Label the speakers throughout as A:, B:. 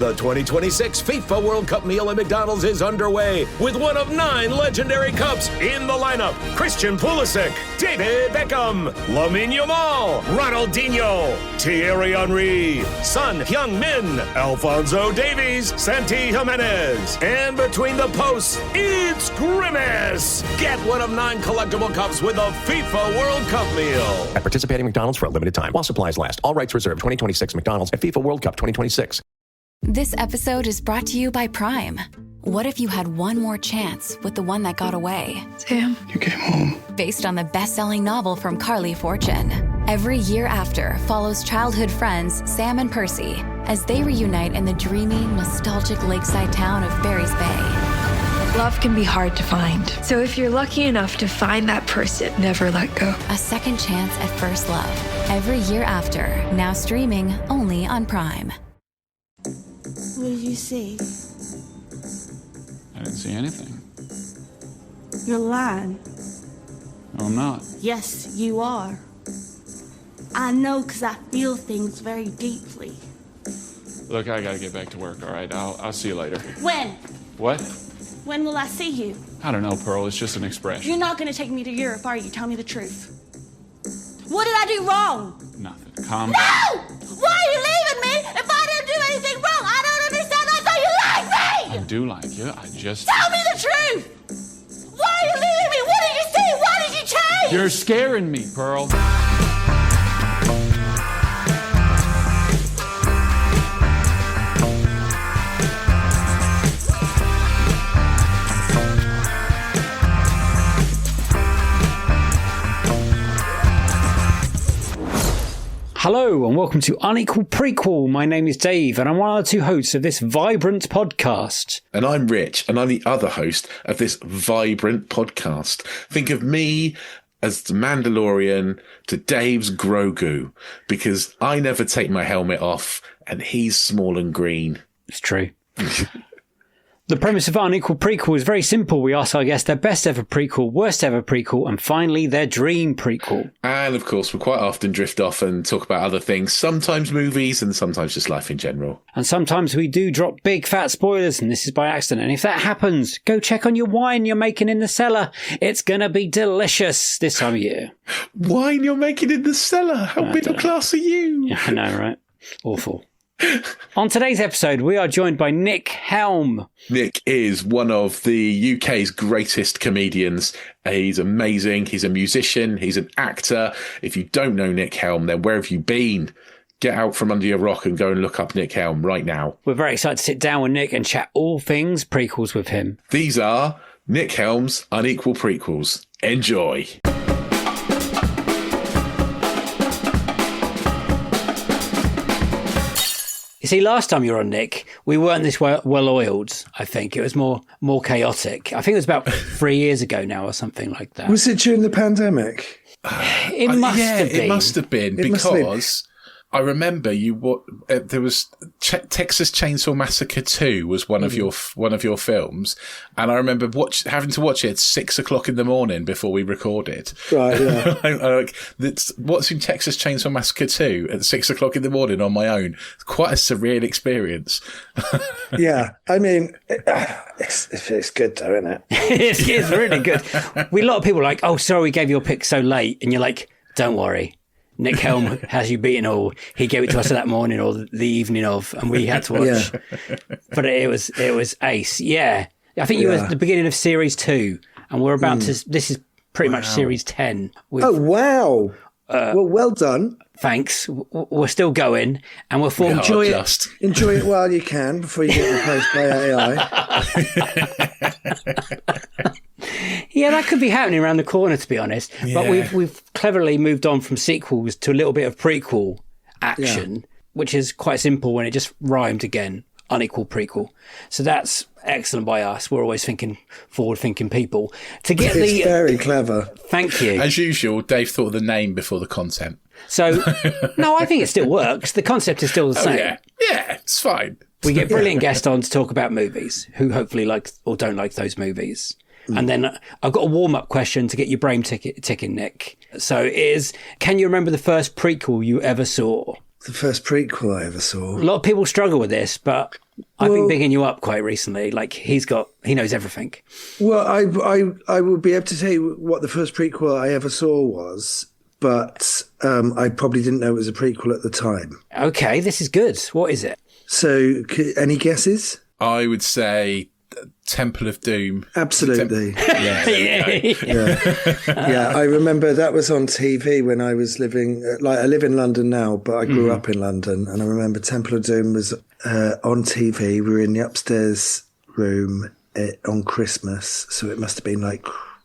A: The 2026 FIFA World Cup meal at McDonald's is underway with one of 9 legendary cups in the lineup. Christian Pulisic, David Beckham, Lamine Yamal, Ronaldinho, Thierry Henry, Son Heung-min, Alphonso Davies, Santi Jimenez. And between the posts, it's Grimace. Get one of 9 collectible cups with a FIFA World Cup meal. At participating McDonald's for a limited time while supplies last. All rights reserved. 2026 McDonald's at FIFA World Cup 2026.
B: This episode is brought to you by Prime. What if you had one more chance with the one that got away?
C: Sam, you came home.
B: Based on the best-selling novel from Carly Fortune. Every Year After follows childhood friends Sam and Percy as they reunite in the dreamy, nostalgic lakeside town of Barry's Bay.
C: Love can be hard to find. So if you're lucky enough to find that person, never let go.
B: A second chance at first love. Every Year After, now streaming only on Prime.
D: What did you see?
E: I didn't see anything.
D: You're lying.
E: No, I'm not.
D: Yes, you are. I know because I feel things very deeply.
E: Look, I gotta get back to work, all right? I'll see you later.
D: When?
E: What?
D: When will I see you?
E: I don't know, Pearl. It's just an expression.
D: You're not going to take me to Europe, are you? Tell me the truth. What did I do wrong?
E: Nothing. Calm
D: No!
E: down.
D: Why are you leaving me if I didn't do anything wrong? I don't understand. I thought you liked me!
E: I do like you. I just...
D: Tell me the truth! Why are you leaving me? What did you see? Why did you change?
E: You're scaring me, Pearl.
F: Hello and welcome to Unequal Prequel. My name is Dave and I'm one of the 2 hosts of this vibrant podcast.
G: And I'm Rich and I'm the other host of this vibrant podcast. Think of me as the Mandalorian to Dave's Grogu, because I never take my helmet off and he's small and green.
F: It's true. The premise of Unequal Prequel is very simple. We ask our guests their best ever prequel, worst ever prequel, and finally their dream prequel.
G: And of course, we quite often drift off and talk about other things, sometimes movies and sometimes just life in general.
F: And sometimes we do drop big fat spoilers, and this is by accident. And if that happens, go check on your wine you're making in the cellar. It's going to be delicious this time of year.
G: Wine you're making in the cellar? How middle class are you?
F: Yeah, I know, right? Awful. On today's episode, we are joined by Nick Helm.
G: Nick is one of the UK's greatest comedians. He's amazing. He's a musician. He's an actor. If you don't know Nick Helm, then where have you been? Get out from under your rock and go and look up Nick Helm right now.
F: We're very excited to sit down with Nick and chat all things prequels with him.
G: These are Nick Helm's Unequal Prequels. Enjoy.
F: You see, last time you were on, Nick, we weren't this well-oiled, I think. It was more chaotic. I think it was about 3 years ago now or something like that.
H: Was it during the pandemic?
F: It must have been.
G: It must have been, because I remember there was Texas Chainsaw Massacre 2 was one of your films, and I remember having to watch it at 6 o'clock in the morning before we recorded.
H: Right, yeah.
G: Watching Texas Chainsaw Massacre 2 at 6 o'clock in the morning on my own, quite a surreal experience.
H: Yeah, I mean, it's good though, isn't it?
F: It's really good. A lot of people are like, oh, sorry, we gave your pick so late, and you're like, don't worry. Nick Helm has you beaten all. He gave it to us that morning or the evening of, and we had to watch. Yeah. But it was ace. Yeah. I think you were at the beginning of series 2, and we're about to, this is pretty much series 10.
H: Oh, wow. Well done.
F: Thanks. We're still going, and we'll
H: enjoy it while you can before you get replaced by AI.
F: Yeah, that could be happening around the corner, to be honest. Yeah. But we've cleverly moved on from sequels to a little bit of prequel action, which is quite simple when it just rhymed again. Unequal prequel. So that's excellent by us. We're always forward-thinking people.
H: It's very clever.
F: Thank you.
G: As usual, Dave thought of the name before the content.
F: So, no, I think it still works. The concept is still the same.
G: Yeah, it's fine.
F: We get brilliant guests on to talk about movies who hopefully like or don't like those movies. And then I've got a warm-up question to get your brain ticking, Nick. So can you remember the first prequel you ever saw?
H: The first prequel I ever saw.
F: A lot of people struggle with this, but I've been bigging you up quite recently. Like he knows everything.
H: Well, I would be able to tell you what the first prequel I ever saw was, but I probably didn't know it was a prequel at the time.
F: Okay, this is good. What is it?
H: So, any guesses?
G: I would say Temple of Doom.
H: Absolutely.
F: Yeah.
H: Yeah, I remember that was on TV when I was living, I live in London now, but I grew up in London, and I remember Temple of Doom was on TV. We were in the upstairs room on Christmas, so it must have been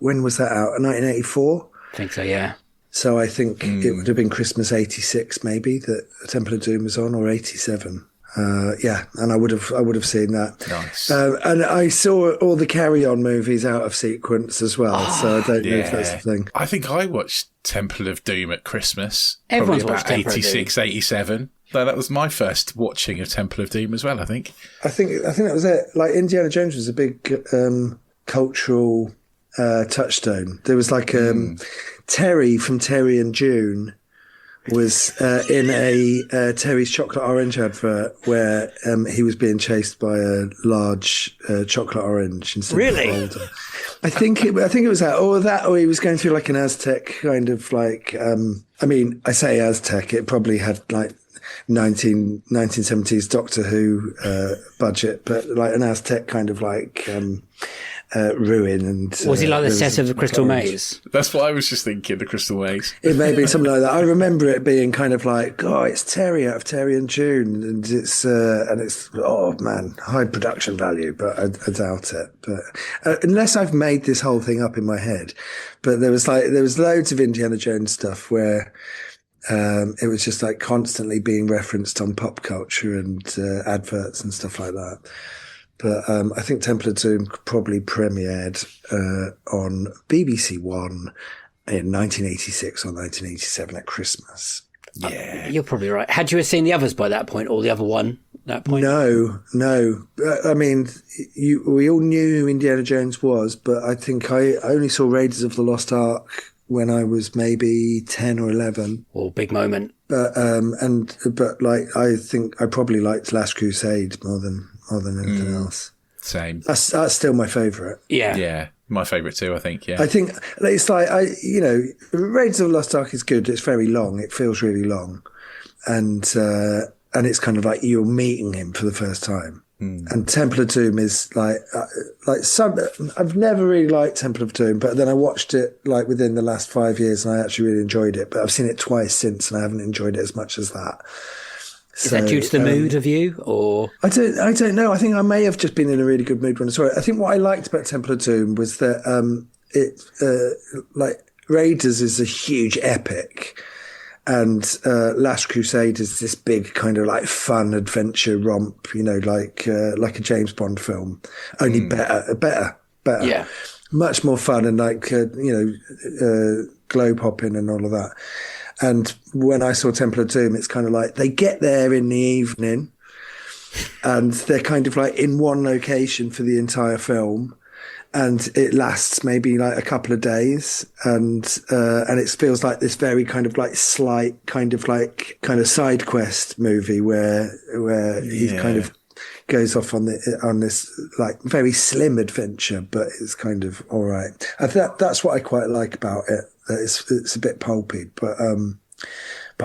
H: when was that out? 1984?
F: I think so, yeah.
H: So I think it would have been Christmas 86 maybe that Temple of Doom was on, or 87. And I would have seen that.
G: Nice.
H: And I saw all the Carry On movies out of sequence as well, so I don't know if that's the thing.
G: I think I watched Temple of Doom at Christmas.
F: Everyone's
G: probably
F: watched
G: about
F: Temple of
G: 86, 87. So that was my first watching of Temple of Doom as well, I think.
H: I think that was it. Like Indiana Jones was a big cultural touchstone. There was Terry from Terry and June was in a Terry's chocolate orange advert where he was being chased by a large chocolate orange instead
F: really?
H: of a boulder. I think it was that, or he was going through an Aztec kind of I say Aztec, it probably had 1970s Doctor Who budget, but an Aztec kind of ruin. And
F: was he like the set of the Crystal Maze?
G: That's what I was just thinking, the Crystal Maze.
H: It may be something like that. I remember it being kind of it's Terry out of Terry and June, and it's high production value, but I doubt it. But unless I've made this whole thing up in my head, but there was loads of Indiana Jones stuff where it was just constantly being referenced on pop culture and adverts and stuff like that. But I think Temple of Doom probably premiered on BBC One in 1986 or 1987 at Christmas.
G: Yeah.
F: You're probably right. Had you seen the others by that point, or the other one at that point?
H: No. I mean, we all knew who Indiana Jones was, but I think I only saw Raiders of the Lost Ark when I was maybe 10 or 11.
F: Oh, big moment.
H: But I think I probably liked Last Crusade more than anything else.
G: Same.
H: That's still my favourite.
G: Yeah, my favourite too, I think, yeah.
H: I think it's Raiders of the Lost Ark is good. It's very long. It feels really long. And it's kind of you're meeting him for the first time. And Temple of Doom is I've never really liked Temple of Doom, but then I watched it within the last 5 years and I actually really enjoyed it. But I've seen it twice since and I haven't enjoyed it as much as that.
F: Is that due to the mood of you, or
H: I don't know. I think I may have just been in a really good mood when I saw it. I think what I liked about Temple of Doom was that Raiders is a huge epic, and Last Crusade is this big kind of fun adventure romp, like a James Bond film, only better,
F: yeah,
H: much more fun and globe hopping and all of that. And when I saw Temple of Doom, it's kind of they get there in the evening and they're kind of in one location for the entire film. And it lasts maybe a couple of days. And it feels like this very kind of slight kind of side quest movie where he kind of goes off on this very slim adventure, but it's kind of all right. That's what I quite like about it. It's a bit pulpy, but I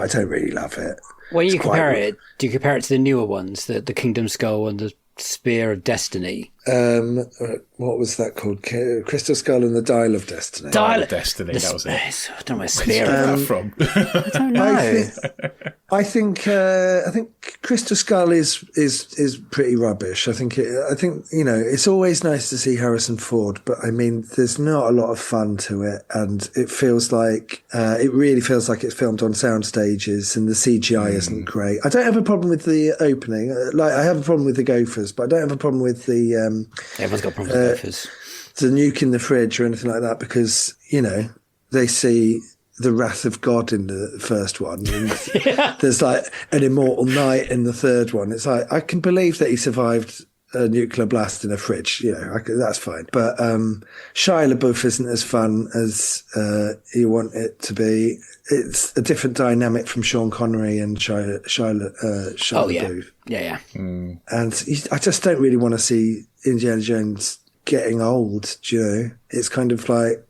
H: don't really love it.
F: When you compare it, do you compare it to the newer ones, the Kingdom Skull and the Spear of Destiny?
H: What was that called? Crystal Skull and the Dial of Destiny.
G: Dial of Destiny, that was it.
F: I don't know where Spear
G: is from.
F: I don't know.
H: I think Crystal Skull is pretty rubbish. I think it's always nice to see Harrison Ford, but I mean there's not a lot of fun to it, and it feels it really feels like it's filmed on sound stages, and the CGI isn't great. I don't have a problem with the opening. I have a problem with the Gophers, but I don't have a problem with the
F: everyone's got problems with Gophers.
H: The nuke in the fridge or anything like that, because they see the wrath of God in the first one. And there's an immortal knight in the third one. It's I can believe that he survived a nuclear blast in a fridge. That's fine. But Shia LaBeouf isn't as fun as you want it to be. It's a different dynamic from Sean Connery and Shia LaBeouf.
F: Yeah.
H: And I just don't really want to see Indiana Jones getting old, It's kind of like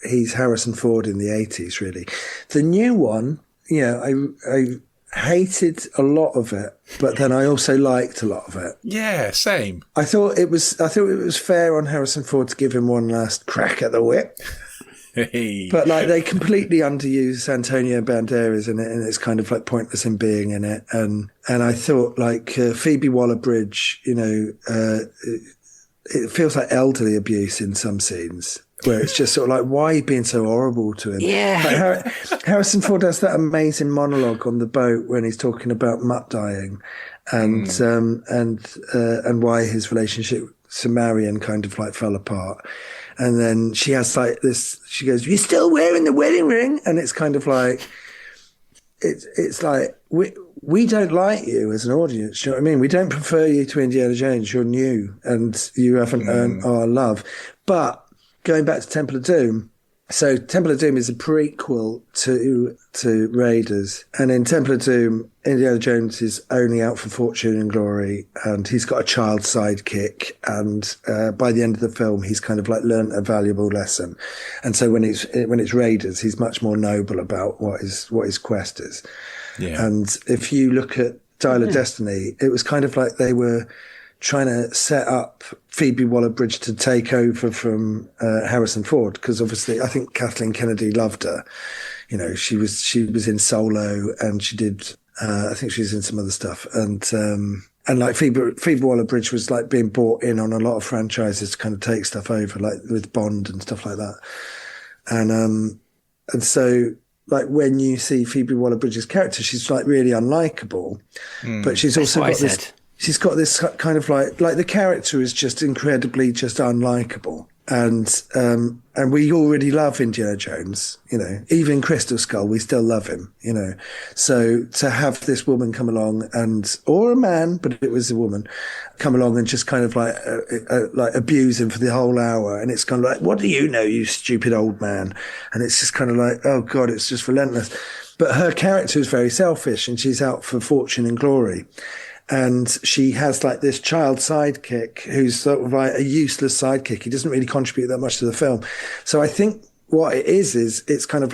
H: he's Harrison Ford in the 80s, really. The new one, I hated a lot of it, but then I also liked a lot of it.
G: Yeah, same.
H: I thought it was fair on Harrison Ford to give him one last crack at the whip. But they completely underuse Antonio Banderas in it, and it's kind of pointless in being in it. And I thought Phoebe Waller-Bridge, it feels like elderly abuse in some scenes, where it's just sort of why are you being so horrible to him?
F: Yeah.
H: Harrison Ford has that amazing monologue on the boat when he's talking about mutt dying and why his relationship to Marion kind of fell apart. And then she has this, she goes, "You're still wearing the wedding ring?" And it's kind of it's like, we don't like you as an audience. Do you know what I mean? We don't prefer you to Indiana Jones. You're new and you haven't earned our love. But going back to Temple of Doom, so Temple of Doom is a prequel to Raiders. And in Temple of Doom, Indiana Jones is only out for fortune and glory, and he's got a child sidekick. And by the end of the film, he's kind of learned a valuable lesson. And so when it's Raiders, he's much more noble about what his quest is. Yeah. And if you look at Dial of Destiny, it was kind of like they were trying to set up Phoebe Waller-Bridge to take over from Harrison Ford, because obviously I think Kathleen Kennedy loved her. She was in Solo, and she did. I think she was in some other stuff, and Phoebe Waller-Bridge was being brought in on a lot of franchises to kind of take stuff over, with Bond and stuff like that, and so. When you see Phoebe Waller-Bridge's character, she's really unlikable, but she's also got this. She's got this kind of the character is just incredibly just unlikable, and we already love Indiana Jones. Even Crystal Skull, we still love him. So to have this woman come along or a man, but it was a woman, come along and just kind of abuse him for the whole hour, and it's kind of what do you know, you stupid old man? And it's just kind of oh God, it's just relentless. But her character is very selfish, and she's out for fortune and glory. And she has this child sidekick who's sort of a useless sidekick. He doesn't really contribute that much to the film. So I think what it is it's kind of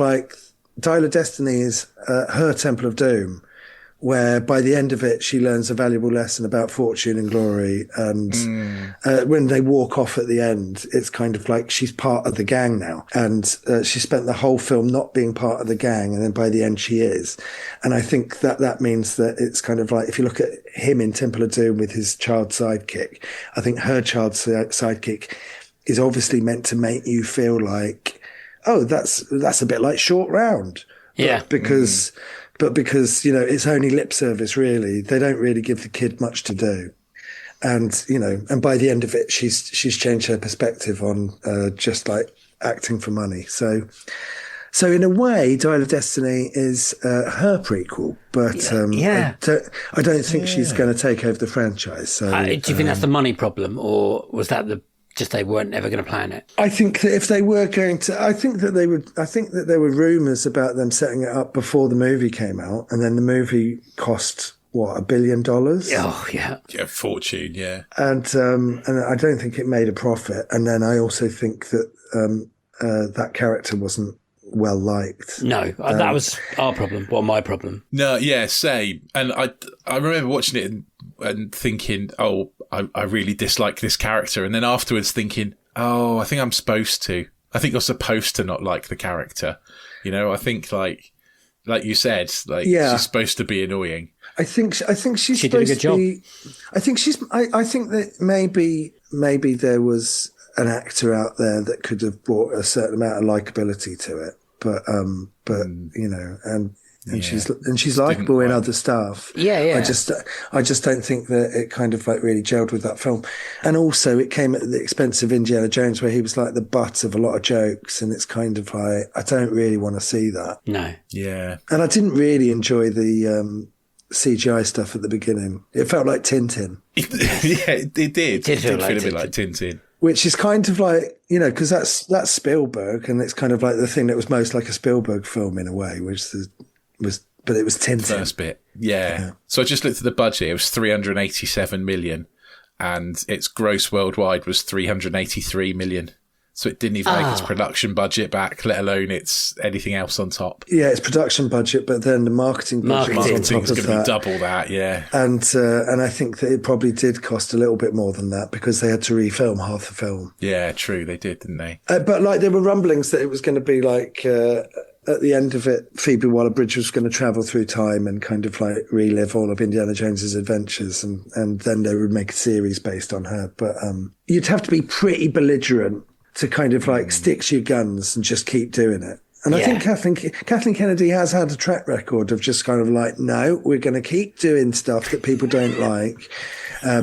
H: Dial of Destiny is her Temple of Doom, where by the end of it, she learns a valuable lesson about fortune and glory. And when they walk off at the end, it's kind of she's part of the gang now. And she spent the whole film not being part of the gang. And then by the end, she is. And I think that means that it's kind of if you look at him in Temple of Doom with his child sidekick, I think her child sidekick is obviously meant to make you feel oh, that's a bit like Short Round.
F: Yeah.
H: But because, it's only lip service, really. They don't really give the kid much to do. And, and by the end of it, she's changed her perspective on just acting for money. So in a way, Dial of Destiny is her prequel, but I don't think she's going to take over the franchise. So
F: do you think that's the money problem, or was that just they weren't ever going to plan it?
H: I think that if they were going to, I think that there were rumours about them setting it up before the movie came out, and then the movie cost $1 billion?
F: Oh yeah,
G: fortune, yeah.
H: And I don't think it made a profit. And then I also think that that character wasn't well liked.
F: No, that was our problem. Well, my problem.
G: No, yeah, same. And I remember watching it and thinking, oh, I really dislike this character. And then afterwards thinking, oh, I think I'm supposed to. I think you're supposed to not like the character. I think like you said, she's supposed to be annoying.
H: I think she's
F: she
H: supposed
F: did a good job.
H: to be. I think that maybe there was an actor out there that could have brought a certain amount of likability to it, but she's likable in other stuff.
F: Yeah.
H: I just don't think that it kind of really gelled with that film. And also it came at the expense of Indiana Jones, where he was the butt of a lot of jokes, and it's kind of I don't really want to see that.
F: No.
G: Yeah.
H: And I didn't really enjoy the CGI stuff at the beginning. It felt like Tintin.
G: Yeah, it did. It did feel a bit like Tintin.
H: Which is kind of like, you know, because that's Spielberg, and it's kind of like the thing that was most like a Spielberg film in a way, which but it was Tintin.
G: First bit, yeah. So I just looked at the budget. It was 387 million, and its gross worldwide was 383 million. So it didn't even make its production budget back, let alone its anything else on top.
H: Yeah, it's production budget, but then the marketing budget was on top of
G: going to be double that, yeah.
H: And I think that it probably did cost a little bit more than that because they had to refilm half the film.
G: Yeah, true, they did, didn't they?
H: But like there were rumblings that it was going to be like at the end of it, Phoebe Waller-Bridge was going to travel through time and kind of like relive all of Indiana Jones's adventures, and then they would make a series based on her. But you'd have to be pretty belligerent to kind of like stick to your guns and just keep doing it. And I think Kathleen Kennedy has had a track record of just kind of like, no, we're going to keep doing stuff that people don't like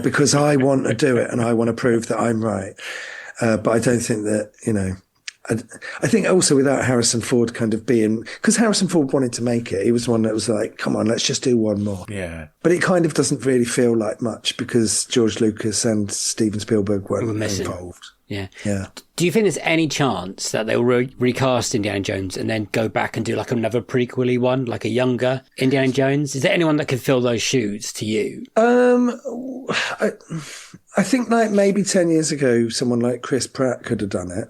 H: because I want to do it and I want to prove that I'm right. But I don't think that, you know, I think also without Harrison Ford kind of being, because Harrison Ford wanted to make it, he was the one that was like, come on, let's just do one more.
G: Yeah.
H: But it kind of doesn't really feel like much because George Lucas and Steven Spielberg weren't involved.
F: Yeah.
H: Yeah.
F: Do you think there's any chance that they'll recast Indiana Jones and then go back and do like another prequel-y one, like a younger Indiana Jones? Is there anyone that can fill those shoes to you?
H: I think like maybe 10 years ago, someone like Chris Pratt could have done it.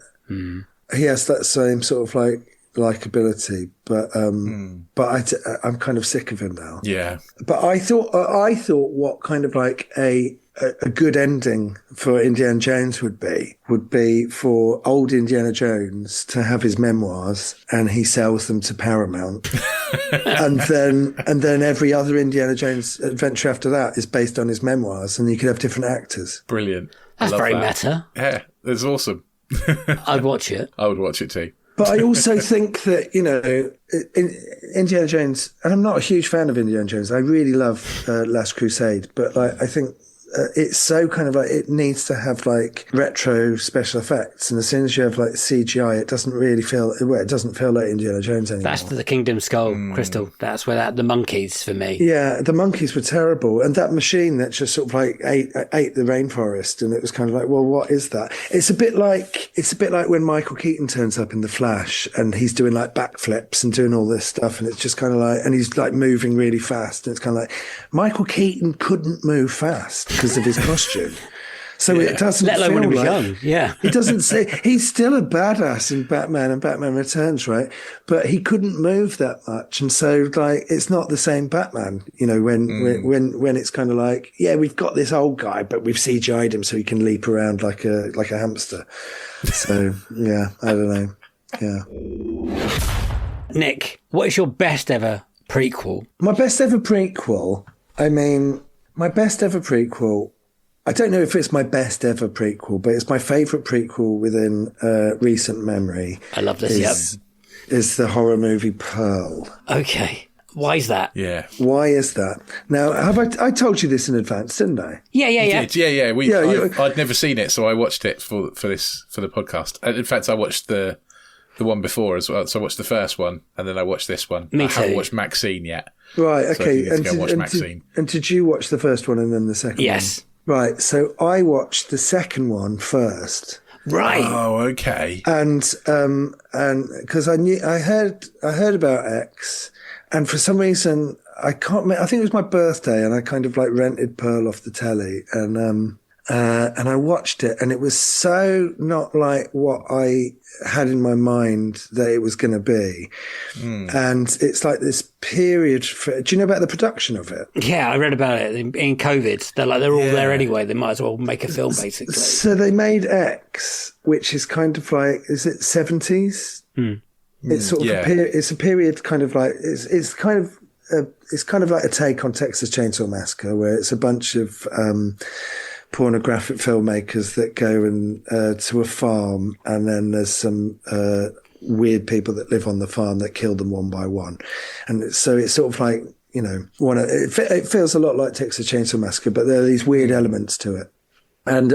H: He has that same sort of like likability, but I'm kind of sick of him now.
G: Yeah.
H: But I thought what kind of like a good ending for Indiana Jones would be for old Indiana Jones to have his memoirs and he sells them to Paramount. and then every other Indiana Jones adventure after that is based on his memoirs, and you could have different actors.
G: Brilliant.
F: That's very meta.
G: Yeah, it's awesome.
F: I'd watch it.
G: I would watch it too.
H: But I also think that, you know, Indiana Jones, and I'm not a huge fan of Indiana Jones. I really love Last Crusade, but like, I think it's so kind of like, it needs to have like retro special effects. And as soon as you have like CGI, it doesn't really feel, well, it doesn't feel like Indiana Jones anymore.
F: That's the Kingdom Skull Crystal. That's where the monkeys for me.
H: Yeah, the monkeys were terrible. And that machine that just sort of like ate the rainforest. And it was kind of like, well, what is that? It's a bit like when Michael Keaton turns up in The Flash and he's doing like backflips and doing all this stuff. And it's just kind of like, and he's like moving really fast. And it's kind of like, Michael Keaton couldn't move fast because of his costume. So it doesn't
F: let alone when he was
H: like,
F: young. Yeah.
H: It doesn't say he's still a badass in Batman and Batman Returns, right? But he couldn't move that much. And so like it's not the same Batman, you know, when it's kind of like, yeah, we've got this old guy, but we've CGI'd him so he can leap around like a hamster. So yeah, I don't know. Yeah.
F: Nick, what is your best ever prequel?
H: My best ever prequel, I don't know if it's my best ever prequel, but it's my favourite prequel within recent memory.
F: I love this,
H: is the horror movie Pearl.
F: Okay. Why is that?
G: Yeah.
H: Why is that? Now, I told you this in advance, didn't I?
F: Yeah.
G: I'd never seen it, so I watched it for the podcast. And in fact, I watched the one before as well. So I watched the first one, and then I watched this one.
F: Me
G: I
F: too.
G: haven't watched Maxine yet.
H: Right, okay.
G: So I need to go watch Maxine.
H: And did you watch the first one and then the second one?
F: Yes.
H: Right, so I watched the second one first.
F: Right.
G: Oh, okay.
H: And because I heard about X, and for some reason I think it was my birthday, and I kind of like rented Pearl off the telly, and I watched it, and it was so not like what I had in my mind that it was going to be. And it's like this period. Do you know about the production of it?
F: Yeah, I read about it in COVID. They're all there anyway. They might as well make a film, basically.
H: So they made X, which is kind of like, is it 70s? It's sort of it's a period kind of like it's kind of like a take on Texas Chainsaw Massacre, where it's a bunch of pornographic filmmakers that go and to a farm, and then there's some weird people that live on the farm that kill them one by one, and so it's sort of like, you know, it feels a lot like Texas Chainsaw Massacre, but there are these weird elements to it, and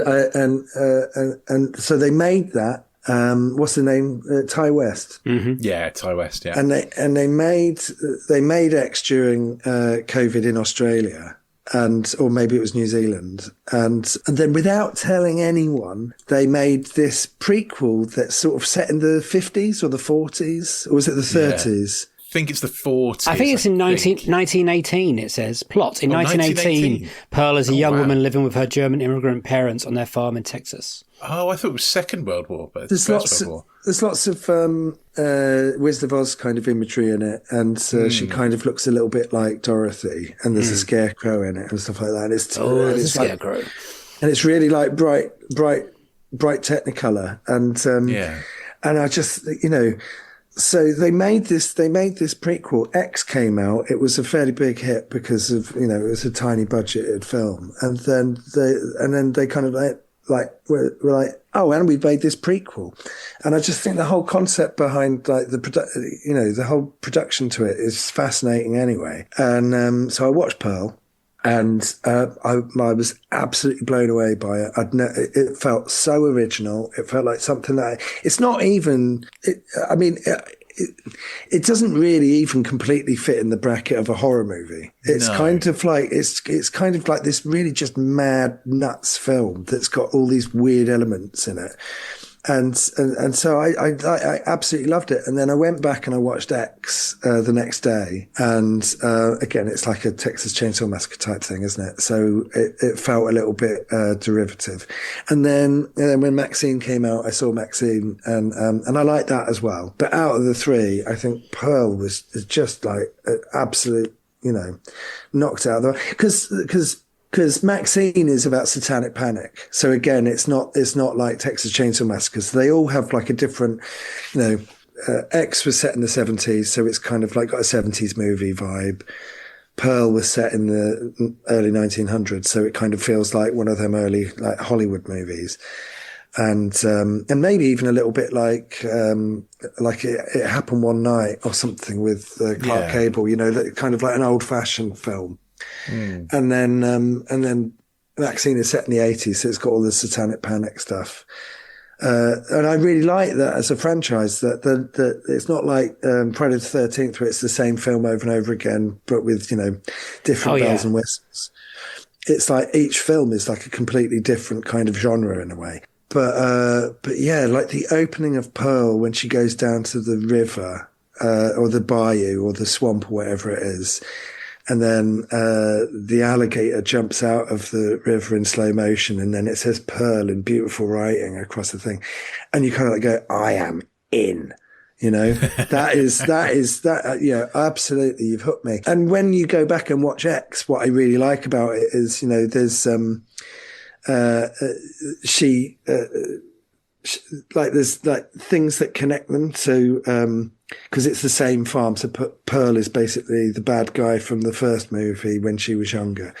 H: so they made that, what's the name? Ty West.
G: Yeah, Ty West. Yeah,
H: And they made X during COVID in Australia. Or maybe it was New Zealand. And then without telling anyone, they made this prequel that's sort of set in the 50s or the 40s, or was it the 30s?
G: I think it's the 40s.
F: I think it's in 1918, it says. Plot. In 1918, Pearl is a young woman living with her German immigrant parents on their farm in Texas.
G: Oh, I thought it was Second World War, but it's
H: there's lots of Wizard of Oz kind of imagery in it, and she kind of looks a little bit like Dorothy, and there's a scarecrow in it and stuff like that. And it's
F: there's a scarecrow.
H: And it's really like bright Technicolor, and I just, so they made this prequel. X came out. It was a fairly big hit because of, it was a tiny budgeted film, and then they kind of we're like, oh, and we made this prequel. And I just think the whole concept behind the whole production to it is fascinating anyway. And so I watched Pearl, and I was absolutely blown away by it. It felt so original. It felt like something that it's not even. It doesn't really even completely fit in the bracket of a horror movie. It's kind of like it's kind of like this really just mad nuts film that's got all these weird elements in it. And so I absolutely loved it. And then I went back and I watched X the next day. And again, it's like a Texas Chainsaw Massacre type thing, isn't it? So it felt a little bit derivative. And then when Maxine came out, I saw Maxine, and I liked that as well. But out of the three, I think Pearl was just like an absolute, knocked out of the... Because Maxine is about satanic panic. So again, it's not like Texas Chainsaw Massacre. They all have like a different, X was set in the 70s, so it's kind of like got a 70s movie vibe. Pearl was set in the early 1900s, so it kind of feels like one of them early like Hollywood movies. And maybe even a little bit like it happened one night or something with Clark Gable, kind of like an old fashioned film. And then Maxine is set in the 80s, so it's got all the satanic panic stuff. And I really like that as a franchise, that it's not like Friday the 13th, where it's the same film over and over again, but with, different bells and whistles. It's like each film is like a completely different kind of genre in a way. But yeah, like the opening of Pearl when she goes down to the river or the bayou or the swamp or whatever it is, and then the alligator jumps out of the river in slow motion, and then it says Pearl in beautiful writing across the thing, and you kind of like go, I am in. That absolutely, you've hooked me. And when you go back and watch X, what I really like about it is, there's there's like things that connect them to, because it's the same farm. So Pearl is basically the bad guy from the first movie when she was younger,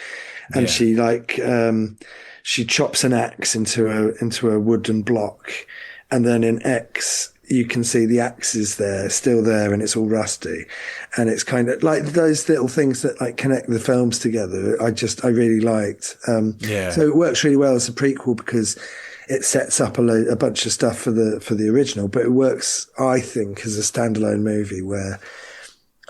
H: and she chops an axe into a wooden block, and then in X you can see the axe is still there, and it's all rusty, and it's kind of like those little things that like connect the films together. I really liked. So it works really well as a prequel because it sets up a bunch of stuff for the original, but it works, I think, as a standalone movie where,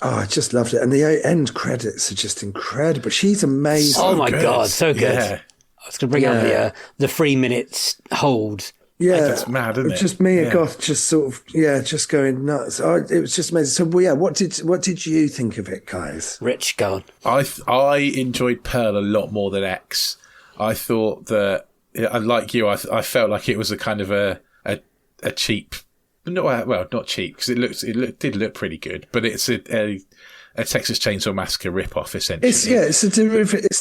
H: I just loved it. And the end credits are just incredible. She's amazing.
F: Oh my God, so good. Yeah. I was going to bring up the 3 minutes hold.
H: Yeah.
G: That's mad, isn't it?
H: Just Mia Goth just sort of, just going nuts. It was just amazing. So, what did you think of it, guys?
F: Rich, go
G: on. I enjoyed Pearl a lot more than X. I thought that, like you, I felt like it was a kind of a cheap, not cheap, because it did look pretty good, but it's a Texas Chainsaw Massacre rip-off essentially.
H: It's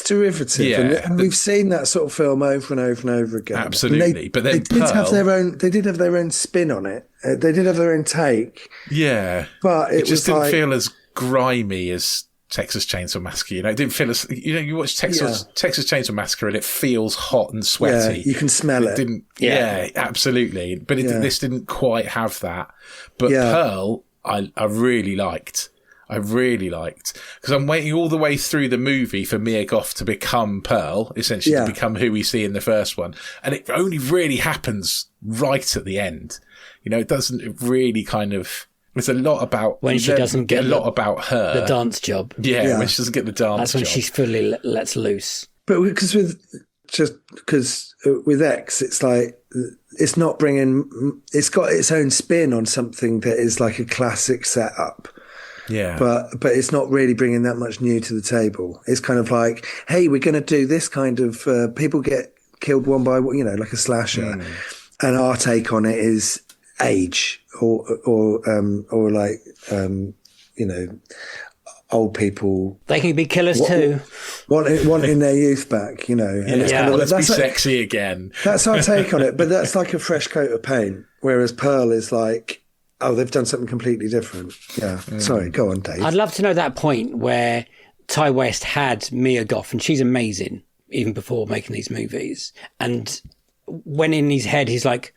H: derivative, and we've seen that sort of film over and over and over again.
G: Absolutely, but then
H: they did have their own spin on it. They did have their own take.
G: Yeah,
H: but it
G: just didn't feel as grimy as Texas Chainsaw Massacre, it didn't feel as, you watch Texas Chainsaw Massacre and it feels hot and sweaty.
H: Yeah, you can smell it.
G: Didn't, absolutely. But this didn't quite have that. But Pearl, I really liked. I really liked, because I'm waiting all the way through the movie for Mia Goth to become Pearl, essentially to become who we see in the first one. And it only really happens right at the end. You know, it doesn't really kind of, there's a lot about
F: when she doesn't get
G: a lot about her.
F: The dance job.
G: Yeah, when she doesn't get the dance job.
F: That's when she's fully lets loose.
H: But because with X, it's like, it's not bringing, it's got its own spin on something that is like a classic setup.
G: Yeah.
H: But it's not really bringing that much new to the table. It's kind of like, hey, we're going to do this kind of, people get killed one by one, you know, like a slasher. And our take on it is age or like, you know, old people.
F: They can be killers too.
H: Wanting their youth back, you know. And it's kind of,
G: let's be sexy again.
H: That's our take on it. But that's like a fresh coat of paint. Whereas Pearl is like, oh, they've done something completely different. Yeah. Sorry, go on, Dave.
F: I'd love to know that point where Ty West had Mia Goth, and she's amazing, even before making these movies. And when in his head, he's like,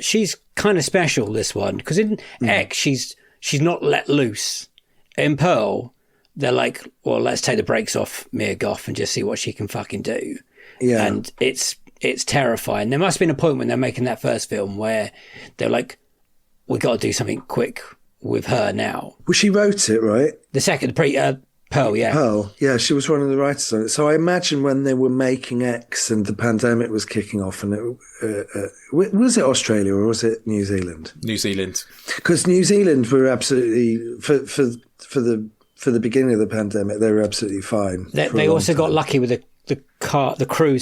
F: she's kind of special, this one. Because in X, she's not let loose. In Pearl, they're like, well, let's take the brakes off Mia Goth and just see what she can fucking do. Yeah. And it's terrifying. There must have been a point when they're making that first film where they're like, we got to do something quick with her now.
H: Well, she wrote it, right?
F: The second, Pearl, yeah.
H: Pearl, yeah, she was one of the writers on it. So I imagine when they were making X and the pandemic was kicking off, and was it Australia or was it New Zealand?
G: New Zealand.
H: Because New Zealand were absolutely, for the beginning of the pandemic, they were absolutely fine.
F: They also got lucky with the crew,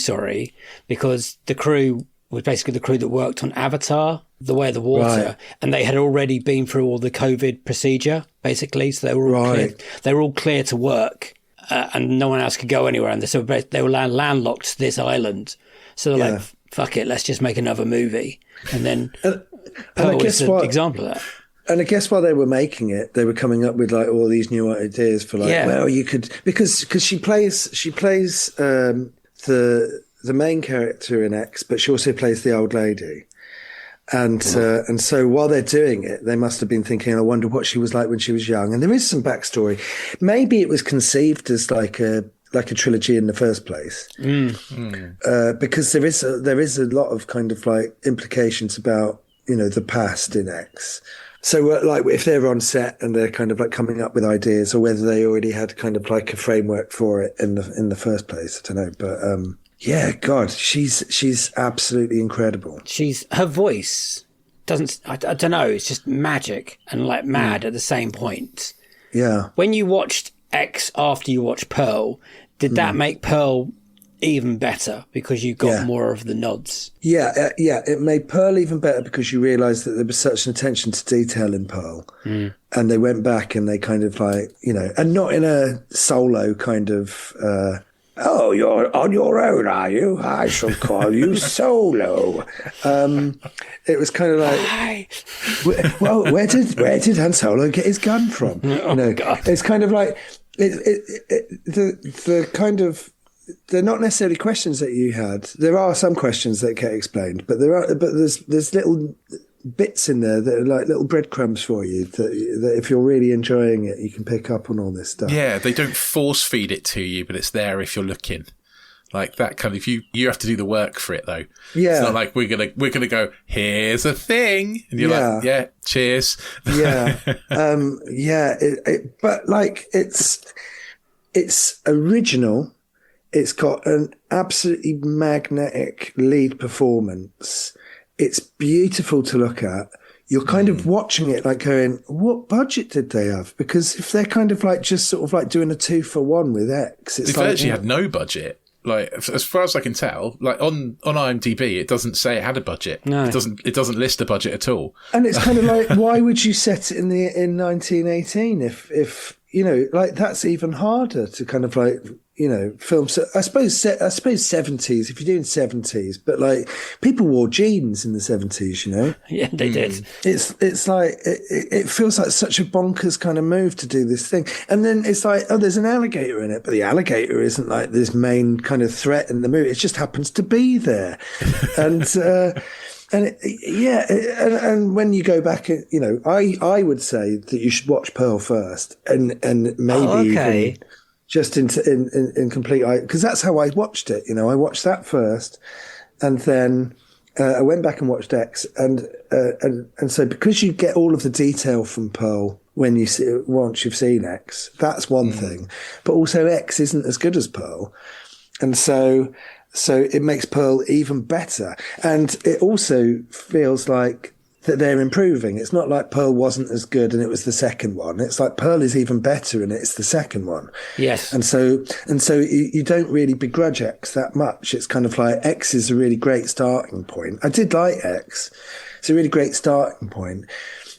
F: because the crew was basically the crew that worked on Avatar, The Way of the Water, right. And they had already been through all the COVID procedure, basically, so they were all clear. They were all clear to work, and no one else could go anywhere. And so they were landlocked to this island. So they're like, "Fuck it, let's just make another movie." And then Pearl was an example of that.
H: And I guess while they were making it, they were coming up with like all these new ideas for like, well, you could, because she plays the main character in X, but she also plays the old lady. And so while they're doing it, they must have been thinking, I wonder what she was like when she was young. And there is some backstory. Maybe it was conceived as like a trilogy in the first place. Because there is a lot of kind of like implications about, you know, the past in X. So like if they're on set and they're kind of like coming up with ideas, or whether they already had kind of like a framework for it in the first place, I don't know. But yeah, God, she's absolutely incredible.
F: Her voice doesn't, I don't know, it's just magic and like mad at the same point.
H: Yeah.
F: When you watched X after you watched Pearl, did that make Pearl even better because you got more of the nods?
H: Yeah, it made Pearl even better because you realised that there was such an attention to detail in Pearl. And they went back and they kind of like, you know, and not in a solo kind of... oh, you're on your own, are you? I shall call you Solo. It was kind of like, well, where did Han Solo get his gun from? God. It's kind of like the kind of, they're not necessarily questions that you had. There are some questions that get explained, but there's little bits in there that are like little breadcrumbs for you that if you're really enjoying it, you can pick up on all this stuff.
G: Yeah, they don't force feed it to you, but it's there if you're looking. Like that kind of, you have to do the work for it though.
H: Yeah.
G: It's not like we're gonna go, here's a thing, and you're like, yeah, cheers.
H: Yeah. But like it's original. It's got an absolutely magnetic lead performance. It's beautiful to look at. You're kind of watching it like going, what budget did they have? Because if they're kind of like just sort of like doing a 2-for-1 with X, it's
G: they actually had no budget. Like as far as I can tell, like on IMDb, it doesn't say it had a budget. No. It doesn't list a budget at all.
H: And it's kind of like, why would you set it in 1918 if you know, like that's even harder to kind of like, you know, film. So I suppose 70s, if you're doing 70s, but like people wore jeans in the 70s, you know?
F: Yeah, they did.
H: It's like, it feels like such a bonkers kind of move to do this thing. And then it's like, oh, there's an alligator in it, but the alligator isn't like this main kind of threat in the movie. It just happens to be there. And, And when you go back, I would say that you should watch Pearl first, and maybe even just in complete, because that's how I watched it. I watched that first, and then I went back and watched X, and so because you get all of the detail from Pearl once you've seen X, that's one thing, but also X isn't as good as Pearl, and so it makes Pearl even better. And it also feels like that they're improving. It's not like Pearl wasn't as good and it was the second one. It's like Pearl is even better and it's the second one.
F: Yes.
H: And so you don't really begrudge X that much. It's kind of like X is a really great starting point. I did like X. It's a really great starting point.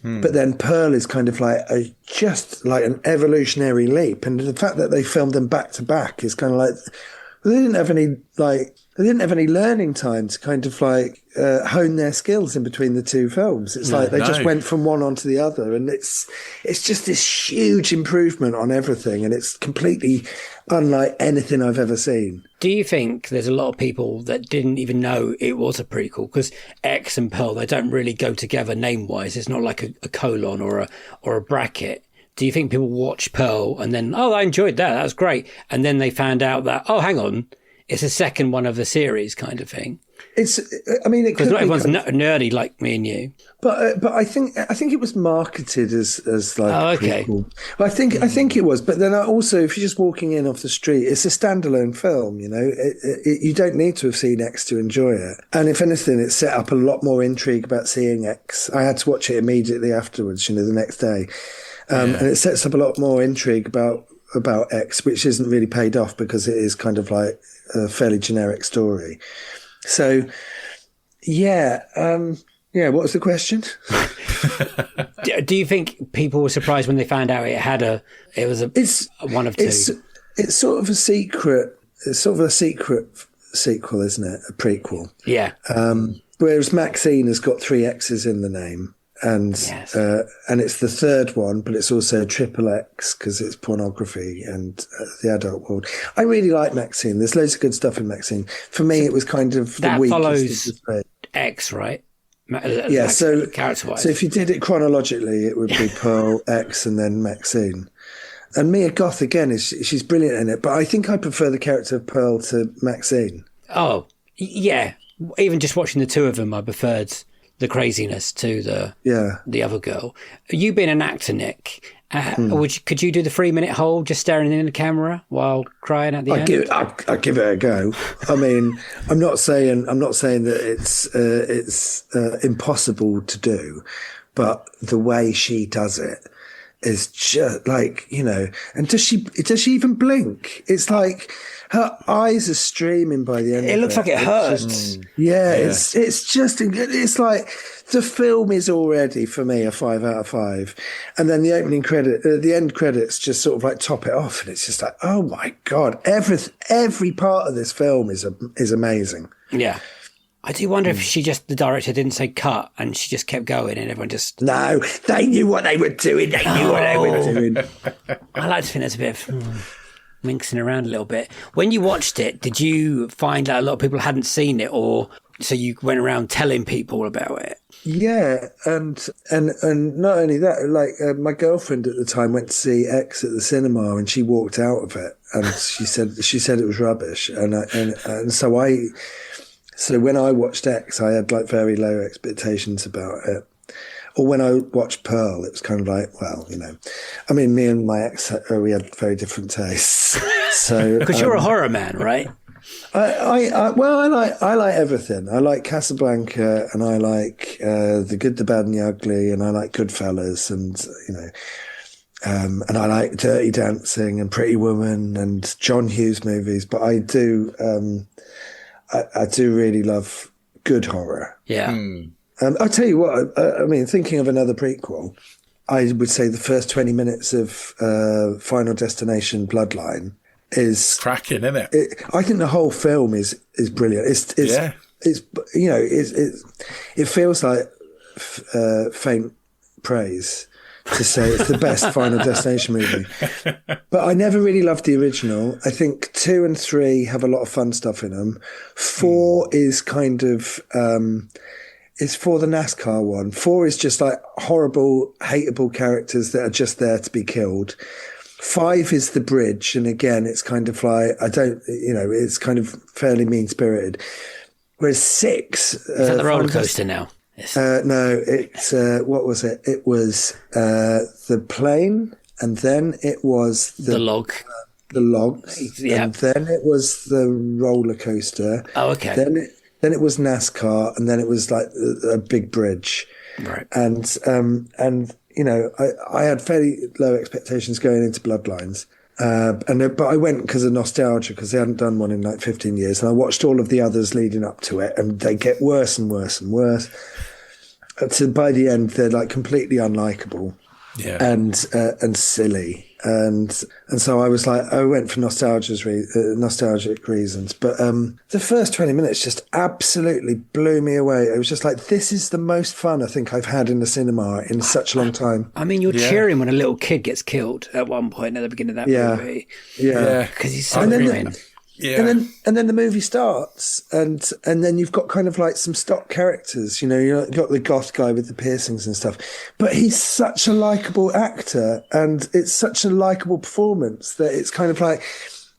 H: But then Pearl is kind of like just like an evolutionary leap. And the fact that they filmed them back to back is kind of like, they didn't have any learning time to kind of like hone their skills in between the two films. It's like they just went from one onto the other, and it's just this huge improvement on everything, and it's completely unlike anything I've ever seen.
F: Do you think there's a lot of people that didn't even know it was a prequel? Because X and Pearl, they don't really go together name-wise. It's not like a colon or a bracket. Do you think people watch Pearl and then, I enjoyed that, that was great, and then they found out that, hang on, it's a second one of the series kind of thing? Because not everyone's nerdy like me and you.
H: But I think it was marketed as like prequel. Well, I think it was. But then also, if you're just walking in off the street, it's a standalone film. You don't need to have seen X to enjoy it. And if anything, it set up a lot more intrigue about seeing X. I had to watch it immediately afterwards. The next day. And it sets up a lot more intrigue about X, which isn't really paid off because it is kind of like a fairly generic story. So, what was the question?
F: Do you think people were surprised when they found out it was one of two?
H: It's sort of a secret. It's sort of a secret sequel, isn't it? A prequel.
F: Yeah.
H: Whereas Maxine has got 3 X's in the name. And it's the third one, but it's also triple X because it's pornography and the adult world. I really like Maxine. There's loads of good stuff in Maxine. For me, it was kind of the weakest. That follows
F: X, right?
H: Yeah. So
F: character-wise.
H: So if you did it chronologically, it would be Pearl, X, and then Maxine. And Mia Goth again she's brilliant in it, but I think I prefer the character of Pearl to Maxine. Oh
F: yeah, even just watching the two of them, I preferred the craziness to the other girl. You being an actor, Nick, could you do the 3-minute hold just staring in the camera while crying at the end?
H: I'd give it a go. I mean, I'm not saying that it's impossible to do, but the way she does it is just like, and does she even blink? It's like her eyes are streaming by the end.
F: It looks like it hurts.
H: It's like the film is already for me a 5 out of 5, and then the the end credits just sort of like top it off, and it's just like, oh my god, every part of this film is amazing.
F: Yeah. I do wonder if the director didn't say cut and she just kept going and everyone just...
H: No, they knew what they were doing.
F: I like to think there's a bit of minxing around a little bit. When you watched it, did you find that a lot of people hadn't seen it, or so you went around telling people about it?
H: Yeah, and not only that, like my girlfriend at the time went to see X at the cinema and she walked out of it and she said it was rubbish, and so when I watched X, I had like very low expectations about it. Or when I watched Pearl, it was kind of like, well, I mean, me and my ex, we had very different tastes. So
F: because you're a horror man, right?
H: I like everything. I like Casablanca, and I like The Good, the Bad, and the Ugly, and I like Goodfellas, and and I like Dirty Dancing and Pretty Woman and John Hughes movies. But I do really love good horror.
F: Yeah.
H: I'll tell you what, I mean, thinking of another prequel, I would say the first 20 minutes of Final Destination Bloodline is...
G: cracking, isn't it?
H: I think the whole film is brilliant. It feels like faint praise to say it's the best Final Destination movie. But I never really loved the original. I think 2 and 3 have a lot of fun stuff in them. 4 is kind of... is 4 the NASCAR one. 4 is just like horrible, hateable characters that are just there to be killed. 5 is the bridge, and again, it's kind of like it's kind of fairly mean spirited. Whereas 6
F: is that the roller coaster now?
H: No, it's what was it? It was the plane, and then it was
F: the log.
H: The logs, and then it was the roller coaster.
F: Oh, okay.
H: Then it was NASCAR, and then it was like a big bridge.
F: Right.
H: And I had fairly low expectations going into Bloodlines. But I went because of nostalgia, because they hadn't done one in like 15 years. And I watched all of the others leading up to it, and they get worse and worse and worse. So by the end, they're like completely unlikable and silly. And so I was like, I went for nostalgic reasons. But the first 20 minutes just absolutely blew me away. It was just like, this is the most fun I think I've had in the cinema in such a long time.
F: I mean, you're cheering when a little kid gets killed at one point at the beginning of that movie.
H: Yeah.
F: Because he's so green.
H: Yeah. And then the movie starts, and then you've got kind of like some stock characters, you've got the goth guy with the piercings and stuff, but he's such a likable actor, and it's such a likable performance that it's kind of like,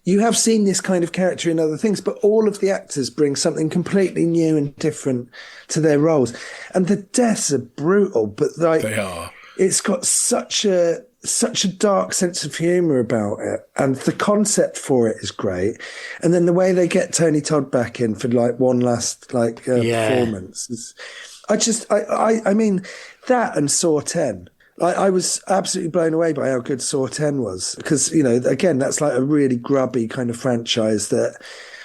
H: you have seen this kind of character in other things, but all of the actors bring something completely new and different to their roles. And the deaths are brutal, but like,
G: they are.
H: It's got such a dark sense of humour about it, and the concept for it is great. And then the way they get Tony Todd back in for like one last performance, I mean that and Saw 10. I was absolutely blown away by how good Saw 10 was, because again, that's like a really grubby kind of franchise that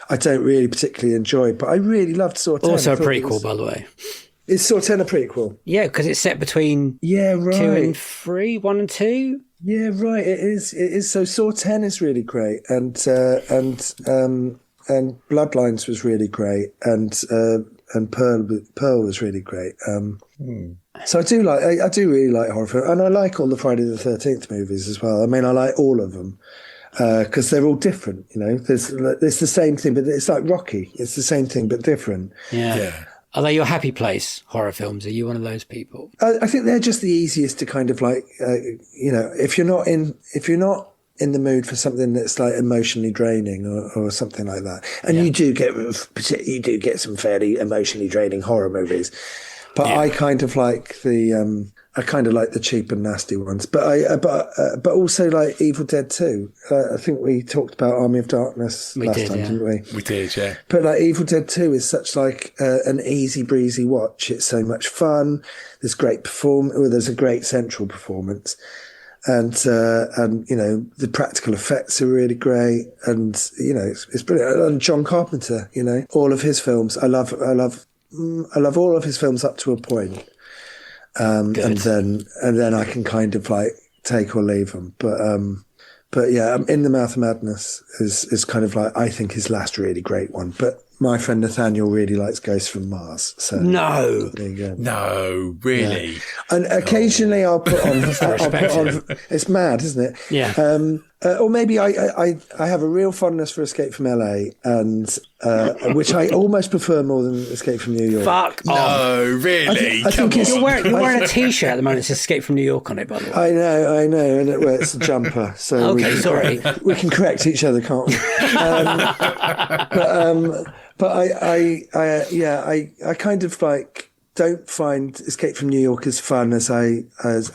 H: I don't really particularly enjoy, but I really loved Saw 10.
F: Also a prequel, by the way.
H: Is Saw 10 a prequel?
F: Yeah, because it's set between 2 and 3, 1 and 2.
H: Yeah, right. It is. So Saw 10 is really great, and Bloodlines was really great, and Pearl was really great. So I do really like horror films, and I like all the Friday the 13th movies as well. I mean, I like all of them because they're all different. It's the same thing, but it's like Rocky. It's the same thing but different.
F: Yeah. Are they your happy place horror films? Are you one of those people?
H: I think they're just the easiest to kind of like, if you're not in the mood for something that's like emotionally draining or something like that, and you do get some fairly emotionally draining horror movies, but I kind of like the cheap and nasty ones. But also like Evil Dead 2. I think we talked about Army of Darkness last time, didn't we?
G: We did, yeah.
H: But like Evil Dead 2 is such like an easy breezy watch. It's so much fun. There's great there's a great central performance. And the practical effects are really great, and it's brilliant. And John Carpenter, all of his films, I love all of his films up to a point. And then I can kind of like take or leave them. But yeah, In the Mouth of Madness is kind of like, I think, his last really great one. But my friend Nathaniel really likes Ghosts from Mars. So
F: no,
G: really.
H: Yeah. And occasionally I'll put on. It's mad, isn't it?
F: Yeah.
H: Or maybe I have a real fondness for Escape from LA, and which I almost prefer more than Escape from New York.
F: Fuck off.
G: No, really?
H: I think
F: you're wearing a T-shirt at the moment. It says Escape from New York on it, by the way.
H: I know, and it's a jumper. So
F: sorry.
H: We can correct each other, can't we? But I kind of like don't find Escape from New York as fun as I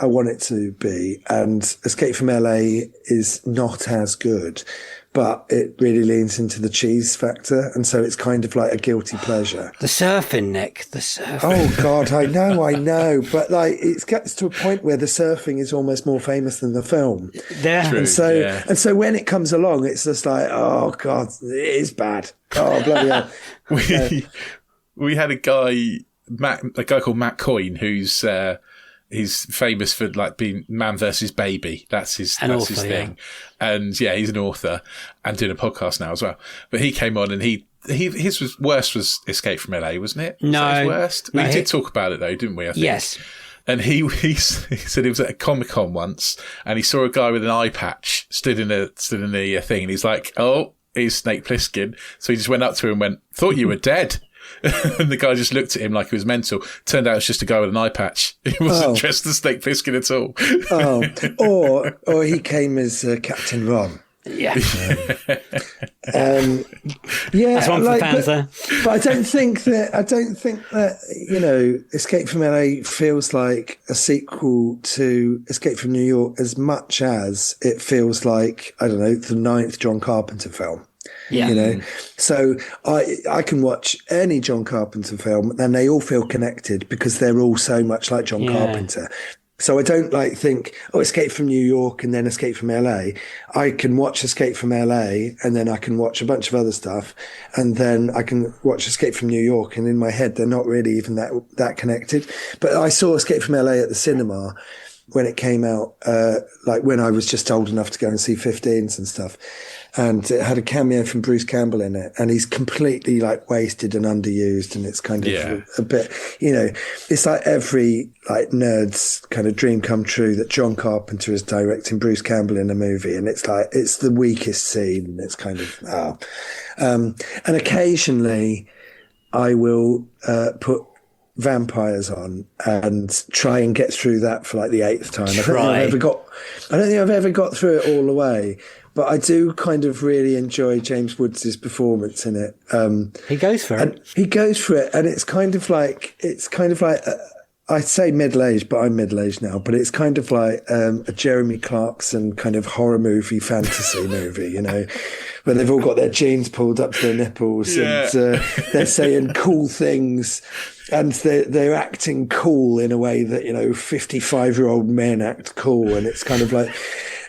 H: want it to be, and Escape from LA is not as good, but it really leans into the cheese factor, and so it's kind of like a guilty pleasure.
F: The surfing, Nick, the surfing.
H: Oh God, I know, but like it gets to a point where the surfing is almost more famous than the film.
F: Yeah,
H: and so when it comes along, it's just like, oh God, it is bad. Oh bloody hell.
G: We had a guy called Matt Coyne, who's he's famous for like being Man versus Baby. That's his thing. And yeah, he's an author and doing a podcast now as well. But he came on and his worst was Escape from LA, wasn't it?
F: No,
G: his worst. We did talk about it though, didn't we? I think.
F: Yes.
G: And he said he was at a Comic-Con once and he saw a guy with an eye patch stood in the thing, and he's like, oh, he's Snake Plissken. So he just went up to him and went, thought you were dead. And the guy just looked at him like he was mental. Turned out it was just a guy with an eye patch. He wasn't dressed as Snake Plissken at all.
H: Or he came as Captain Ron.
F: Yeah.
H: That's
F: one for fans there.
H: But I don't think that Escape from LA feels like a sequel to Escape from New York as much as it feels like, I don't know, the 9th John Carpenter film.
F: Yeah.
H: So I can watch any John Carpenter film and they all feel connected because they're all so much like John Carpenter. So I don't think, Escape from New York and then Escape from LA. I can watch Escape from LA and then I can watch a bunch of other stuff and then I can watch Escape from New York, and in my head they're not really even that connected. But I saw Escape from LA at the cinema when it came out, when I was just old enough to go and see 15s and stuff. And it had a cameo from Bruce Campbell in it, and he's completely wasted and underused, and it's kind of a bit, it's like every nerd's kind of dream come true that John Carpenter is directing Bruce Campbell in a movie, and it's it's the weakest scene, and it's kind of and occasionally I will put vampires on and try and get through that for the 8th time. I don't think I've ever got through it all the way. But I do kind of really enjoy James Woods' performance in it.
F: He goes for it.
H: He goes for it, and it's kind of like I'd say middle-aged, but I'm middle-aged now. But it's kind of like a Jeremy Clarkson kind of horror movie, fantasy movie, where they've all got their jeans pulled up to their nipples and they're saying cool things. And they're acting cool in a way that 55-year-old men act cool, and it's kind of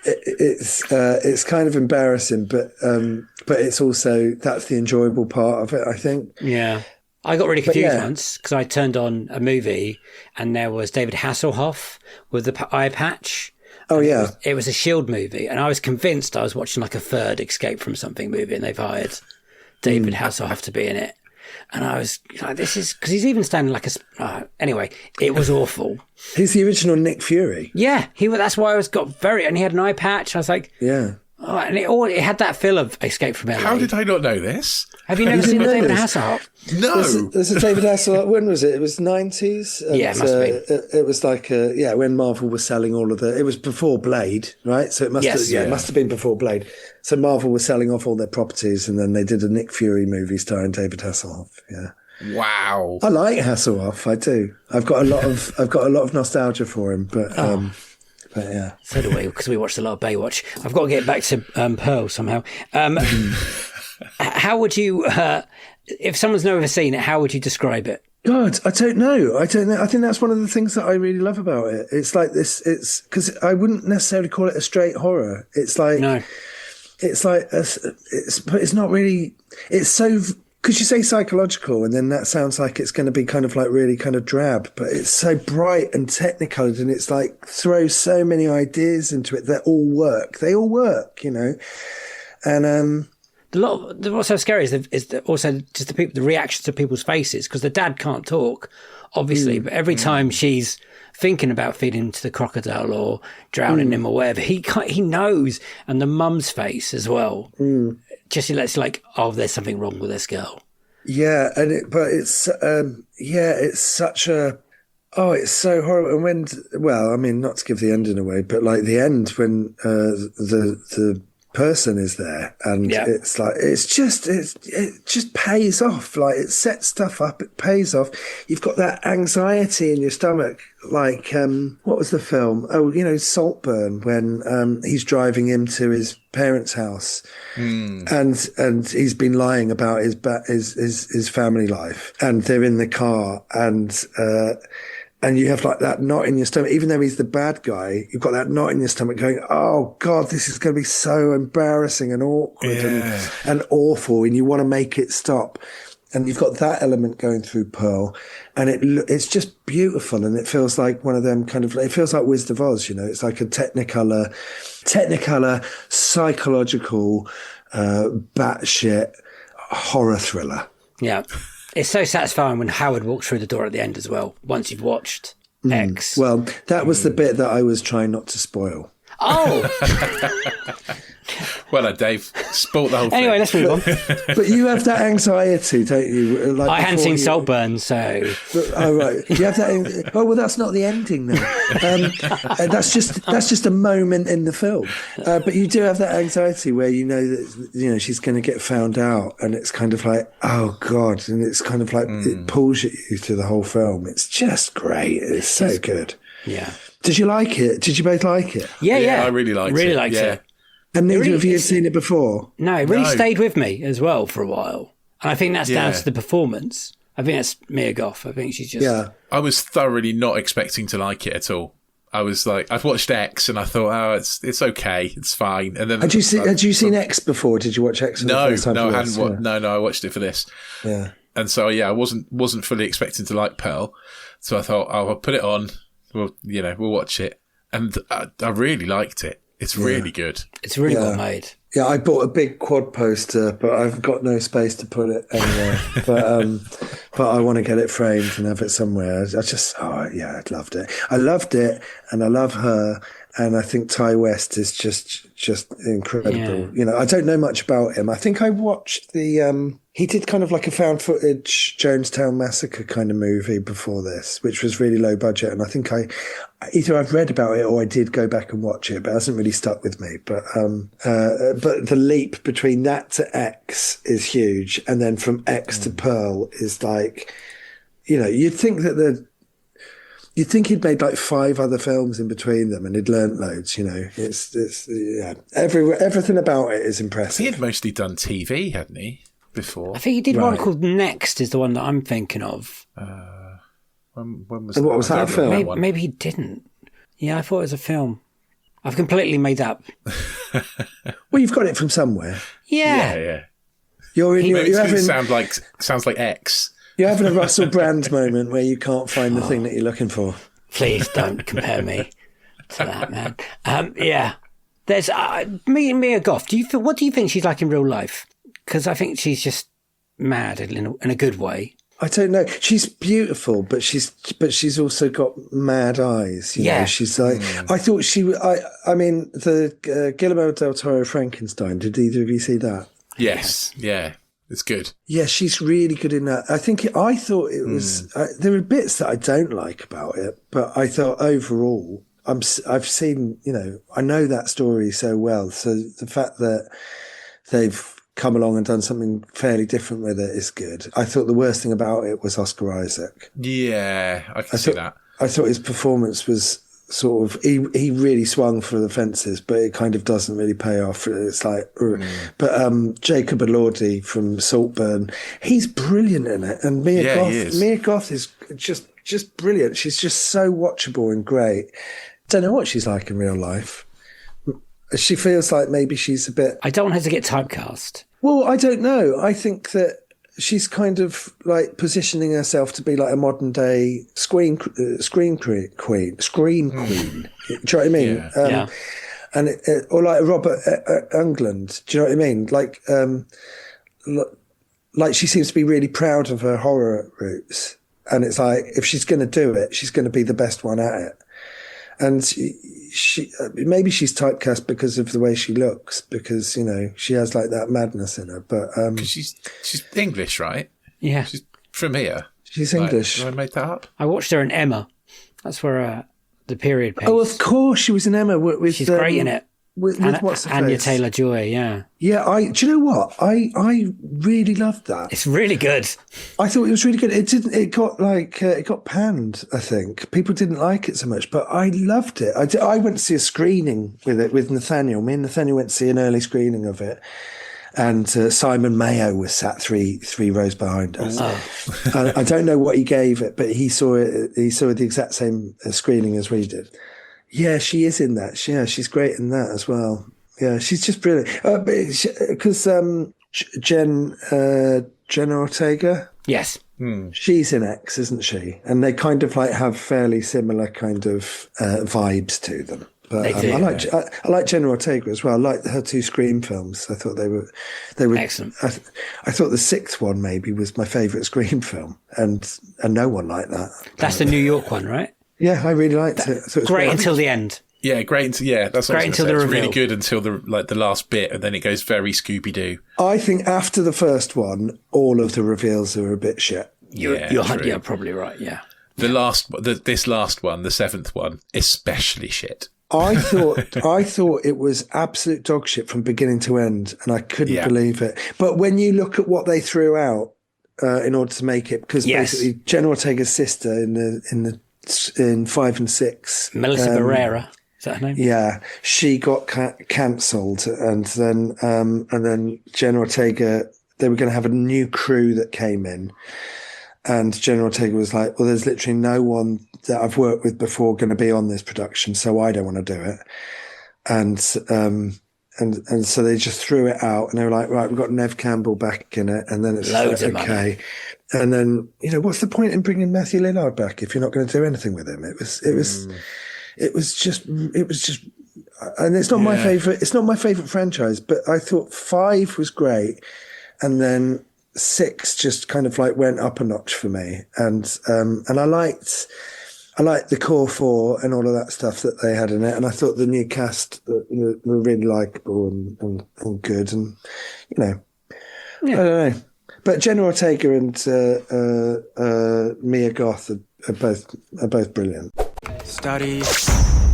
H: it's kind of embarrassing, but it's also that's the enjoyable part of it, I think.
F: Yeah, I got really confused once because I turned on a movie and there was David Hasselhoff with the eye patch.
H: Oh yeah,
F: it was a Shield movie, and I was convinced I was watching a third Escape from Something movie, and they've hired David Hasselhoff to be in it. And I was like, this is... Because he's even standing anyway, it was awful.
H: He's the original Nick Fury.
F: Yeah, that's why I got very... And he had an eye patch. I was like...
H: Yeah.
F: Oh, and it had that feel of Escape from LA.
G: How did I not know this?
F: Have you never seen David Hasselhoff?
G: No.
H: There's a David Hasselhoff. When was it? It was 90s.
F: Yeah, it must have been.
H: It was when Marvel was selling all of the... It was before Blade, right? So it must it must have been before Blade. So Marvel was selling off all their properties, and then they did a Nick Fury movie starring David Hasselhoff. Yeah.
G: Wow.
H: I like Hasselhoff. I do. I've got a lot of nostalgia for him, but yeah.
F: So do we, because we watched a lot of Baywatch. I've got to get back to Pearl somehow. How would you, if someone's never seen it, how would you describe it?
H: God, I don't know. I think that's one of the things that I really love about it. It's like this. It's because I wouldn't necessarily call it a straight horror. It's like
F: no.
H: It's like but it's not really. It's so. Because you say psychological, and then that sounds like it's going to be kind of really kind of drab, but it's so bright and technicoloured, and it's throws so many ideas into it that all work. They all work, And
F: what's so scary is also just the reactions to people's faces, because the dad can't talk, obviously, but every time she's thinking about feeding him to the crocodile or drowning him or whatever, he knows, and the mum's face as well. Just it's there's something wrong with this girl.
H: Yeah, it's such a it's so horrible. And not to give the ending away, but the end when the person is there, and it just pays off. It sets stuff up, it pays off. You've got that anxiety in your stomach. What was the film? Saltburn, when he's driving him to his parents' house, and he's been lying about his family life, and they're in the car, and you have that knot in your stomach. Even though he's the bad guy, you've got that knot in your stomach going, oh, God, this is going to be so embarrassing and awkward and awful, and you want to make it stop. And you've got that element going through Pearl, and it's just beautiful, and it feels like one of them it feels like Wizard of Oz, It's like a technicolor, psychological, batshit horror thriller.
F: Yeah. It's so satisfying when Howard walks through the door at the end as well, once you've watched X.
H: Well, that was the bit that I was trying not to spoil.
F: Oh,
G: Well, Dave, spoilt the whole thing.
F: anyway, let's move on.
H: But you have that anxiety, don't you? Like
F: I hadn't seen
H: before
F: Saltburn, so
H: Oh right, you have that. Oh well, that's not the ending then. That's just a moment in the film. But you do have that anxiety where you know that she's going to get found out, and it's kind of like, oh god, and it's kind of like it pulls at you through the whole film. It's just great. It's so good.
F: yeah.
H: Did you like it? Did you both like it?
F: Yeah.
G: I really liked it.
F: Really liked
G: Yeah.
F: it.
H: And neither
F: really
H: of you had
F: is.
H: seen it before.
F: No, it really
G: No.
F: stayed with me as well for a while. And I think that's down
G: Yeah.
F: to the performance. I think that's Mia Goth. I think she's just...
H: Yeah.
G: I was thoroughly not expecting to like it at all. I was like, I've watched X and I thought, oh, it's okay, it's fine. And then
H: Had you seen X before? Did you watch X? For the
G: No,
H: first time
G: no, I
H: for
G: hadn't.
H: this?
G: No, I watched it for this.
H: Yeah.
G: And so I wasn't fully expecting to like Pearl. So I thought, oh, I'll put it on. We'll watch it. And I really liked it. It's really good.
F: It's really
H: Yeah.
F: well made.
H: Yeah, I bought a big quad poster, but I've got no space to put it anywhere. but I want to get it framed and have it somewhere. I loved it. I loved it, and I love her, and I think Ty West is just incredible.
F: Yeah.
H: I don't know much about him. I think I watched he did kind of like a found footage Jonestown Massacre kind of movie before this, which was really low budget, and I think either I've read about it or I did go back and watch it, but it hasn't really stuck with me. But the leap between that to X is huge, and then from X to Pearl is like, you'd think he'd made like 5 other films in between them, and he'd learnt loads. Everything about it is impressive.
G: He had mostly done TV, hadn't he? Before.
F: I think he did one
H: Right.
F: called Next is the one that I'm thinking of.
G: When was
H: And what was
G: I
H: that
G: don't
H: film?
G: know
F: Maybe,
G: one.
F: maybe he didn't. Yeah, I thought it was a film. I've completely made up.
H: Well, you've got it from somewhere.
F: Yeah.
G: Yeah.
H: You're
G: It
H: having
G: sounds like X.
H: you're having a Russell Brand moment where you can't find the thing that you're looking for.
F: Please don't compare me to that, man. Yeah. There's Mia Goth. What do you think she's like in real life? Because I think she's just mad in a good way.
H: I don't know. She's beautiful, but she's also got mad eyes. You know? She's like. I thought she. I mean, the Guillermo del Toro Frankenstein. Did either of you see that?
G: Yes. Yeah. It's good.
H: Yeah, she's really good in that. I thought it was. There are bits that I don't like about it, but I thought overall, I've seen. I know that story so well. So the fact that they've come along and done something fairly different with it is good. I thought the worst thing about it was Oscar Isaac.
G: Yeah, I can see that.
H: I thought his performance was sort of he really swung for the fences, but it kind of doesn't really pay off. It's like, but Jacob Elordi from Saltburn, he's brilliant in it, and Mia Goth is just brilliant. She's just so watchable and great. Don't know what she's like in real life. She feels like maybe she's a bit.
F: I don't want her to get typecast.
H: Well, I don't know. I think that she's kind of like positioning herself to be like a modern day screen queen. Do you know what I mean?
G: Yeah.
H: And or like Robert Englund. Do you know what I mean? Like she seems to be really proud of her horror roots, and it's like if she's going to do it, she's going to be the best one at it. And she maybe she's typecast because of the way she looks, because she has like that madness in her. But
G: she's English, right?
F: Yeah,
G: She's from here.
H: She's English.
G: Have I made that up?
F: I watched her in Emma. That's where the period piece.
H: Oh, of course, she was in Emma.
F: She's great in it.
H: With what's her
F: Anya
H: face?
F: Taylor-Joy, yeah.
H: Yeah, do you know what? I really loved that.
F: It's really good.
H: I thought it was really good. It got panned, I think. People didn't like it so much, but I loved it. I went to see a screening with it with Nathaniel. Me and Nathaniel went to see an early screening of it. And Simon Mayo was sat three rows behind us. I don't know what he gave it, but he saw it. He saw the exact same screening as we did. Yeah, she is in that. Yeah, she's great in that as well. Yeah, she's just brilliant. Because Jenna Ortega.
F: Yes.
H: She's in X, isn't she? And they kind of like have fairly similar kind of vibes to them. But
F: They do,
H: I like Jenna Ortega as well. I like her 2 Scream films. I thought they were
F: Excellent.
H: I thought the 6th one maybe was my favourite Scream film, and no one liked that.
F: That's the New York one, right?
H: Yeah, I really liked it. I thought it was
F: Great until the end.
G: Yeah, great. That's
F: great until the
G: it's
F: reveal.
G: really good until the last bit, and then it goes very Scooby-Doo.
H: I think after the first one, all of the reveals are a bit shit.
F: You're probably right. Yeah.
G: This last one, the seventh one, especially shit.
H: I thought it was absolute dog shit from beginning to end, and I couldn't believe it. But when you look at what they threw out in order to make it, because basically Jenna Ortega's sister in 5 and 6,
F: Melissa Barrera, is that her name?
H: Yeah, she got cancelled, and then Jenna Ortega, they were going to have a new crew that came in. And Jenna Ortega was like, well, there's literally no one that I've worked with before going to be on this production, so I don't want to do it. And so they just threw it out, and they were like, right, we've got Nev Campbell back in it. And then it's
F: loads
H: like,
F: of
H: okay.
F: money.
H: And then, what's the point in bringing Matthew Lillard back if you're not going to do anything with him? It was just, and it's not my favorite. It's not my favorite franchise, but I thought 5 was great. And then 6 just kind of like went up a notch for me, and I liked the core 4 and all of that stuff that they had in it, and I thought the new cast were really likable and good, and I don't know. But Jenna Ortega and Mia Goth are both brilliant.
I: Study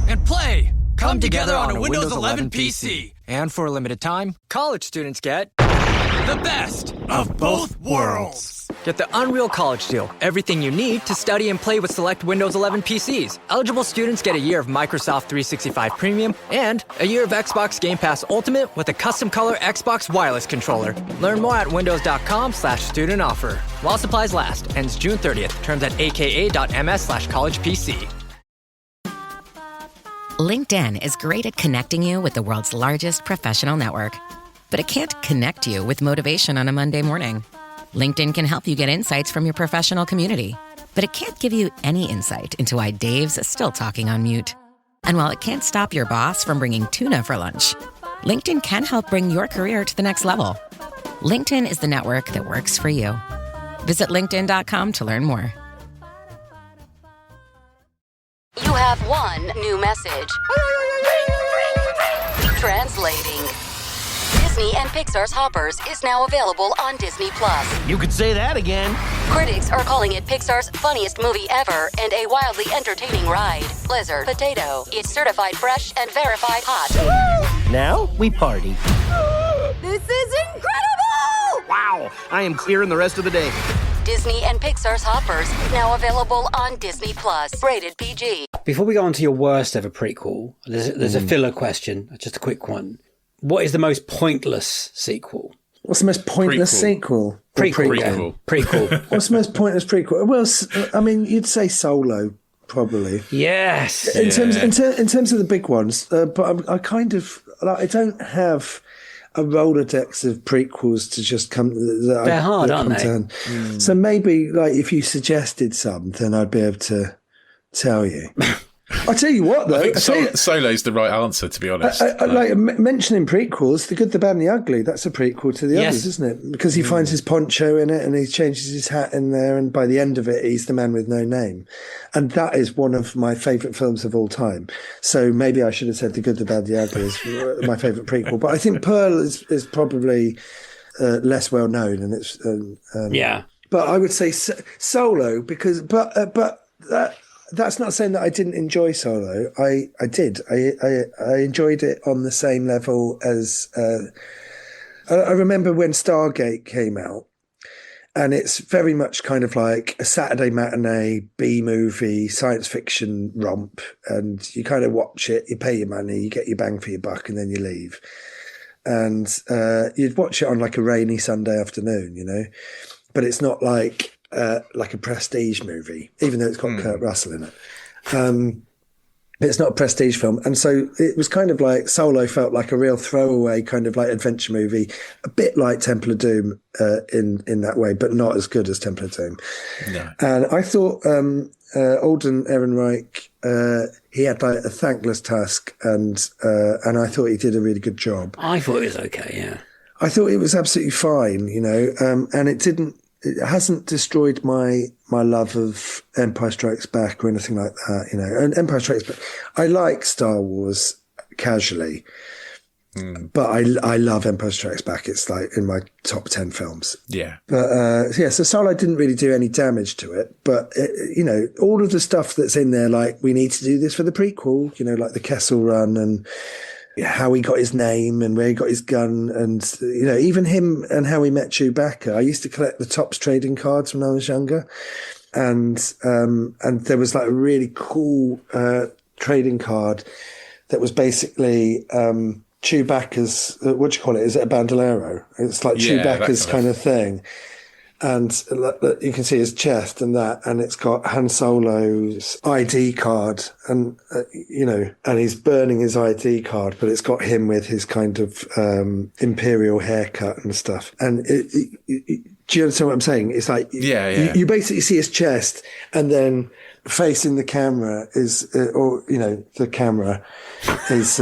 I: and play come together on a Windows 11 PC, and for a limited time, college students get the best of both worlds. Get the Unreal College Deal. Everything you need to study and play with select Windows 11 PCs. Eligible students get a year of Microsoft 365 Premium and a year of Xbox Game Pass Ultimate with a custom color Xbox wireless controller. Learn more at windows.com/student offer. While supplies last. Ends June 30th. Terms at aka.ms/collegepc.
J: LinkedIn is great at connecting you with the world's largest professional network. But it can't connect you with motivation on a Monday morning. LinkedIn can help you get insights from your professional community. But it can't give you any insight into why Dave's still talking on mute. And while it can't stop your boss from bringing tuna for lunch, LinkedIn can help bring your career to the next level. LinkedIn is the network that works for you. Visit LinkedIn.com to learn more.
K: You have one new message. Translating. Disney and Pixar's Hoppers is now available on Disney+.
L: You could say that again.
K: Critics are calling it Pixar's funniest movie ever and a wildly entertaining ride. Blizzard Potato. It's certified fresh and verified hot.
L: Now we party.
K: This is incredible!
L: Wow, I am clearing the rest of the day.
K: Disney and Pixar's Hoppers, now available on Disney+. Rated PG.
F: Before we go on to your worst ever prequel, there's a filler question, just a quick one. What is the most pointless sequel?
H: What's the most pointless sequel?
F: Prequel.
H: What's the most pointless prequel? Well, I mean, you'd say Solo, probably.
F: Yes.
H: In terms of the big ones, but I kind of I don't have a Rolodex of prequels to just come.
F: They're hard, aren't they?
H: So maybe like if you suggested some, then I'd be able to tell you. I'll tell you what, though.
G: I think Solo's the right answer, to be honest.
H: Like mentioning prequels, The Good, the Bad and the Ugly, that's a prequel to the others, isn't it? Because he finds his poncho in it and he changes his hat in there, and by the end of it, he's the man with no name. And that is one of my favourite films of all time. So maybe I should have said The Good, the Bad, the Ugly is my favourite prequel. But I think Pearl is probably less well known, and it's But I would say Solo, because that's not saying that I didn't enjoy Solo. I did. I enjoyed it on the same level as I remember when Stargate came out, and it's very much kind of like a Saturday matinee B-movie science fiction romp, and you kind of watch it, you pay your money, you get your bang for your buck, and then you leave. And you'd watch it on like a rainy Sunday afternoon, but it's not like a prestige movie, even though it's got Kurt Russell in it. It's not a prestige film. And so it was kind of like Solo felt like a real throwaway kind of like adventure movie, a bit like Temple of Doom in that way, but not as good as Temple of Doom. No. And I thought Alden Ehrenreich, he had like a thankless task, and I thought he did a really good job.
F: I thought it was okay, yeah.
H: I thought it was absolutely fine, and it didn't it hasn't destroyed my love of Empire Strikes Back or anything like that, you know. And Empire Strikes Back, I like Star Wars casually, but I love Empire Strikes Back. It's like in my top 10 films.
G: Yeah.
H: But so Solo didn't really do any damage to it. But, you know, all of the stuff that's in there, like we need to do this for the prequel, you know, like the Kessel Run and how he got his name and where he got his gun, and you know, even him and how he met Chewbacca. I used to collect the Topps trading cards when I was younger, and there was like a really cool trading card that was basically Chewbacca's. What do you call it? Is it a bandolero? It's like Chewbacca's kind of thing. And you can see his chest and that, and it's got Han Solo's ID card, and you know, and he's burning his ID card, but it's got him with his kind of imperial haircut and stuff. And do you understand what I'm saying? It's like you basically see his chest, and then facing the camera is, or you know, the camera is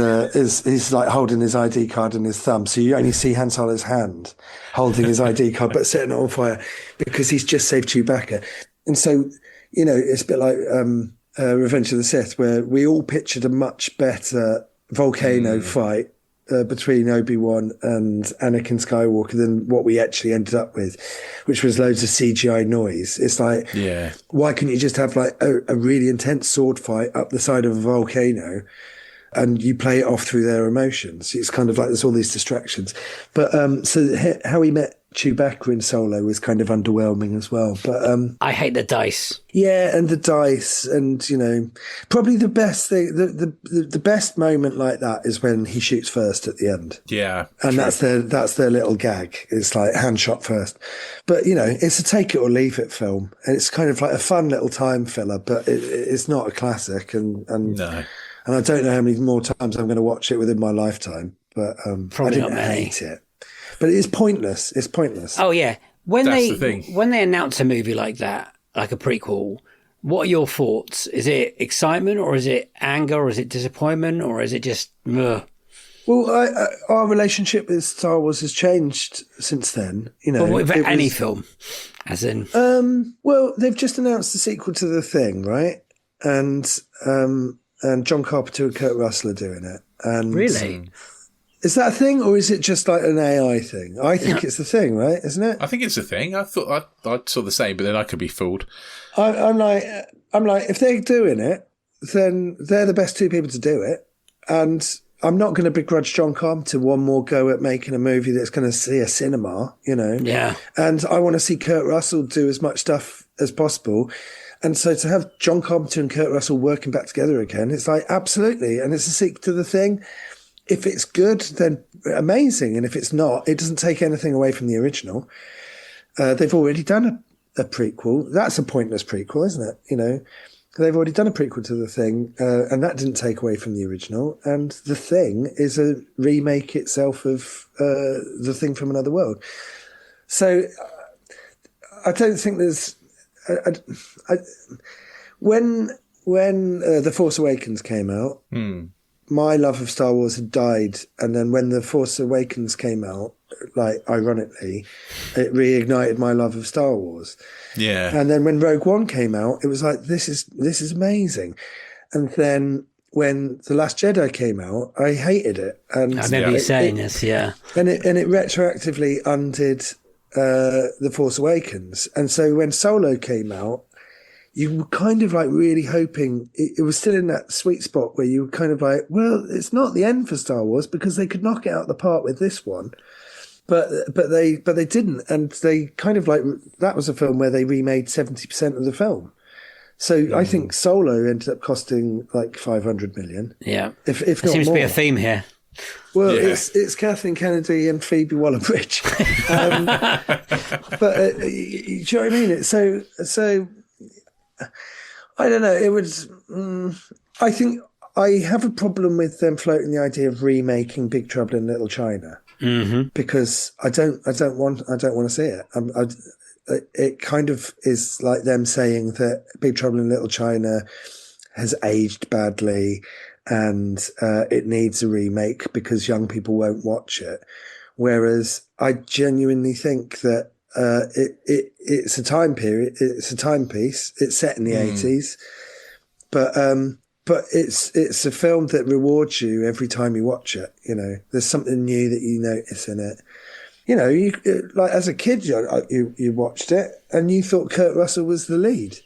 H: he's like holding his ID card in his thumb, so you only see Han Solo's hand holding his ID card, but setting it on fire because he's just saved Chewbacca. And so, you know, it's a bit like Revenge of the Sith, where we all pictured a much better volcano fight between Obi-Wan and Anakin Skywalker than what we actually ended up with, which was loads of CGI noise. It's like, why couldn't you just have like a really intense sword fight up the side of a volcano and you play it off through their emotions? It's kind of like there's all these distractions. But so how he met Chewbacca in Solo was kind of underwhelming as well. But
F: I hate the dice.
H: Yeah, and the dice, and you know, probably the best thing, the best moment like that is when he shoots first at the end.
G: Yeah,
H: and that's their little gag. It's like hand shot first. But you know, it's a take it or leave it film. And it's kind of like a fun little time filler, but it's not a classic. And
G: no.
H: And I don't know how many more times I'm going to watch it within my lifetime. But I didn't hate it. But it's pointless. It's pointless.
F: Oh yeah, when
G: That's the thing.
F: when they announce a movie like that, like a prequel, what are your thoughts? Is it excitement, or is it anger, or is it disappointment, or is it just? Ugh?
H: Well, our relationship with Star Wars has changed since then. You know,
F: with any film, as in.
H: Well, they've just announced the sequel to The Thing, right? And John Carpenter and Kurt Russell are doing it. And
F: really.
H: Is that a thing, or is it just like an AI thing? I think it's the thing, right? Isn't it?
G: I think it's a thing. I thought I saw the same, but then I could be fooled.
H: I'm like, if they're doing it, then they're the best two people to do it, and I'm not going to begrudge John Carpenter one more go at making a movie that's going to see a cinema, you know.
F: Yeah.
H: And I want to see Kurt Russell do as much stuff as possible. And so to have John Carpenter and Kurt Russell working back together again, it's like, absolutely. And it's a sequel to The Thing. If it's good, then amazing. And if it's not, it doesn't take anything away from the original. They've already done a prequel. That's a pointless prequel, isn't it? You know, they've already done a prequel to The Thing, and that didn't take away from the original. And The Thing is a remake itself of The Thing from Another World. So I don't think there's... When The Force Awakens came out... my love of Star Wars had died, and then when The Force Awakens came out, like ironically, it reignited my love of Star Wars.
G: Yeah.
H: And then when Rogue One came out, it was like, this is amazing. And then when The Last Jedi came out, I hated it. And
F: I remember you saying this, yeah.
H: And it retroactively undid The Force Awakens. And so when Solo came out, you were kind of like really hoping it was still in that sweet spot where you were kind of like, well, it's not the end for Star Wars because they could knock it out of the park with this one, but they didn't, and they kind of like, that was a film where they remade 70% of the film. So I think Solo ended up costing like 500 million.
F: Yeah,
H: if
F: there
H: not
F: seems
H: more.
F: to be a theme here.
H: Well, it's Kathleen Kennedy and Phoebe Waller-Bridge, but do you know what I mean? It's so. I don't know. It was. I think I have a problem with them floating the idea of remaking Big Trouble in Little China, because I don't want to see it. It kind of is like them saying that Big Trouble in Little China has aged badly and it needs a remake because young people won't watch it. Whereas I genuinely think that it's a time period. It's a timepiece. It's set in the 80s, but it's a film that rewards you every time you watch it. You know, there's something new that you notice in it. You know, you like as a kid, you watched it and you thought Kurt Russell was the lead.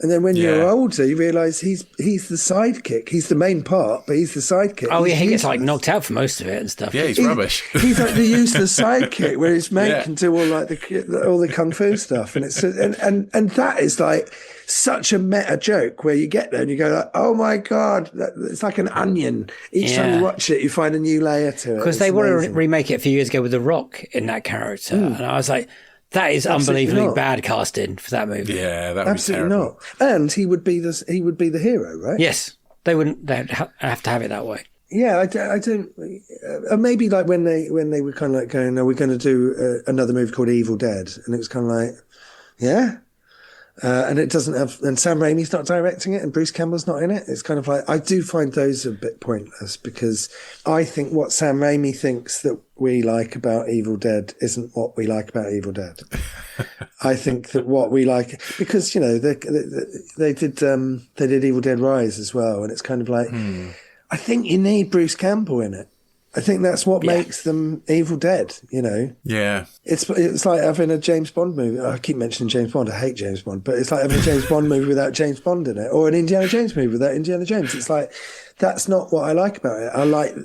H: And then when you're older, you realise he's the sidekick. He's the main part, but he's the sidekick.
F: Oh, yeah, he gets like knocked out for most of it and stuff.
G: Yeah, he's rubbish.
H: He's like the useless sidekick, where his mate can do all like all the kung fu stuff, and it's and that is like such a meta joke where you get there and you go like, oh my god, it's like an onion. Each time you watch it, you find a new layer to it.
F: Because they wanted to remake it a few years ago with The Rock in that character, and I was like, that is unbelievably bad casting for that movie.
G: Yeah, that would be terrible.
H: Not. And he would be the hero, right?
F: Yes, they'd have to have it that way.
H: Yeah, I don't. Maybe like when they were kind of like going, "Are we going to do another movie called Evil Dead?" And it was kind of like, yeah. And it doesn't have, and Sam Raimi's not directing it, and Bruce Campbell's not in it. It's kind of like, I do find those a bit pointless, because I think what Sam Raimi thinks that we like about Evil Dead isn't what we like about Evil Dead. I think that what we like, because, you know, they did Evil Dead Rise as well, and it's kind of like, I think you need Bruce Campbell in it. I think that's what makes them Evil Dead, you know?
G: Yeah.
H: It's like having a James Bond movie. I keep mentioning James Bond. I hate James Bond. But it's like having a James Bond movie without James Bond in it, or an Indiana Jones movie without Indiana Jones. It's like, that's not what I like about it.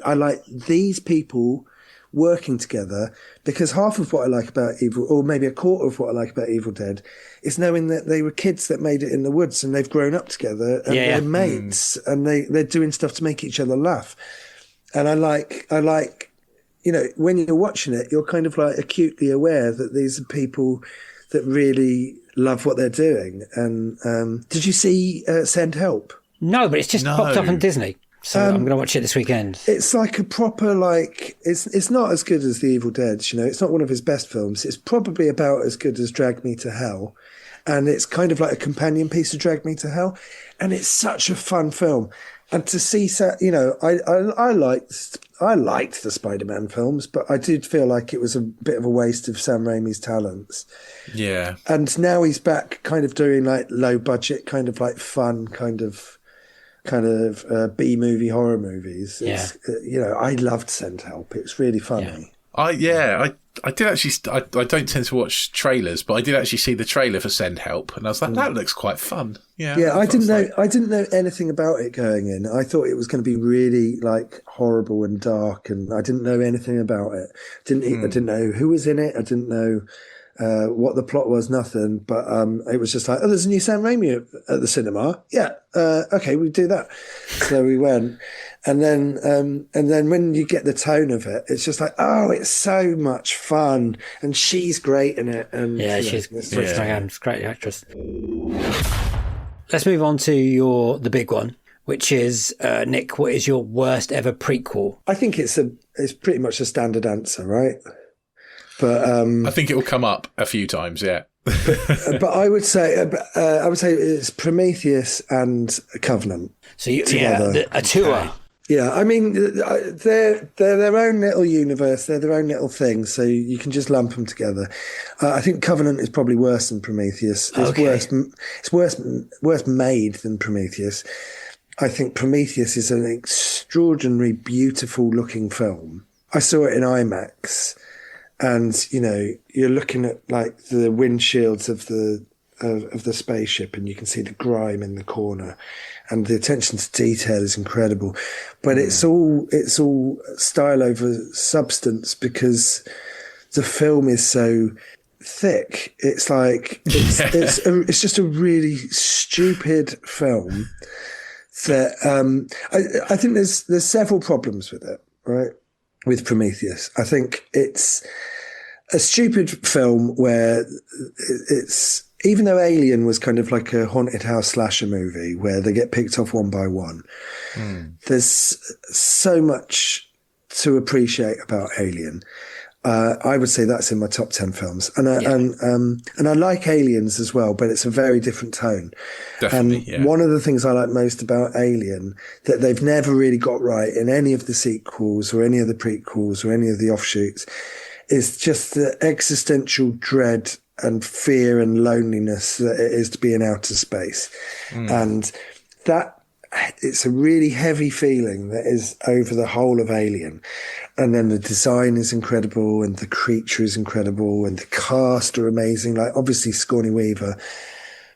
H: I like these people working together, because half of what I like about Evil, or maybe a quarter of what I like about Evil Dead, is knowing that they were kids that made it in the woods and they've grown up together and they're mates and they're doing stuff to make each other laugh. And I like, you know, when you're watching it, you're kind of like acutely aware that these are people that really love what they're doing. And did you see Send Help?
F: No, but it's just popped up on Disney. So I'm going to watch it this weekend.
H: It's like a proper, like, it's not as good as The Evil Dead, you know. It's not one of his best films. It's probably about as good as Drag Me to Hell. And it's kind of like a companion piece to Drag Me to Hell. And it's such a fun film. And to see, you know, I liked the Spider-Man films, but I did feel like it was a bit of a waste of Sam Raimi's talents.
G: Yeah.
H: And now he's back kind of doing like low budget, kind of like fun, kind of B-movie horror movies. It's, you know, I loved Send Help. It's really funny.
G: I did actually. I don't tend to watch trailers, but I did actually see the trailer for Send Help, and I was like, that looks quite fun. Yeah.
H: I didn't know anything about it going in. I thought it was going to be really like horrible and dark, and I didn't know anything about it. I didn't know who was in it. I didn't know what the plot was. Nothing. But it was just like, oh, there's a new Sam Raimi at the cinema. Yeah. Okay, we do that. So we went. And then when you get the tone of it, it's just like, oh, it's so much fun, and she's great in it. And
F: she's a great actress. Let's move on to the big one, which is Nick. What is your worst ever prequel?
H: I think it's pretty much a standard answer, right? But
G: I think it will come up a few times. Yeah.
H: but I would say it's Prometheus and Covenant.
F: So a tour.
H: Yeah, I mean, they're their own little universe. They're their own little thing, so you can just lump them together. I think Covenant is probably worse than Prometheus. It's worse made than Prometheus. I think Prometheus is an extraordinarily beautiful looking film. I saw it in IMAX, and you know, you're looking at like the windshields of the spaceship, and you can see the grime in the corner. And the attention to detail is incredible, but it's all style over substance, because the film is so thick. It's like it's just a really stupid film that I think there's several problems with it, right? With Prometheus, I think it's a stupid film where it's. Even though Alien was kind of like a haunted house slasher movie where they get picked off one by one, there's so much to appreciate about Alien. I would say that's in my top 10 films, and I like Aliens as well, but it's a very different tone.
G: Definitely,
H: and one of the things I like most about Alien that they've never really got right in any of the sequels or any of the prequels or any of the offshoots is just the existential dread and fear and loneliness that it is to be in outer space. And that, it's a really heavy feeling that is over the whole of Alien. And then the design is incredible, and the creature is incredible, and the cast are amazing. Like, obviously Sigourney Weaver,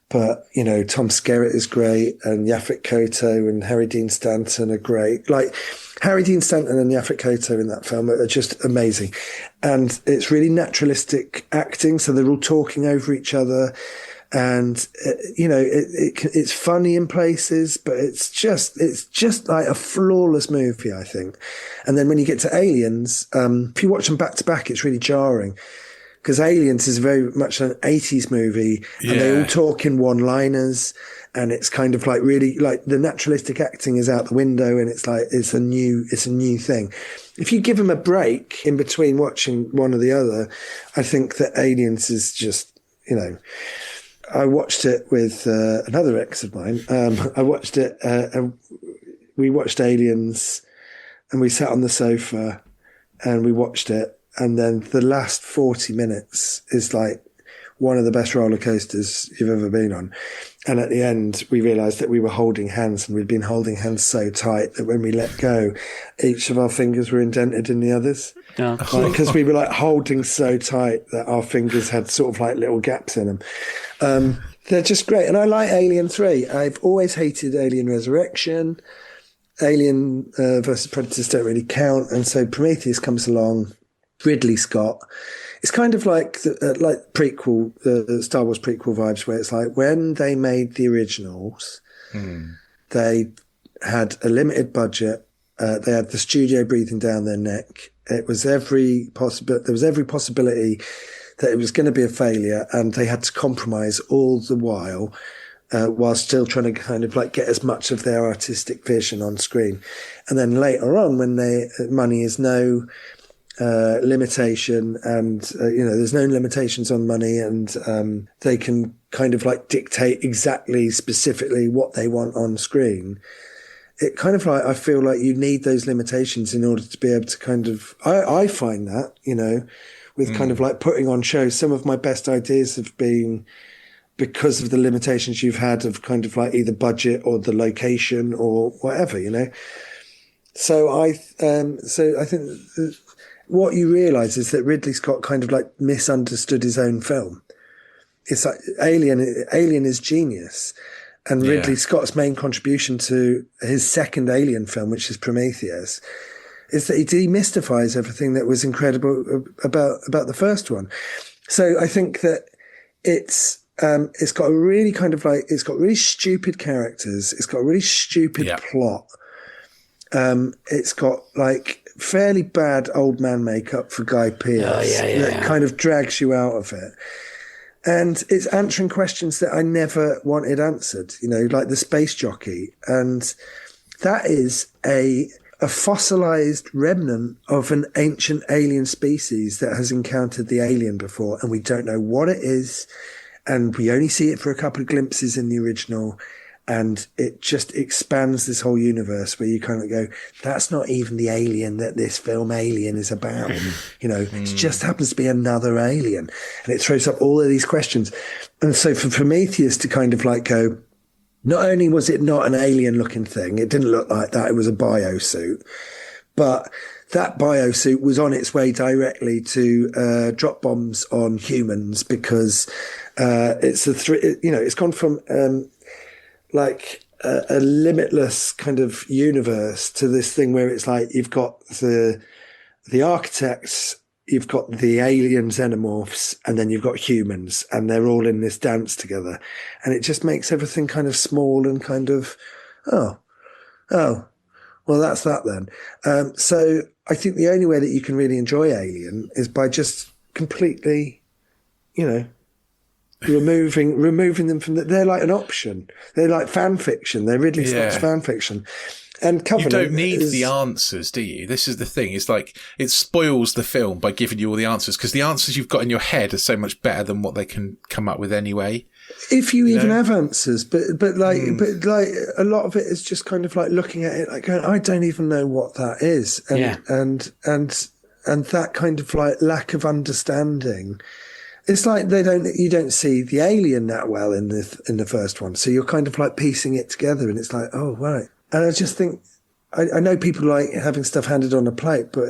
H: but, you know, Tom Skerritt is great, and Yaphet Kotto and Harry Dean Stanton are great. Like, Harry Dean Stanton and Yaphet Kotto in that film are just amazing. And it's really naturalistic acting, so they're all talking over each other. And, you know, it's funny in places, but it's just like a flawless movie, I think. And then when you get to Aliens, if you watch them back to back, it's really jarring. Because Aliens is very much an 80s movie, and they all talk in one-liners, and it's kind of like really, like, the naturalistic acting is out the window, and it's like, it's a new thing. If you give them a break in between watching one or the other, I think that Aliens is just, you know, I watched it with another ex of mine. I watched it, we watched Aliens, and we sat on the sofa and we watched it. And then the last 40 minutes is like one of the best roller coasters you've ever been on. And at the end, we realized that we were holding hands, and we'd been holding hands so tight that when we let go, each of our fingers were indented in the others.
F: Oh.
H: Because we were like holding so tight that our fingers had sort of like little gaps in them. They're just great. And I like Alien 3. I've always hated Alien Resurrection. Alien versus Predators don't really count. And so Prometheus comes along. Ridley Scott. It's kind of like prequel, the Star Wars prequel vibes, where it's like when they made the originals, they had a limited budget. They had the studio breathing down their neck. It was there was every possibility that it was going to be a failure, and they had to compromise all the while still trying to kind of like get as much of their artistic vision on screen. And then later on, when money is no limitation, and you know, there's no limitations on money, and they can kind of like dictate exactly specifically what they want on screen. It kind of like, I feel like you need those limitations in order to be able to kind of, I find that, you know, with kind of like putting on shows, some of my best ideas have been because of the limitations you've had of kind of like either budget or the location or whatever, you know. So I think what you realise is that Ridley Scott kind of like misunderstood his own film. It's like Alien is genius. And Ridley Scott's main contribution to his second Alien film, which is Prometheus, is that he demystifies everything that was incredible about the first one. So I think that it's got a really kind of like, it's got really stupid characters. It's got a really stupid plot. It's got like fairly bad old man makeup for Guy Pearce that kind of drags you out of it. And it's answering questions that I never wanted answered, you know, like the space jockey. And that is a fossilized remnant of an ancient alien species that has encountered the alien before, and we don't know what it is. And we only see it for a couple of glimpses in the original. And it just expands this whole universe where you kind of go, that's not even the alien that this film Alien is about. You know, it just happens to be another alien. And it throws up all of these questions. And so for Prometheus to kind of like go, not only was it not an alien looking thing, it didn't look like that, it was a biosuit, but that biosuit was on its way directly to drop bombs on humans, because it's gone from like a limitless kind of universe to this thing where it's like you've got the architects, you've got the alien xenomorphs, and then you've got humans, and they're all in this dance together. And it just makes everything kind of small and kind of, oh, well, that's that then. So I think the only way that you can really enjoy Alien is by just completely, you know, removing them from they're like an option. They're like fan fiction. They're Ridley Scott's fan fiction. And Covenant,
G: you don't need the answers, do you? This is the thing. It's like it spoils the film by giving you all the answers, because the answers you've got in your head are so much better than what they can come up with anyway.
H: If you even have answers, but like a lot of it is just kind of like looking at it like going, I don't even know what that is, and that kind of like lack of understanding. It's like you don't see the alien that well in the first one. So you're kind of like piecing it together, and it's like, oh, right. And I just think, I know people like having stuff handed on a plate, but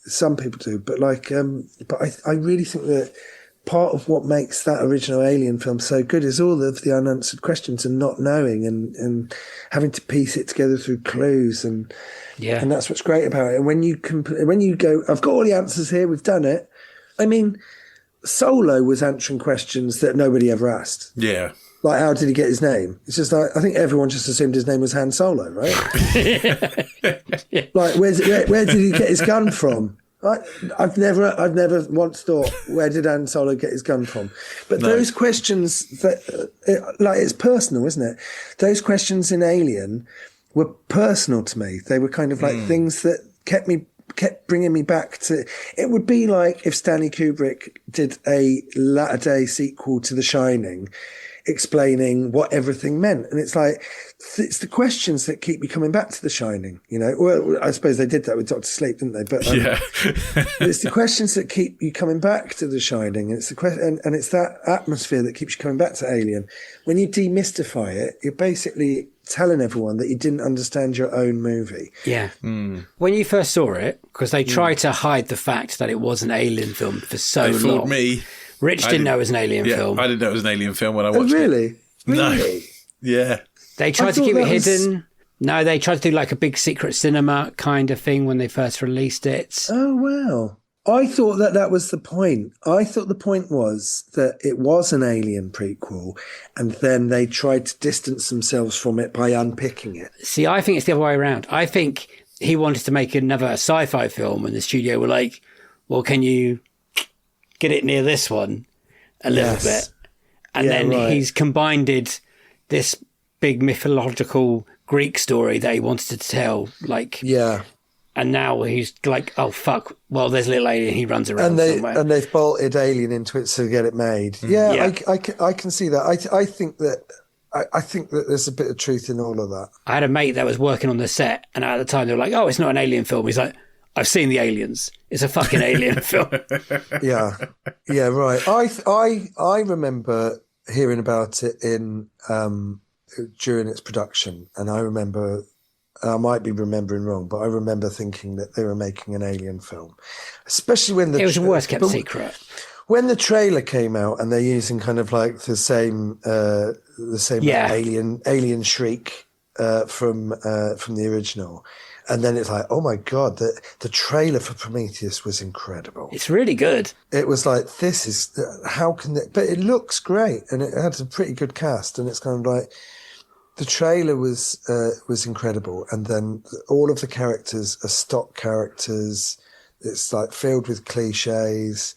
H: some people do. But I really think that part of what makes that original Alien film so good is all of the unanswered questions and not knowing and having to piece it together through clues, and that's what's great about it. And when you go, I've got all the answers here, we've done it. I mean, Solo was answering questions that nobody ever asked.
G: Yeah.
H: Like, how did he get his name? It's just like, I think everyone just assumed his name was Han Solo, right? Like, where did he get his gun from? I've never once thought, where did Han Solo get his gun from? But those questions, it's personal, isn't it? Those questions in Alien were personal to me. They were kind of like things that kept bringing me back to. It would be like if Stanley Kubrick did a latter-day sequel to The Shining, explaining what everything meant. And it's like, it's the questions that keep you coming back to The Shining, you know? Well, I suppose they did that with Dr. Sleep, didn't they? But it's the questions that keep you coming back to The Shining. And it's the question, and it's that atmosphere that keeps you coming back to Alien. When you demystify it, you're basically telling everyone that you didn't understand your own movie.
F: Yeah. When you first saw it, because they tried to hide the fact that it was an Alien film for so long.
G: Fooled me.
F: Rich didn't know it was an Alien film.
G: I didn't know it was an Alien film when I watched it.
H: Really?
G: No. Yeah.
F: They tried to keep it hidden. No, they tried to do like a big secret cinema kind of thing when they first released it.
H: Oh, wow. I thought that was the point. I thought the point was that it was an Alien prequel, and then they tried to distance themselves from it by unpicking it.
F: See, I think it's the other way around. I think he wanted to make another sci-fi film, and the studio were like, well, can you get it near this one a little bit? And then he's combined this big mythological Greek story that he wanted to tell, and now he's like, oh fuck, well, there's a little alien, he runs around somewhere.
H: And they've bolted Alien into it to get it made. I can see that. I think that there's a bit of truth in all of that.
F: I had a mate that was working on the set, and at the time they were like, oh, it's not an Alien film. He's like, I've seen the aliens. It's a fucking Alien film.
H: Yeah, right. I remember hearing about it during its production, and I remember, I might be remembering wrong, but I remember thinking that they were making an Alien film, especially when
F: it was a worst kept secret.
H: When the trailer came out, and they're using kind of like the same alien shriek from the original. And then it's like, oh my God, the trailer for Prometheus was incredible.
F: It's really good.
H: It was like, how can they, but it looks great, and it had a pretty good cast, and it's kind of like, the trailer was incredible, and then all of the characters are stock characters. It's like filled with cliches.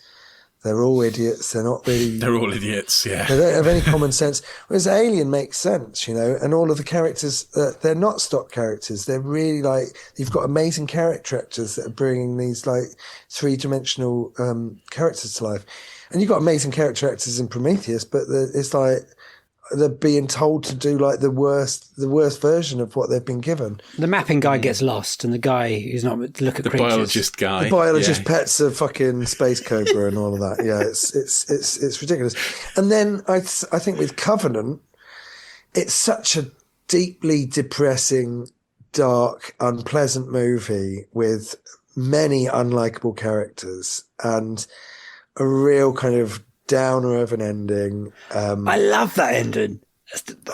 H: They're all idiots. They're not really...
G: They're all idiots, yeah.
H: They don't have any common sense. Whereas Alien makes sense, you know, and all of the characters, they're not stock characters. They're really like, you've got amazing character actors that are bringing these like three-dimensional characters to life. And you've got amazing character actors in Prometheus, but it's like they're being told to do like the worst version of what they've been given.
F: The mapping guy gets lost, and the guy who's not look at
G: the
F: creatures.
G: biologist guy.
H: The biologist pets a fucking space cobra and all of that. Yeah, it's ridiculous. And then I think with Covenant, it's such a deeply depressing, dark, unpleasant movie with many unlikable characters and a real kind of downer of an ending.
F: I love that ending.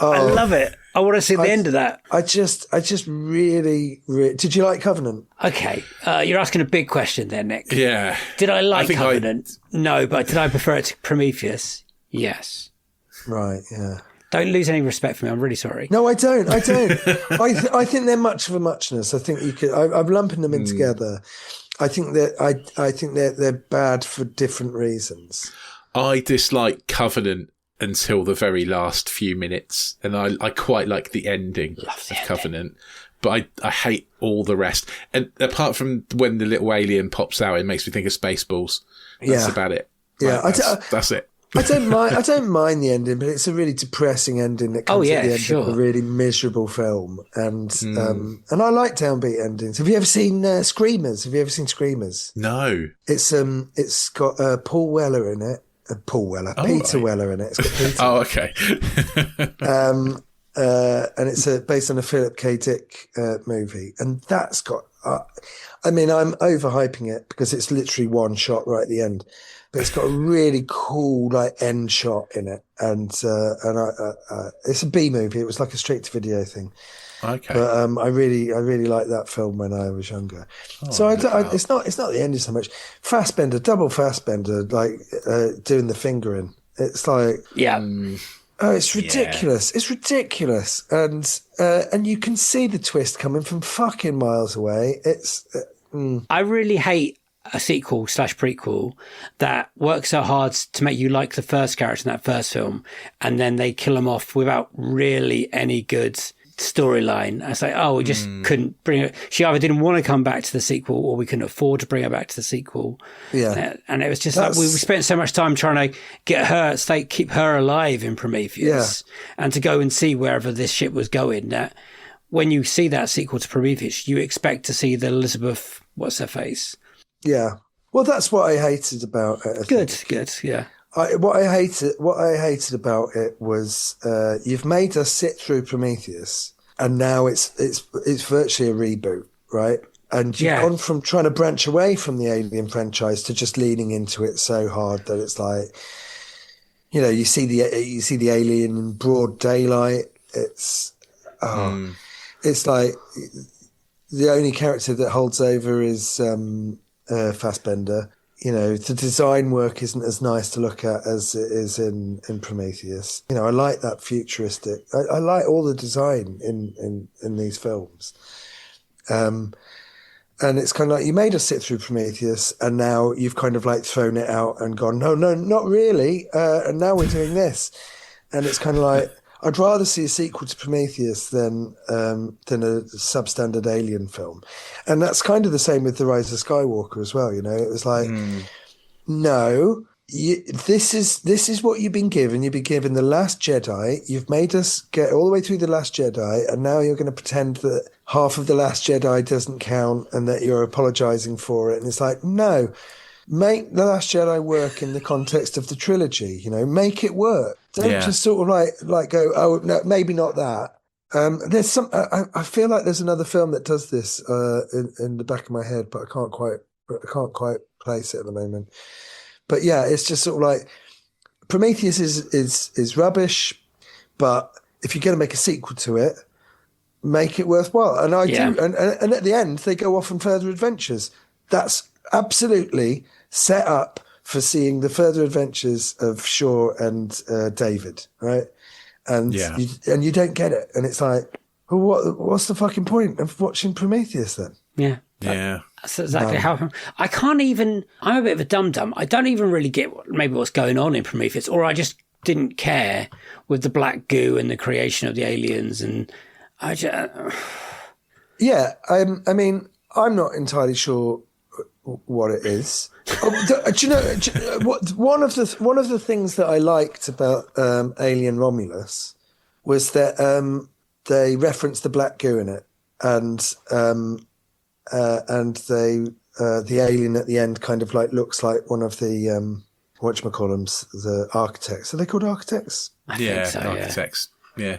F: I love it. I want to see the end of that.
H: I just really... Did you like Covenant?
F: Okay. You're asking a big question there, Nick.
G: Yeah.
F: Did I like Covenant? No, but did I prefer it to Prometheus? Yes.
H: Right, yeah.
F: Don't lose any respect for me. I'm really sorry.
H: No, I don't. I think they're much of a muchness. I think you could... I'm lumping them in together. I think that they're bad for different reasons.
G: I dislike Covenant until the very last few minutes, and I quite like the ending of Covenant, but I hate all the rest. And apart from when the little alien pops out, it makes me think of Spaceballs. That's about it.
H: Yeah,
G: that's it.
H: I don't mind the ending, but it's a really depressing ending that comes at the end of a really miserable film. And I like downbeat endings. Have you ever seen Screamers? Have you ever seen Screamers?
G: No.
H: It's got Paul Weller in it. Peter Weller in it. It's got Peter.
G: Oh, okay.
H: And it's based on a Philip K. Dick movie, and that's got. I'm overhyping it because it's literally one shot right at the end, but it's got a really cool end shot in it, and it's a B movie. It was like a straight to video thing.
G: Okay,
H: but I really liked that film when I was younger. So it's not the ending so much. Double Fassbender, doing the fingering. It's like oh, it's ridiculous! Yeah. It's ridiculous, and you can see the twist coming from fucking miles away. It's.
F: I really hate a sequel / prequel that works so hard to make you like the first character in that first film, and then they kill them off without really any good storyline. I was like, we just couldn't bring her. She either didn't want to come back to the sequel, or we couldn't afford to bring her back to the sequel. Yeah, and it was just like we spent so much time trying to get her, keep her alive in Prometheus, and to go and see wherever this ship was going. That when you see that sequel to Prometheus, you expect to see the Elizabeth, what's her face?
H: Yeah, well, that's what I hated about it.
F: Good, yeah.
H: What I hated about it was you've made us sit through Prometheus, and now it's virtually a reboot, right? And you've gone from trying to branch away from the Alien franchise to just leaning into it so hard that it's like, you see the alien in broad daylight. It's like the only character that holds over is Fassbender. The design work isn't as nice to look at as it is in Prometheus. I like that futuristic. I like all the design in these films. And it's kind of like you made us sit through Prometheus, and now you've kind of thrown it out and gone, no, not really. And now we're doing this. And it's kind of like, I'd rather see a sequel to Prometheus than a substandard Alien film. And that's kind of the same with The Rise of Skywalker as well. It was like, no, this is what you've been given. You've been given The Last Jedi. You've made us get all the way through The Last Jedi, and now you're going to pretend that half of The Last Jedi doesn't count and that you're apologizing for it. And it's like, no, make The Last Jedi work in the context of the trilogy. Make it work. Don't just sort of go, oh, no, maybe not that. There's some. I feel like there's another film that does this in the back of my head, but I can't quite place it at the moment. But yeah, it's just sort of like Prometheus is rubbish, but if you're going to make a sequel to it, make it worthwhile. And I do. And at the end, they go off on further adventures. That's absolutely set up for seeing the further adventures of Shaw and David, right? And you don't get it, and it's like, well, what's the fucking point of watching Prometheus then?
F: Yeah. That's exactly how I can't even. I'm a bit of a dum-dum. I don't even really get what's going on in Prometheus, or I just didn't care with the black goo and the creation of the aliens, and I just.
H: I mean, I'm not entirely sure what it is. One of the things that I liked about Alien Romulus was that they referenced the black goo in it, and the alien at the end kind of looks like one of the whatchamacallums, the architects. Are they called architects?
F: I think so,
G: architects. Yeah.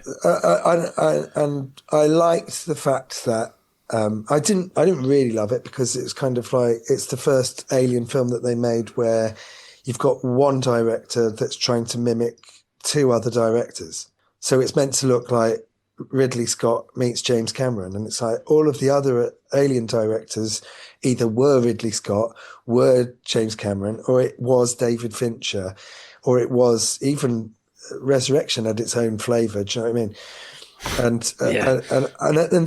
H: And I liked the fact that. I didn't really love it because it's kind of like it's the first Alien film that they made where you've got one director that's trying to mimic two other directors. So it's meant to look like Ridley Scott meets James Cameron, and it's like all of the other Alien directors either were Ridley Scott, were James Cameron, or it was David Fincher, or it was even Resurrection had its own flavour. Do you know what I mean? And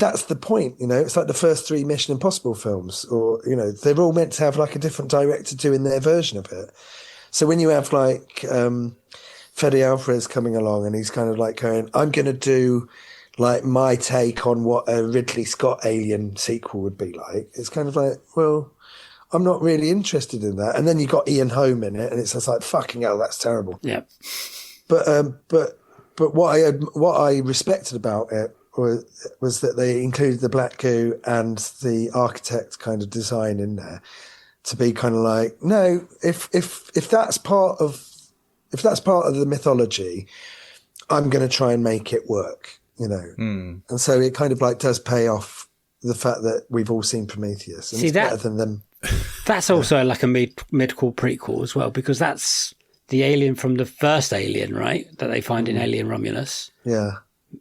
H: that's the point, it's like the first three Mission Impossible films, or they're all meant to have a different director doing their version of it. So when you have Fede Alvarez coming along and he's kind of going, I'm going to do my take on what a Ridley Scott Alien sequel would be like, it's kind of like, well, I'm not really interested in that. And then you got Ian Holm in it, and it's just like, fucking hell, that's terrible.
F: Yeah.
H: But what I respected about it was that they included the black goo and the architect kind of design in there to be kind of like, no, if that's part of the mythology, I'm going to try and make it work, you know. And so it kind of like does pay off the fact that we've all seen Prometheus. And it's better than them.
F: That's also like a mid-call prequel as well, because that's the alien from the first Alien, right? That they find in Alien Romulus.
H: Yeah.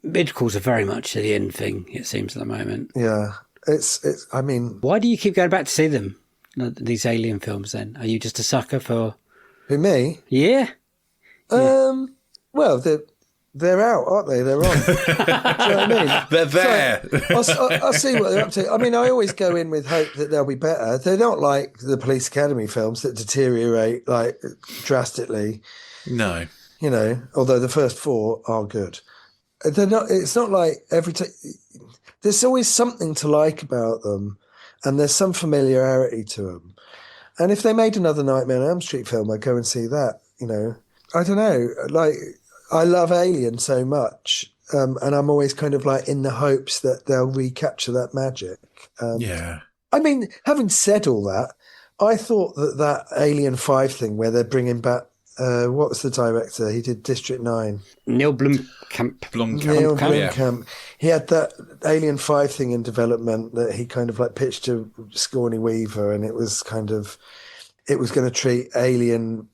F: Mid-calls are very much the in thing, it seems, at the moment.
H: Yeah. It's. I mean,
F: why do you keep going back to see them, these Alien films? Then are you just a sucker for?
H: Who, me?
F: Yeah.
H: Well, they're out, aren't they? They're on. Do you know what I mean?
G: They're there.
H: So, I'll see what they're up to. I mean, I always go in with hope that they'll be better. They're not like the Police Academy films that deteriorate like drastically.
G: No.
H: You know, although the first 4 are good. They're not. It's not like every time. There's always something to like about them, and there's some familiarity to them. And if they made another Nightmare on Elm Street film, I'd go and see that. You know, I don't know. Like, I love Alien so much, and I'm always kind of like in the hopes that they'll recapture that magic.
G: Yeah.
H: I mean, having said all that, I thought that Alien 5 thing where they're bringing back. What was the director? He did District 9.
F: Neil Blomkamp.
H: Neil Blomkamp. He had that Alien 5 thing in development that he kind of like pitched to Sigourney Weaver, and it was kind of, it was going to treat Alien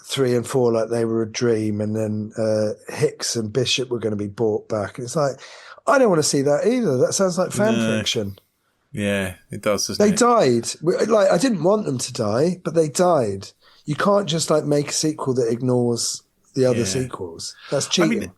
H: 3 and 4 like they were a dream, and then Hicks and Bishop were going to be brought back. And it's like, I don't want to see that either. That sounds like fan fiction.
G: Yeah, it does, doesn't
H: They
G: it?
H: died. Like, I didn't want them to die, but they died. You can't just like make a sequel that ignores the other sequels. That's cheating.
G: I mean,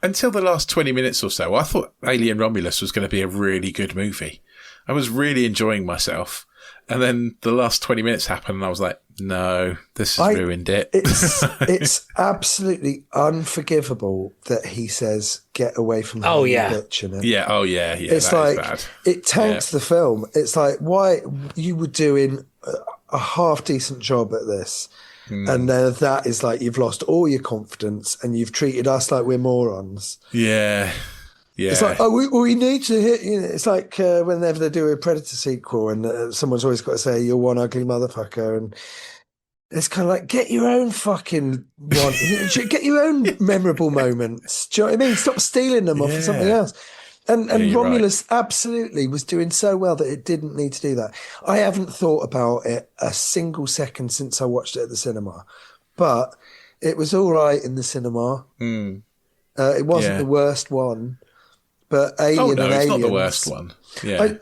G: until the last 20 minutes or so, I thought Alien Romulus was going to be a really good movie. I was really enjoying myself. And then the last 20 minutes happened and I was like, no, this has ruined it.
H: It's absolutely unforgivable that he says, get away from the bitch in it.
G: Yeah, oh yeah, yeah.
H: It's
G: that
H: like,
G: is bad.
H: it tanks the film. It's like, why you were doing a half decent job at this, and then that is like you've lost all your confidence and you've treated us like we're morons.
G: Yeah, yeah.
H: It's like, we need to hit. You know, it's like whenever they do a Predator sequel, and someone's always got to say you're one ugly motherfucker, and it's kind of like, get your own fucking one, get your own memorable moments. Do you know what I mean? Stop stealing them off of something else. And Romulus absolutely was doing so well that it didn't need to do that. I haven't thought about it a single second since I watched it at the cinema, but it was all right in the cinema. It wasn't the worst one, but Alien and Aliens.
G: It's not the worst one. Yeah,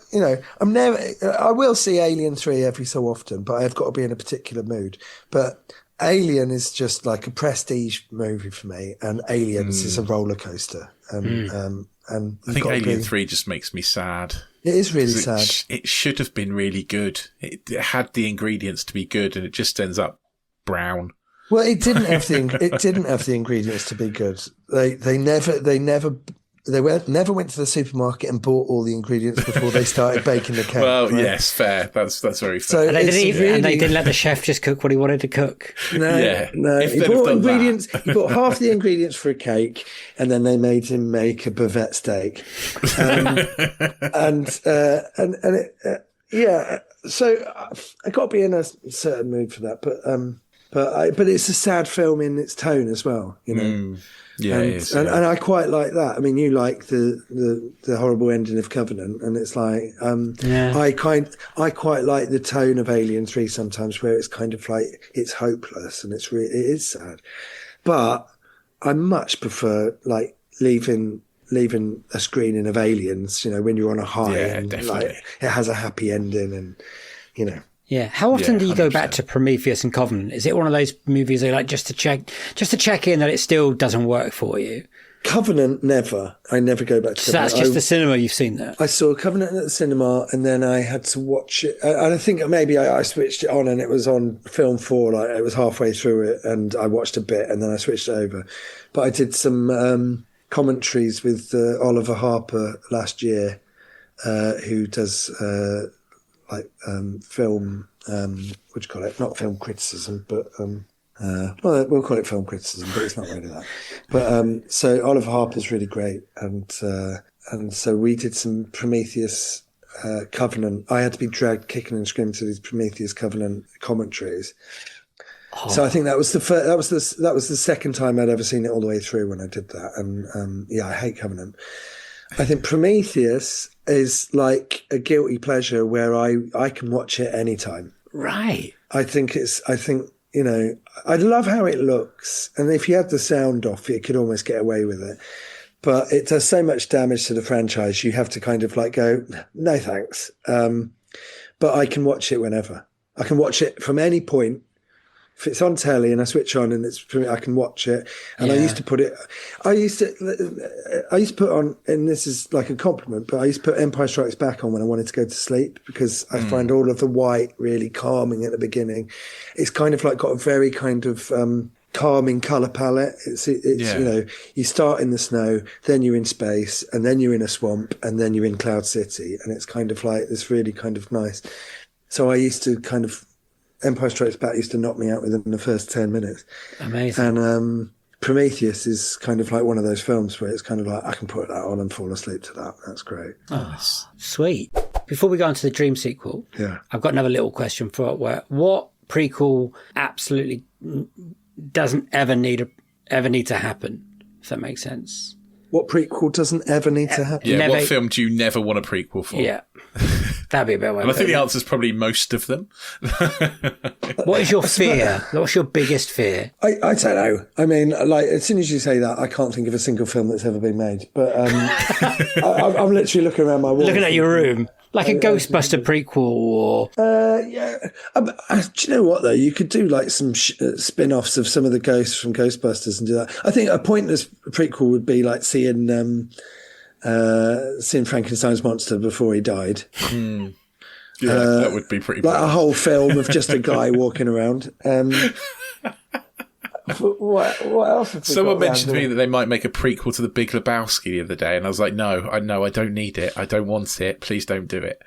H: I will see Alien 3 every so often, but I've got to be in a particular mood. But Alien is just like a prestige movie for me, and Aliens is a roller coaster. And
G: I think Alien 3 just makes me sad.
H: It is really sad.
G: It should have been really good. It had the ingredients to be good, and it just ends up brown.
H: Well, it didn't have the ingredients to be good. They never went to the supermarket and bought all the ingredients before they started baking the cake.
G: Well,
H: right?
G: yes, fair. That's very fair.
H: So
F: and they didn't let the chef just cook what he wanted to cook.
H: No. He bought ingredients. He bought half the ingredients for a cake, and then they made him make a bavette steak. So I got to be in a certain mood for that, but it's a sad film in its tone as well, you know. And I quite like that. I mean, you like the horrible ending of Covenant, and it's like I quite like the tone of Alien 3 sometimes, where it's kind of like it's hopeless and it is sad. But I much prefer like leaving a screening of Aliens, you know, when you're on a high and
G: definitely.
H: like it has a happy ending, and you know.
F: Yeah. How often do you go
G: 100%.
F: back to Prometheus and Covenant? Is it one of those movies they like just to check in that it still doesn't work for you?
H: Covenant, never. I never go back to
F: So
H: Covenant.
F: that's just the cinema you've seen that?
H: I saw Covenant at the cinema, and then I had to watch it. I think maybe I switched it on, and it was on film 4. Like it was halfway through it, and I watched a bit, and then I switched it over. But I did some commentaries with Oliver Harper last year, who does film what do you call it? Not film criticism, but well, we'll call it film criticism, but it's not really that. But so Oliver Harper's really great, and so we did some Prometheus Covenant. I had to be dragged kicking and screaming to these Prometheus Covenant commentaries. So I think that was the second time I'd ever seen it all the way through when I did that, and yeah, I hate Covenant. I think Prometheus is like a guilty pleasure where I can watch it anytime.
F: Right.
H: I think you know, I love how it looks, and if you had the sound off, you could almost get away with it. But it does so much damage to the franchise, you have to kind of like go, no thanks. But I can watch it whenever. I can watch it from any point. If it's on telly and I switch on and I can watch it. And I used to put on, and this is like a compliment, but I used to put Empire Strikes Back on when I wanted to go to sleep, because I find all of the white really calming at the beginning. It's kind of like got a very kind of calming colour palette. It's you know, you start in the snow, then you're in space, and then you're in a swamp, and then you're in Cloud City. And it's kind of like this really kind of nice. So I used to kind of, Empire Strikes Back used to knock me out within the first 10 minutes.
F: Amazing.
H: And Prometheus is kind of like one of those films where it's kind of like, I can put that on and fall asleep to that. That's great.
F: Oh, sweet. Before we go on to the Dream sequel, I've got another little question for what prequel absolutely doesn't ever need to happen, if that makes sense?
H: What prequel doesn't ever need to happen?
G: Yeah, what film do you never want a prequel for?
F: Yeah. That'd be a better way.
G: And I think the answer is probably most of them.
F: What is your fear? What's your biggest fear?
H: I don't know. I mean, like, as soon as you say that, I can't think of a single film that's ever been made. But I'm literally looking around my wall.
F: Looking at your room. Like a Ghostbuster prequel or...
H: yeah. Do you know what, though? You could do like some spin-offs of some of the ghosts from Ghostbusters and do that. I think a pointless prequel would be like seeing Frankenstein's monster before he died.
G: Yeah, that would be pretty
H: like
G: bad.
H: A whole film of just a guy walking around. What else?
G: Someone mentioned to me that they might make a prequel to The Big Lebowski the other day, and I was like, no, I don't need it. I don't want it. Please don't do it.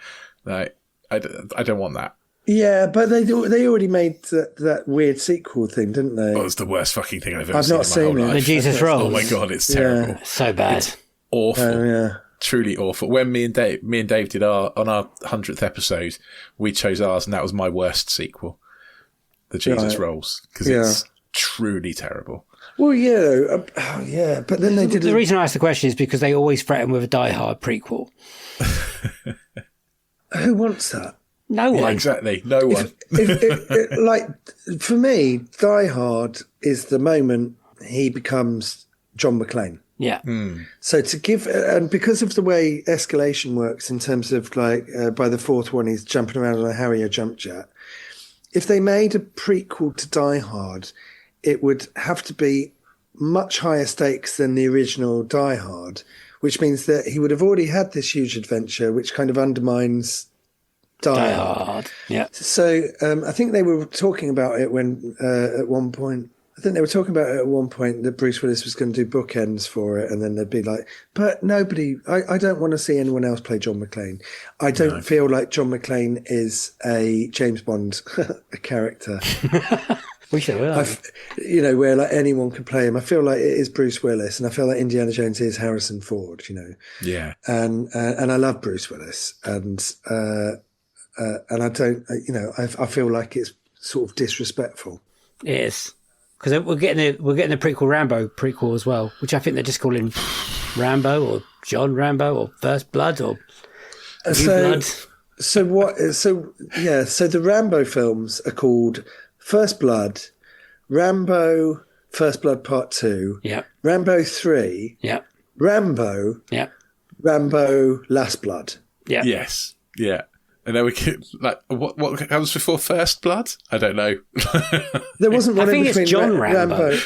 G: Like, I don't want that.
H: Yeah, but they already made that weird sequel thing, didn't they?
G: Oh, it's the worst fucking thing I've ever
H: I've
G: seen
H: not
G: in my whole
H: seen it.
G: life.
F: The Jesus Rolls.
G: Oh my God, it's terrible.
F: Yeah. So bad.
G: It's awful.
H: Yeah.
G: Truly awful. When me and Dave did our 100th episode, we chose ours, and that was my worst sequel, the Jesus Rolls, because it's truly terrible.
H: Well, yeah, but then they did.
F: The reason I asked the question is because they always threaten with a Die Hard prequel.
H: Who wants that?
F: No one.
G: Yeah, exactly. No one.
H: Like, for me, Die Hard is the moment he becomes John McClane.
F: Yeah.
H: So to give, and because of the way escalation works in terms of like, by the fourth one, he's jumping around on a Harrier jump jet. If they made a prequel to Die Hard, it would have to be much higher stakes than the original Die Hard, which means that he would have already had this huge adventure, which kind of undermines Die Hard.
F: Yeah.
H: So I think they were talking about it when at one point. I think they were talking about it at one point that Bruce Willis was going to do bookends for it, and then they'd be like, but nobody, I don't want to see anyone else play John McClane. I don't feel like John McClane is a James Bond character.
F: We should,
H: where like anyone could play him. I feel like it is Bruce Willis, and I feel like Indiana Jones is Harrison Ford,
G: Yeah.
H: And I love Bruce Willis, and I don't, I feel like it's sort of disrespectful.
F: It is. Because we're getting the prequel Rambo prequel as well, which I think they're just calling Rambo or John Rambo or First Blood or New Blood.
H: So the Rambo films are called First Blood, Rambo, First Blood Part 2, Rambo 3, Rambo, Rambo Last Blood.
F: Yeah.
G: Yes. Yeah. And then we could, like, what comes before First Blood? I don't know.
H: There wasn't one in between.
F: It's John Rambo.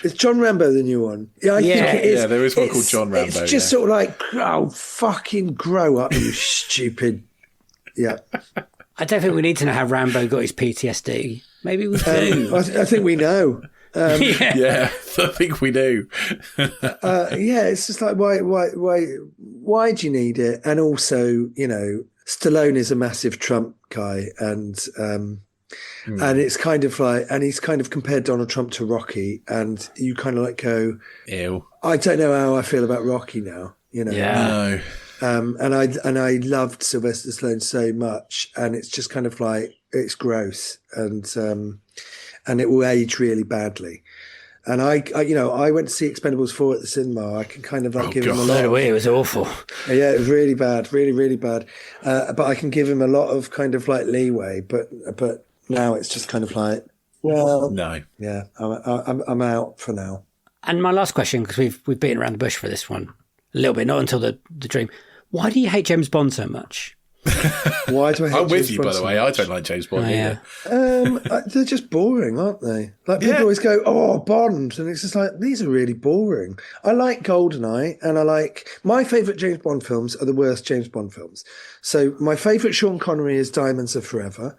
H: Is John Rambo the new one? Yeah, I think it is.
G: Yeah, there is one called John Rambo.
H: It's just sort of like, oh, fucking grow up, you stupid. Yeah.
F: I don't think we need to know how Rambo got his PTSD. Maybe we do.
H: I think we know.
G: Yeah, I think we do.
H: It's just like why do you need it? And also, Stallone is a massive Trump guy, and it's kind of like, and he's kind of compared Donald Trump to Rocky, and you kind of like go,
G: ew.
H: I don't know how I feel about Rocky now, you know.
G: Yeah.
H: No. And I loved Sylvester Stallone so much, and it's just kind of like, it's gross, and it will age really badly. And I went to see Expendables 4 at the cinema. I can kind of give him a lot.
F: No way, it was awful.
H: Yeah, it was really bad, really, really bad. But I can give him a lot of kind of like leeway. But now it's just kind of like, well,
G: no.
H: Yeah, I'm out for now.
F: And my last question, because we've beaten around the bush for this one a little bit, not until the dream. Why do you hate James Bond so much?
H: Why do I hate
G: I'm with
H: James
G: you,
H: Bond
G: by the
H: so
G: way.
H: much?
G: I don't like James Bond either.
H: They're just boring, aren't they? Like people always go, "Oh, Bond," and it's just like, these are really boring. I like GoldenEye, and my favourite James Bond films are the worst James Bond films. So my favourite Sean Connery is Diamonds Are Forever.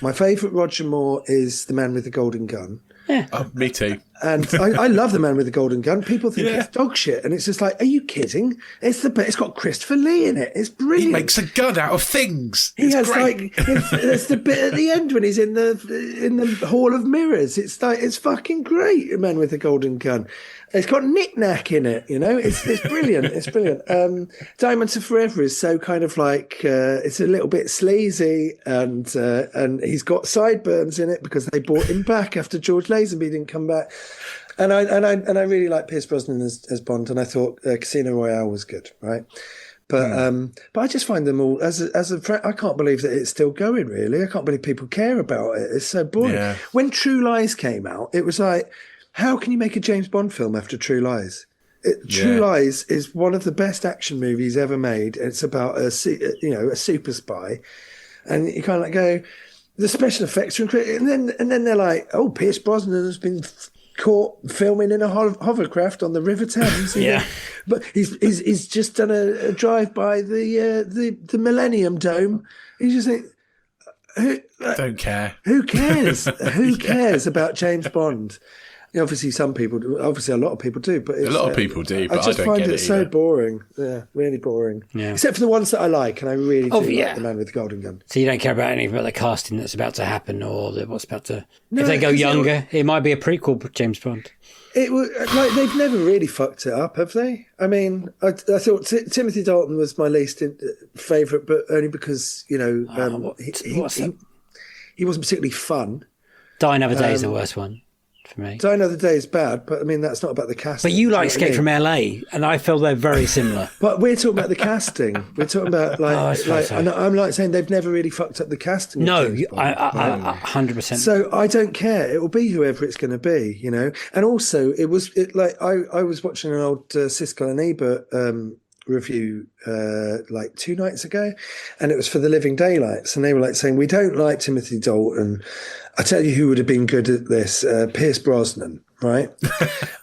H: My favourite Roger Moore is The Man with the Golden Gun.
F: Yeah.
G: Oh, me too.
H: And I love The Man with the Golden Gun. People think it's dog shit, and it's just like, are you kidding? It's got Christopher Lee in it. It's brilliant.
G: He makes a gun out of things.
H: There's the bit at the end when he's in the Hall of Mirrors. It's fucking great. The Man with the Golden Gun. It's got Knick Knack in it, you know. It's brilliant. It's brilliant. Diamonds Are Forever is so kind of like it's a little bit sleazy, and he's got sideburns in it because they brought him back after George Lazenby didn't come back. And I really like Pierce Brosnan as Bond, and I thought Casino Royale was good, right? But I just find them all as a I can't believe that it's still going. Really, I can't believe people care about it. It's so boring. Yeah. When True Lies came out, it was like, how can you make a James Bond film after True Lies? True Lies is one of the best action movies ever made. It's about a super spy, and you kind of like go, the special effects are incredible, and then they're like, oh, Pierce Brosnan has been caught filming in a hovercraft on the River Thames. But he's just done a drive by the Millennium Dome. You just think,
G: don't care.
H: Who cares? Who cares about James Bond? Obviously, a lot of people do, but
G: a lot of people do. But
H: I just
G: don't
H: find
G: get
H: it so
G: either.
H: boring. Yeah, really boring.
F: Yeah.
H: Except for the ones that I like, and I really do like The Man with the Golden Gun.
F: So you don't care about anything about the casting that's about to happen, or what's about to.
H: No,
F: if they go younger, it might be a prequel James Bond.
H: It was like they've never really fucked it up, have they? I mean, I thought Timothy Dalton was my least favourite, but only because he wasn't particularly fun.
F: Die Another Day is the worst one for me.
H: Die Another Day is bad, but I mean that's not about the casting.
F: But you like Escape from LA, and I feel they're very similar.
H: But we're talking about the casting. We're talking about and I'm like saying they've never really fucked up the casting.
F: No, I 100%.
H: So I don't care. It will be whoever it's going to be, you know. And also, I was watching an old Siskel and Ebert review 2 nights ago, and it was for The Living Daylights, and they were like saying, we don't like Timothy Dalton. I tell you who would have been good at this, Pierce Brosnan, right?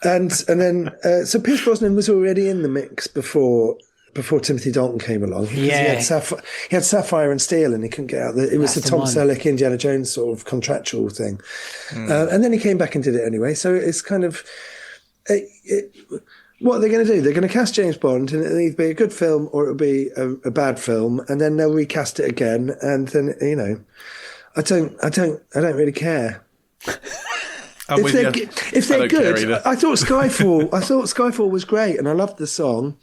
H: and then so Pierce Brosnan was already in the mix before Timothy Dalton came along. He had Sapphire and Steel, and he couldn't get out. It was the Tom Selleck, Indiana Jones sort of contractual thing. And then he came back and did it anyway. So it's kind of what are they going to do? They're going to cast James Bond, and it'll either be a good film or it'll be a bad film, and then they'll recast it again, and then I don't really care. If they're good, I thought Skyfall was great, and I loved the song,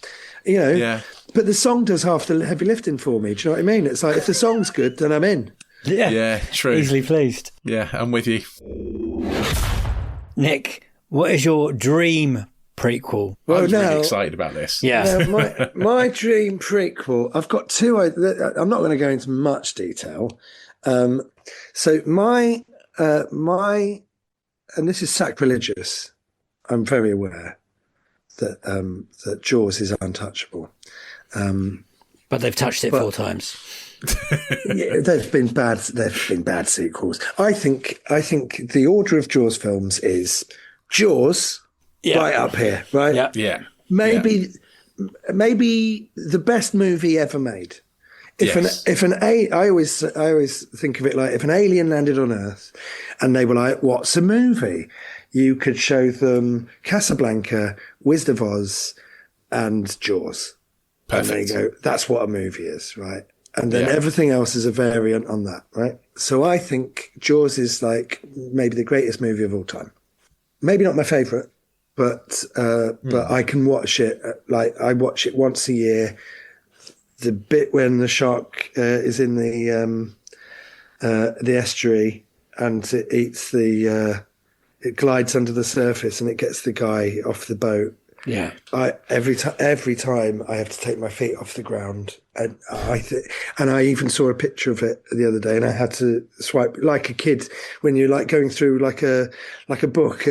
H: But the song does half the heavy lifting for me. Do you know what I mean? It's like if the song's good, then I'm in.
G: Yeah, true.
F: Easily pleased.
G: Yeah, I'm with you.
F: Nick, what is your dream prequel?
G: Well, I'm really excited about this.
F: Yeah.
H: My dream prequel, I've got two. I'm not going to go into much detail. So my, and this is sacrilegious. I'm very aware that Jaws is untouchable.
F: But they've touched it 4 times.
H: Yeah, they've been bad sequels. I think the order of Jaws films is Jaws right up here, right?
G: Yeah.
H: Maybe the best movie ever made. I always think of it like if an alien landed on Earth and they were like, what's a movie? You could show them Casablanca, Wizard of Oz, and Jaws.
G: Perfect.
H: And they go, that's what a movie is, right? And then everything else is a variant on that, right? So I think Jaws is like maybe the greatest movie of all time. Maybe not my favourite, but I can watch it. Like I watch it once a year. The bit when the shark is in the estuary and it eats it glides under the surface and it gets the guy off the boat.
F: Yeah.
H: Every time I have to take my feet off the ground, and I even saw a picture of it the other day, and I had to swipe like a kid when you're like going through like a book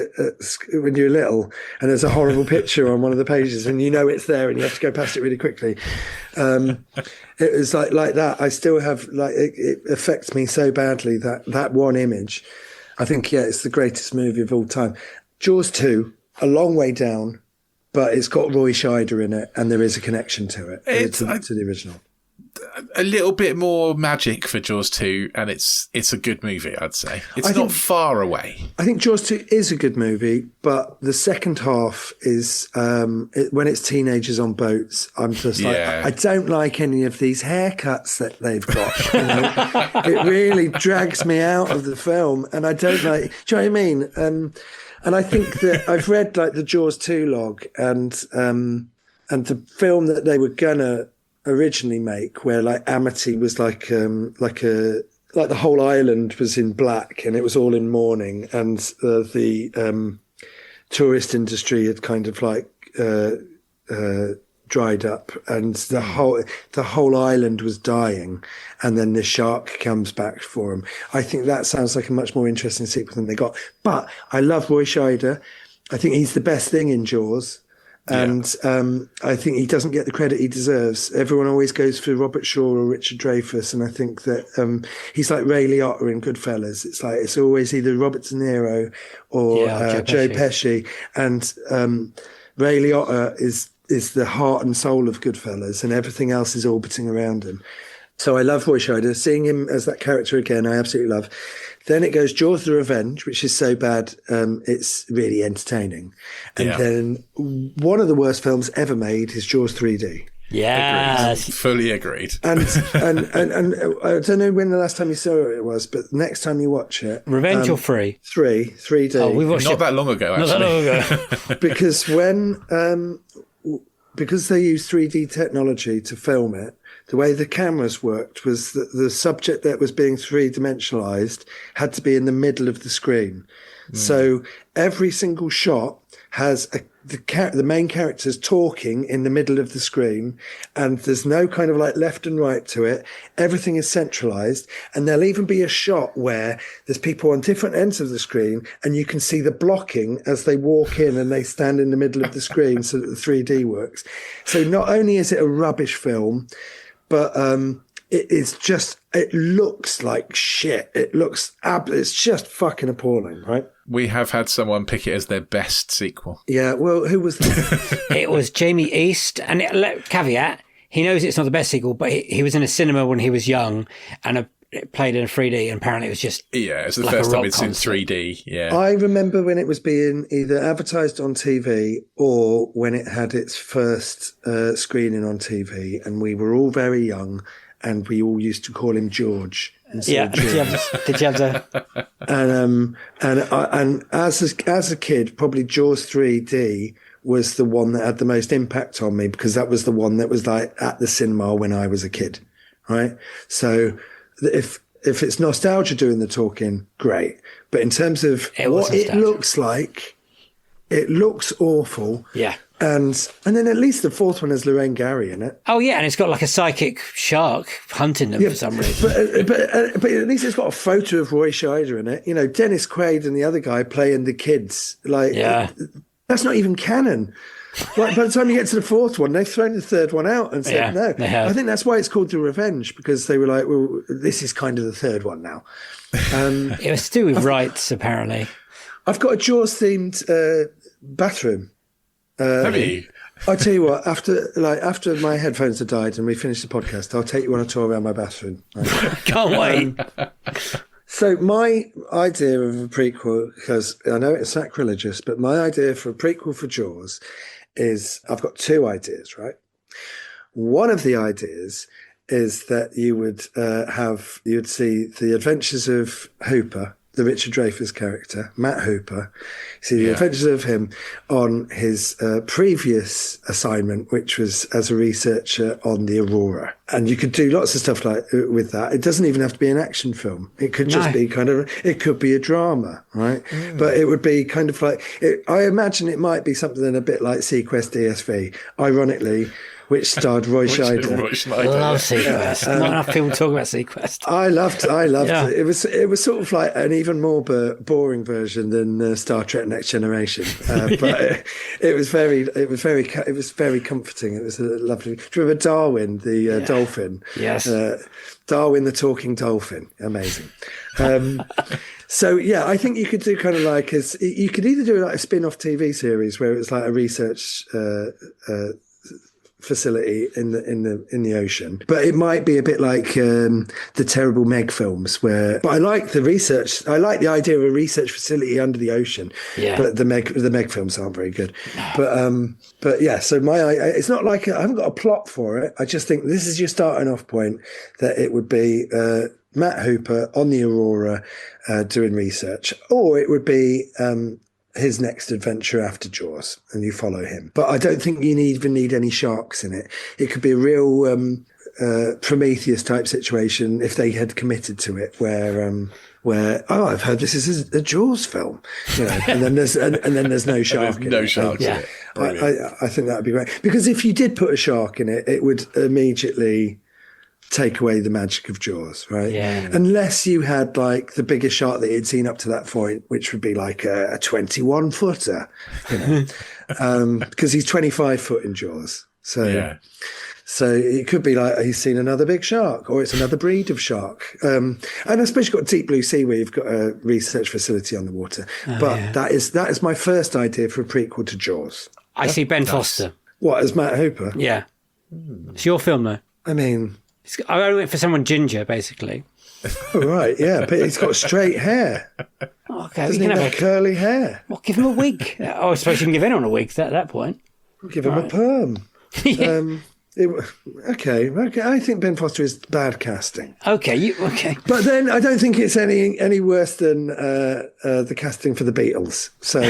H: when you're little, and there's a horrible picture on one of the pages, and you know it's there, and you have to go past it really quickly. It was like that. I still have like it affects me so badly that one image. I think it's the greatest movie of all time. Jaws 2, a long way down. But it's got Roy Scheider in it, and there is a connection to it, to the original.
G: A little bit more magic for Jaws 2, and it's a good movie, I'd say. It's not far away.
H: I think Jaws 2 is a good movie, but the second half is, when it's teenagers on boats, I'm just like, I don't like any of these haircuts that they've got. You know? It really drags me out of the film, and I don't like, do you know what I mean? And I think that I've read like the Jaws 2 log and the film that they were gonna originally make, where like Amity was like the whole island was in black and it was all in mourning, and the tourist industry had kind of like dried up, and the whole island was dying, and then the shark comes back for him. I think that sounds like a much more interesting sequel than they got. But I love Roy Scheider. I think he's the best thing in Jaws. And I think he doesn't get the credit he deserves. Everyone always goes for Robert Shaw or Richard Dreyfuss, and I think that he's like Ray Liotta in Goodfellas. It's like it's always either Robert De Niro or Joe Pesci. And Ray Liotta is the heart and soul of Goodfellas, and everything else is orbiting around him. So I love Roy Scheider. Seeing him as that character again, I absolutely love. Then it goes Jaws the Revenge, which is so bad, it's really entertaining. And then one of the worst films ever made is Jaws 3D.
F: Yeah,
G: fully agreed.
H: And I don't know when the last time you saw it was, but next time you watch it,
F: Revenge or 3?
H: 3D.
F: Oh, we watched
G: not that long ago, actually.
F: Not that long ago.
H: because they used 3D technology to film it, the way the cameras worked was that the subject that was being three-dimensionalized had to be in the middle of the screen. So every single shot has the main characters talking in the middle of the screen, and there's no kind of like left and right to it. Everything is centralized, and there'll even be a shot where there's people on different ends of the screen, and you can see the blocking as they walk in and they stand in the middle of the screen so that the 3D works. So not only is it a rubbish film, but it looks like shit. It's just fucking appalling, right?
G: We have had someone pick it as their best sequel.
H: Yeah, well, who was that?
F: It was Jamie East. And caveat, he knows it's not the best sequel, but he was in a cinema when he was young and it played in 3D, and apparently it was just
G: it's the
F: like
G: first time it's in 3D. Yeah,
H: I remember when it was being either advertised on TV or when it had its first screening on TV, and we were all very young, and we all used to call him George.
F: Yeah, did you have to?
H: And as a kid, probably Jaws 3D was the one that had the most impact on me, because that was the one that was like at the cinema when I was a kid, right? So if it's nostalgia doing the talking, great. But in terms of what it looks like, it looks awful.
F: Yeah.
H: And then at least the fourth one has Lorraine Gary in it.
F: Oh yeah, and it's got like a psychic shark hunting them for some reason.
H: But at least it's got a photo of Roy Scheider in it. You know, Dennis Quaid and the other guy playing the kids. Like, that's not even canon. Like, by the time you get to the fourth one, they've thrown the third one out and said no. I think that's why it's called The Revenge, because they were like, well, this is kind of the third one now.
F: It was to do with rights, apparently.
H: I've got a Jaws-themed bathroom.
G: Have you?
H: I'll tell you what, after my headphones have died and we finish the podcast, I'll take you on a tour around my bathroom. Right?
F: Can't wait.
H: So my idea of a prequel, because I know it's sacrilegious, but my idea for a prequel for Jaws is, I've got two ideas, right? One of the ideas is that you'd see the adventures of Hooper, the Richard Dreyfuss character, Matt Hooper. See the adventures of him on his previous assignment, which was as a researcher on the Aurora. And you could do lots of stuff like with that. It doesn't even have to be an action film. It could just be it could be a drama, right? But it would be kind of like, I imagine it might be something a bit like Sequest DSV, ironically, which starred Roy Scheider.
F: I love Sequest. Not enough people talk about Sequest.
H: I loved it. It was sort of like an even more boring version than Star Trek Next Generation, but it was very comforting. It was a lovely. Do you remember Darwin, the dolphin?
F: Yes.
H: Darwin, the talking dolphin. Amazing. So yeah, I think you could do kind of like you could either do like a spin-off TV series where it's like a research facility in the ocean, but it might be a bit like the terrible Meg films but I like the research. I like the idea of a research facility under the ocean, but the Meg films aren't very good. But yeah, so it's not like I haven't got a plot for it. I just think this is your starting off point, that it would be Matt Hooper on the Aurora doing research, or it would be his next adventure after Jaws, and you follow him. But I don't think you even need any sharks in it. It could be a real Prometheus type situation if they had committed to it, where I've heard this is a Jaws film, and then there's no shark.
G: No sharks in it.
H: I think that would be great, because if you did put a shark in it, it would immediately take away the magic of Jaws, right?
F: Yeah.
H: Unless you had like the biggest shark that you'd seen up to that point, which would be like a 21-footer, because he's 25 foot in Jaws. So it could be like he's seen another big shark, or it's another breed of shark. And I suppose you've got Deep Blue Sea, where you've got a research facility on the water. That is my first idea for a prequel to Jaws.
F: I see Ben Foster.
H: What, as Matt Hooper?
F: Yeah. It's your film, though.
H: I mean,
F: I went for someone ginger, basically.
H: Oh, right, yeah, but he's got straight hair.
F: Okay,
H: doesn't he have curly hair?
F: Well, give him a wig. I suppose you can give anyone a wig at that point.
H: Give him a perm. Okay. I think Ben Foster is bad casting.
F: Okay.
H: But then I don't think it's any worse than the casting for the Beatles. So.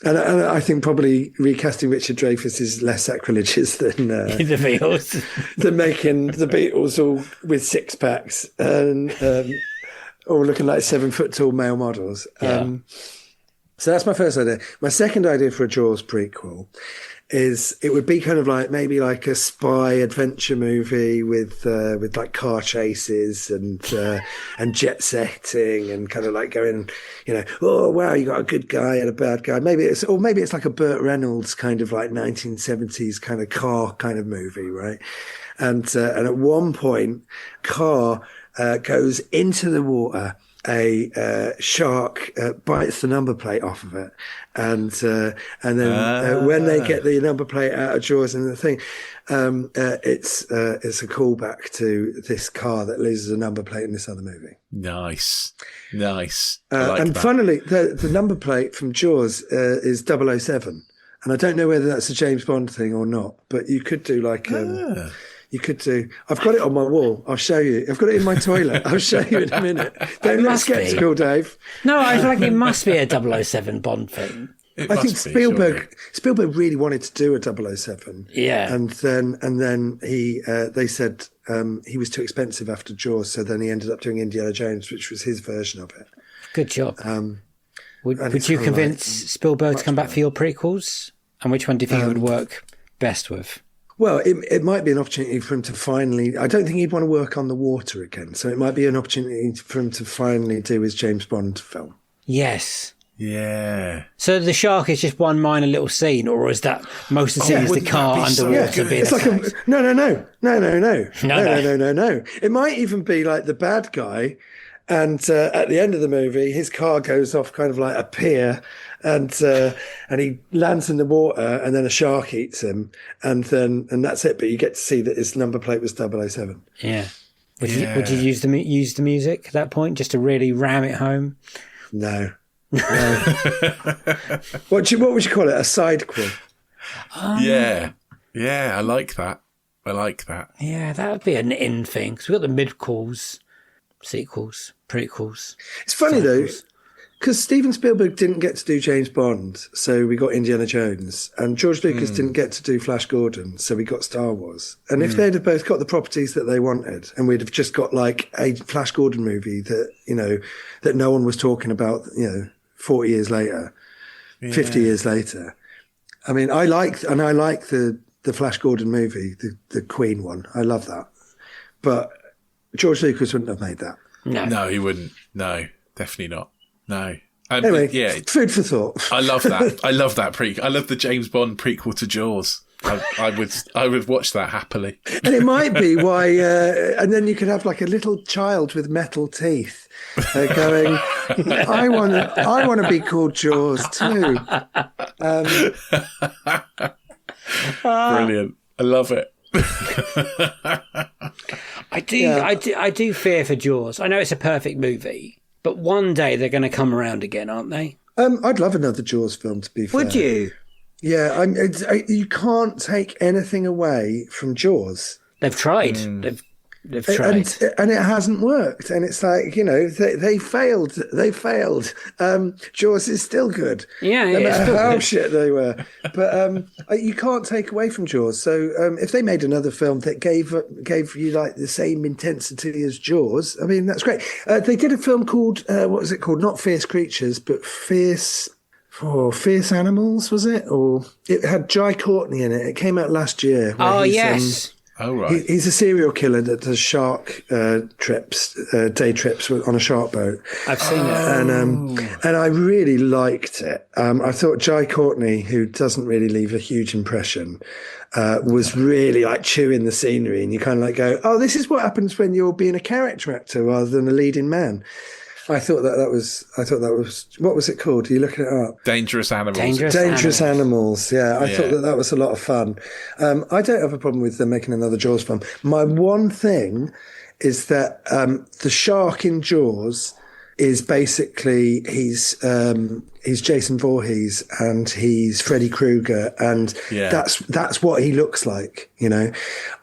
H: And I think probably recasting Richard Dreyfuss is less sacrilegious than
F: the Beatles,
H: than making the Beatles all with six packs and all looking like 7 foot tall male models. So that's my first idea. My second idea for a Jaws prequel is it would be kind of like maybe like a spy adventure movie with like car chases and jet setting, and kind of like going, oh wow, you got a good guy and a bad guy. Maybe it's like a Burt Reynolds kind of like 1970s kind of car kind of movie, right? And at one point, car goes into the water. A shark bites the number plate off of it, and then when they get the number plate out of Jaws and the thing, it's a callback to this car that loses a number plate in this other movie.
G: Nice.
H: And funnily, the number plate from Jaws is 007, and I don't know whether that's a James Bond thing or not, but you could do like. You could do. I've got it on my wall. I'll show you. I've got it in my toilet. I'll show you in a minute. Don't get sceptical, Dave.
F: No, I feel like it must be a 007 Bond thing.
H: I think Spielberg really wanted to do a 007.
F: Yeah,
H: and then they said he was too expensive after Jaws, so then he ended up doing Indiana Jones, which was his version of it.
F: Good job. Would you convince Spielberg to come back for your prequels? And which one do you think it would work best with?
H: Well, it might be an opportunity for him to finally. I don't think he'd want to work on the water again, so it might be an opportunity for him to finally do his James Bond film.
F: Yes.
G: Yeah.
F: So the shark is just one minor little scene, or is that most of the scene is the car underwater being attacked?
H: No. It might even be like the bad guy, and at the end of the movie, his car goes off kind of like a pier, and he lands in the water, and then a shark eats him, and that's it. But you get to see that his number plate was 007.
F: Yeah. Would you use the music at that point just to really ram it home?
H: No. What would you call it? A sidequel?
G: Yeah, I like that. I like that.
F: Yeah, that would be an in thing. Because we've got the mid-calls, sequels, prequels.
H: It's funny, though,
F: sequels.
H: because Steven Spielberg didn't get to do James Bond, so we got Indiana Jones. And George Lucas didn't get to do Flash Gordon, so we got Star Wars. And if they'd have both got the properties that they wanted, and we'd have just got like a Flash Gordon movie that, you know, that no one was talking about, you know, 40 years later, 50 years later. I mean, I like the Flash Gordon movie, the Queen one. I love that. But George Lucas wouldn't have made that.
G: No, he wouldn't. No, definitely not. No.
H: Anyway, food for thought.
G: I love that. I love that I love the James Bond prequel to Jaws. I would watch that happily.
H: And it might be why. And then you could have like a little child with metal teeth going, "I want to be called Jaws too."
G: Brilliant. I love it.
F: I do fear for Jaws. I know it's a perfect movie, but one day they're going to come around again, aren't they?
H: I'd love another Jaws film, to be fair.
F: Would you?
H: Yeah, you can't take anything away from Jaws.
F: They've tried. They've tried.
H: And it hasn't worked. And it's like, you know, they failed. They failed. Jaws is still good.
F: Yeah,
H: no matter how
F: good.
H: shit they were. But you can't take away from Jaws. So if they made another film that gave you like the same intensity as Jaws, I mean, that's great. They did a film called, what was it called? Not Fierce Creatures, but Fierce Animals, was it? Or it had Jai Courtney in it. It came out last year.
F: Yes.
G: Oh, right.
H: He's a serial killer that does shark trips, day trips on a shark boat.
F: I've seen it.
H: And I really liked it. I thought Jai Courtney, who doesn't really leave a huge impression, was really like chewing the scenery. And you kind of like go, oh, this is what happens when you're being a character actor rather than a leading man. I thought that was, what was it called? Are you looking it up?
G: Dangerous Animals.
H: Dangerous Animals. Yeah, I thought that was a lot of fun. I don't have a problem with them making another Jaws film. My one thing is that the shark in Jaws is basically he's Jason Voorhees and he's Freddy Krueger, and that's what he looks like. You know,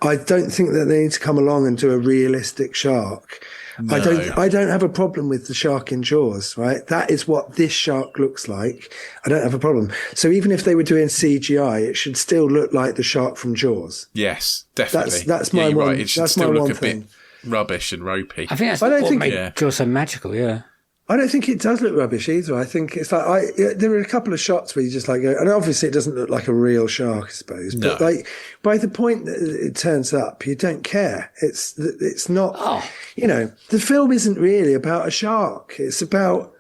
H: I don't think that they need to come along and do a realistic shark. No. I don't have a problem with the shark in Jaws, right? That is what this shark looks like. I don't have a problem. So even if they were doing CGI, it should still look like the shark from Jaws.
G: Yes, definitely.
H: That's my one.
G: Right. It should still look a bit rubbish and ropey.
F: I think that's what makes Jaws so magical, yeah.
H: I don't think it does look rubbish either. I think it's like there are a couple of shots where you just like go, and obviously it doesn't look like a real shark, I suppose.
G: No.
H: But like by the point that it turns up, you don't care. It's not. You know, the film isn't really about a shark. It's about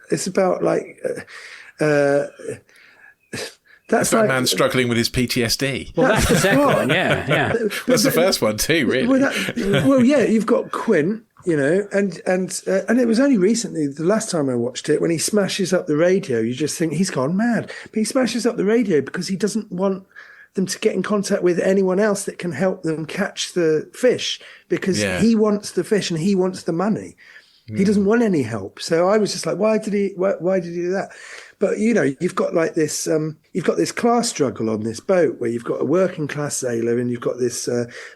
H: like. That's
G: like a man struggling with his PTSD.
F: Well, that's the second one, yeah.
G: That's the first one too, really.
H: Well, yeah, you've got Quint. You know, and it was only recently, the last time I watched it, when he smashes up the radio, you just think he's gone mad. But he smashes up the radio because he doesn't want them to get in contact with anyone else that can help them catch the fish, because he wants the fish and he wants the money. He doesn't want any help. So I was just like, why did he do that? But, you know, you've got like this, you've got this class struggle on this boat where you've got a working class sailor and you've got this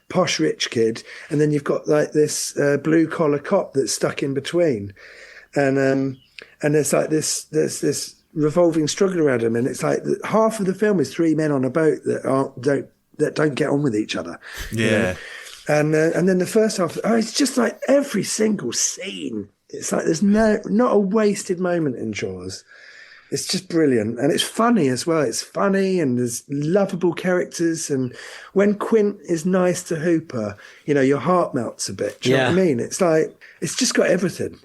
H: posh rich kid, and then you've got like this blue collar cop that's stuck in between. And there's like there's this revolving struggle around him. And it's like half of the film is three men on a boat that don't get on with each other.
G: Yeah.
H: You know? And then the first half, it's just like every single scene. It's like there's not a wasted moment in Jaws. It's just brilliant. And it's funny as well. It's funny and there's lovable characters. And when Quint is nice to Hooper, you know, your heart melts a bit. Do you know what I mean? It's like, it's just got everything.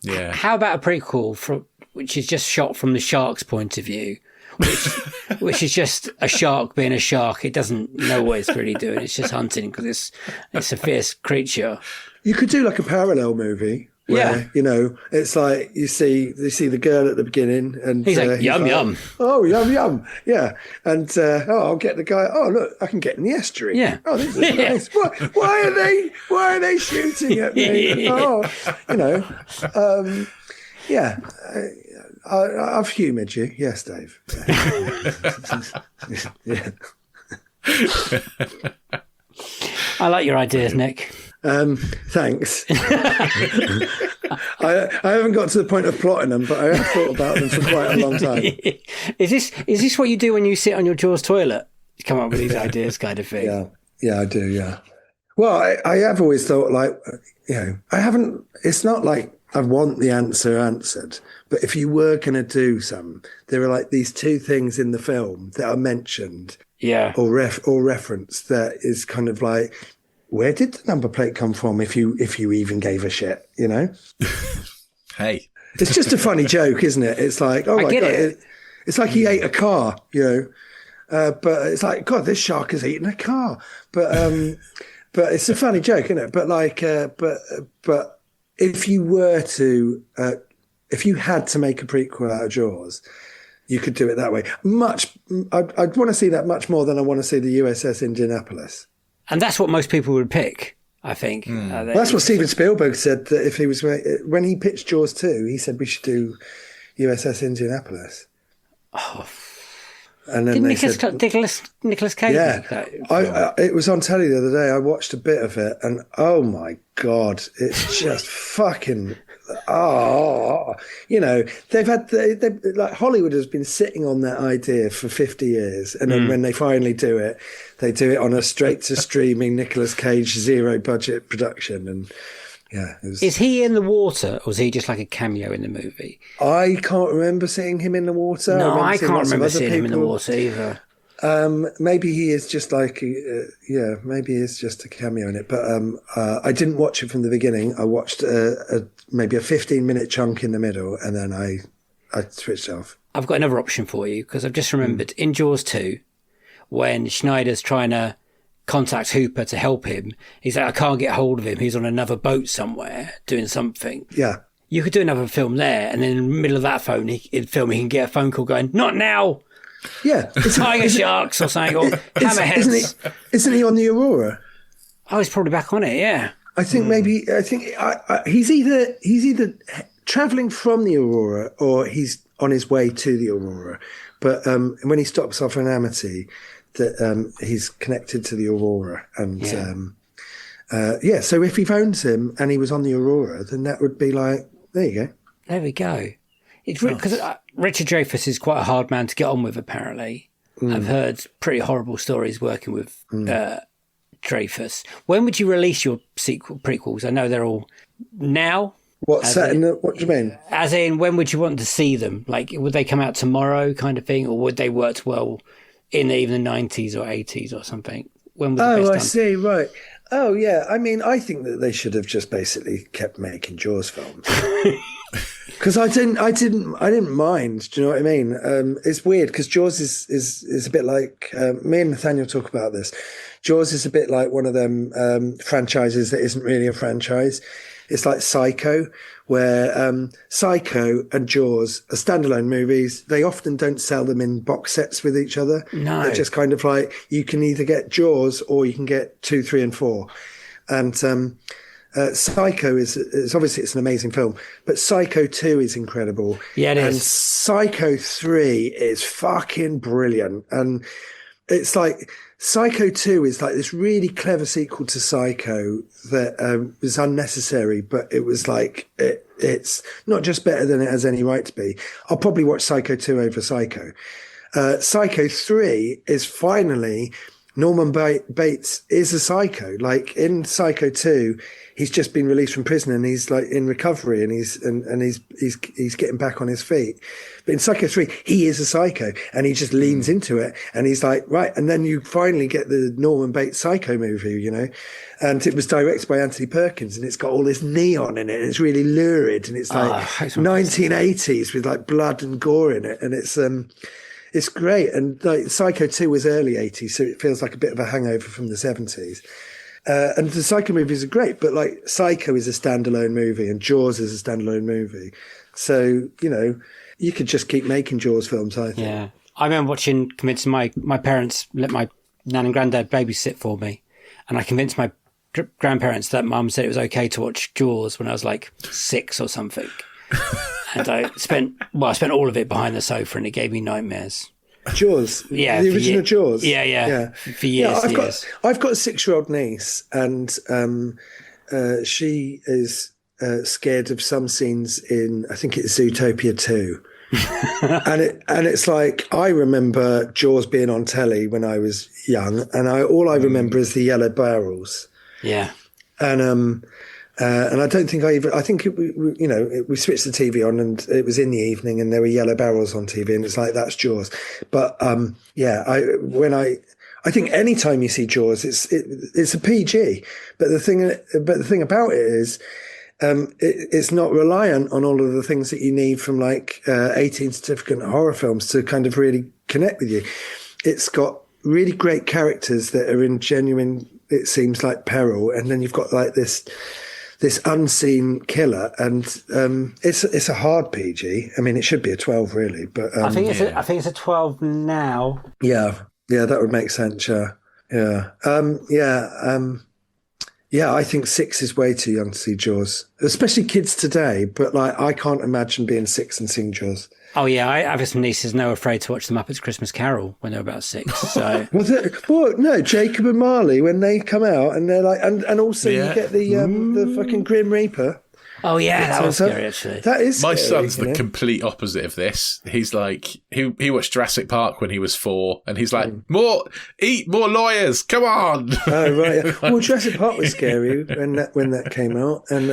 G: Yeah.
F: How about a prequel which is just shot from the shark's point of view? Which is just a shark being a shark. It doesn't know what it's really doing. It's just hunting because it's a fierce creature.
H: You could do like a parallel movie where, you know, it's like you see the girl at the beginning and
F: he's like, yum, yum.
H: Oh, yum, yum. Yeah. And, I'll get the guy. Oh, look, I can get in the estuary.
F: Yeah.
H: Oh, this is nice. Why are they shooting at me? Oh, you know, yeah. I've humoured you. Yes, Dave. Yeah.
F: I like your ideas, Nick.
H: Thanks. I haven't got to the point of plotting them, but I have thought about them for quite a long time.
F: Is this what you do when you sit on your Jaws toilet? You come up with these ideas, kind of thing.
H: Yeah, I do. Yeah. Well, I have always thought, like, I haven't. It's not like I want the answer answered, but if you were going to do some, there are like these two things in the film that are mentioned, or referenced, that is kind of like, where did the number plate come from? If you even gave a shit,
G: Hey,
H: it's just a funny joke, isn't it? It's like, oh my God, it's like he ate a car, but it's like, God, this shark has eaten a car, but it's a funny joke, isn't it? But like, but if you were to, if you had to make a prequel out of Jaws, you could do it that way. I'd want to see that much more than I want to see the USS Indianapolis.
F: And that's what most people would pick, I think.
H: That's what Steven Spielberg said, that if he was, when he pitched Jaws 2, he said we should do USS Indianapolis.
F: Oh.
H: And then
F: Nicholas Cage?
H: Yeah. It was on telly the other day. I watched a bit of it, and oh my God, it's just fucking... they've had like Hollywood has been sitting on that idea for 50 years, and then when they finally do it, they do it on a straight to streaming Nicolas Cage zero budget production. And
F: is he in the water, or is he just like a cameo in the movie?
H: I can't remember seeing him in the water.
F: No, I can't remember seeing him in the water either.
H: Maybe he is just like, maybe he's just a cameo in it. But I didn't watch it from the beginning. I watched maybe a 15-minute chunk in the middle, and then I switched off.
F: I've got another option for you, because I've just remembered in Jaws 2, when Schneider's trying to contact Hooper to help him, he's like, I can't get hold of him. He's on another boat somewhere doing something.
H: Yeah.
F: You could do another film there, and then in the middle of that he can get a phone call going, not now.
H: Yeah.
F: Tiger sharks or something, or hammerheads.
H: Isn't he on the Aurora?
F: Oh, he's probably back on it, yeah.
H: I think he's either travelling from the Aurora or he's on his way to the Aurora. But when he stops off in Amity, that he's connected to the Aurora. And so if he phones him and he was on the Aurora, then that would be like, there you go.
F: There we go. It's because Richard Dreyfuss is quite a hard man to get on with, apparently. I've heard pretty horrible stories working with Dreyfuss. When would you release your prequels? I know they're all now.
H: What do you mean?
F: As in, when would you want to see them? Like, would they come out tomorrow, kind of thing, or would they work well in even the 90s or 80s or something? When was the best time?
H: See, right. Oh, yeah. I mean, I think that they should have just basically kept making Jaws films. Because I didn't mind. Do you know what I mean? It's weird because Jaws is a bit like me and Nathaniel talk about this. Jaws is a bit like one of them franchises that isn't really a franchise. It's like Psycho, where Psycho and Jaws are standalone movies. They often don't sell them in box sets with each other.
F: No.
H: They're just kind of like, you can either get Jaws or you can get 2, 3, and 4. And Psycho is obviously it's an amazing film, but Psycho 2 is incredible.
F: Yeah, it is.
H: And Psycho 3 is fucking brilliant. And it's like Psycho 2 is like this really clever sequel to Psycho that was unnecessary, but it was like it's not just better than it has any right to be. I'll probably watch Psycho 2 over Psycho. Psycho 3 is finally Norman Bates is a psycho. Like in Psycho 2, he's just been released from prison and he's like in recovery and he's getting back on his feet. But in Psycho 3, he is a psycho and he just leans into it and he's like, right. And then you finally get the Norman Bates Psycho movie, you know, and it was directed by Anthony Perkins and it's got all this neon in it and it's really lurid and it's like 1980s with like blood and gore in it. And it's great. And like Psycho 2 was early 80s, so it feels like a bit of a hangover from the 70s. And the Psycho movies are great, but like Psycho is a standalone movie and Jaws is a standalone movie. So, you know, you could just keep making Jaws films, I think.
F: Yeah. I remember convincing my parents let my nan and granddad babysit for me. And I convinced my grandparents that mum said it was okay to watch Jaws when I was like 6 or something. And I spent all of it behind the sofa and it gave me nightmares.
H: Jaws.
F: Yeah,
H: the original Jaws.
F: Yeah. For years.
H: I've got a 6-year-old niece, and she is scared of some scenes in, I think it's Zootopia 2. and it's like, I remember Jaws being on telly when I was young, and all I remember is the yellow barrels.
F: Yeah.
H: And I don't think I think we switched the TV on, and it was in the evening, and there were yellow barrels on TV, and it's like, that's Jaws. But I think anytime you see Jaws, it's a PG. But the thing about it is, it's not reliant on all of the things that you need from like 18 certificate horror films to kind of really connect with you. It's got really great characters that are in genuine, it seems like, peril, and then you've got like this unseen killer, and it's a hard PG. I mean, it should be a 12 really, but
F: I think it's a 12 now.
H: Yeah, that would make sense. Yeah, I think 6 is way too young to see Jaws, especially kids today. But like, I can't imagine being 6 and seeing Jaws.
F: Oh yeah, I have some nieces now afraid to watch The Muppets Christmas Carol when they're about 6. So
H: no, Jacob and Marley when they come out, and they're like, and also you get the fucking Grim Reaper.
F: Oh yeah, that was scary actually.
H: That is
G: my
H: scary,
G: son's the complete opposite of this. He's like, he watched Jurassic Park when he was 4, and he's like, more lawyers, come on.
H: Oh right, yeah. Well, Jurassic Park was scary when that came out, and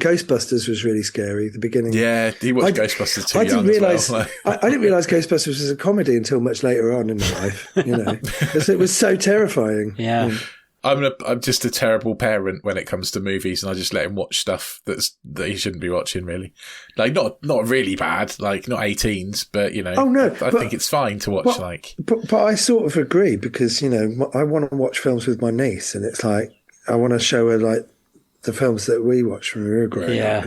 H: Ghostbusters was really scary at the beginning.
G: Yeah, he watched Ghostbusters too young as well.
H: I didn't realise Ghostbusters was a comedy until much later on in my life. Because it was so terrifying.
F: Yeah.
G: I'm just a terrible parent when it comes to movies, and I just let him watch stuff that he shouldn't be watching. Really, like not really bad, like not 18s, but
H: Oh no,
G: I think it's fine to watch.
H: But I sort of agree, because I want to watch films with my niece, and it's like I want to show her like the films that we watched when we were growing up.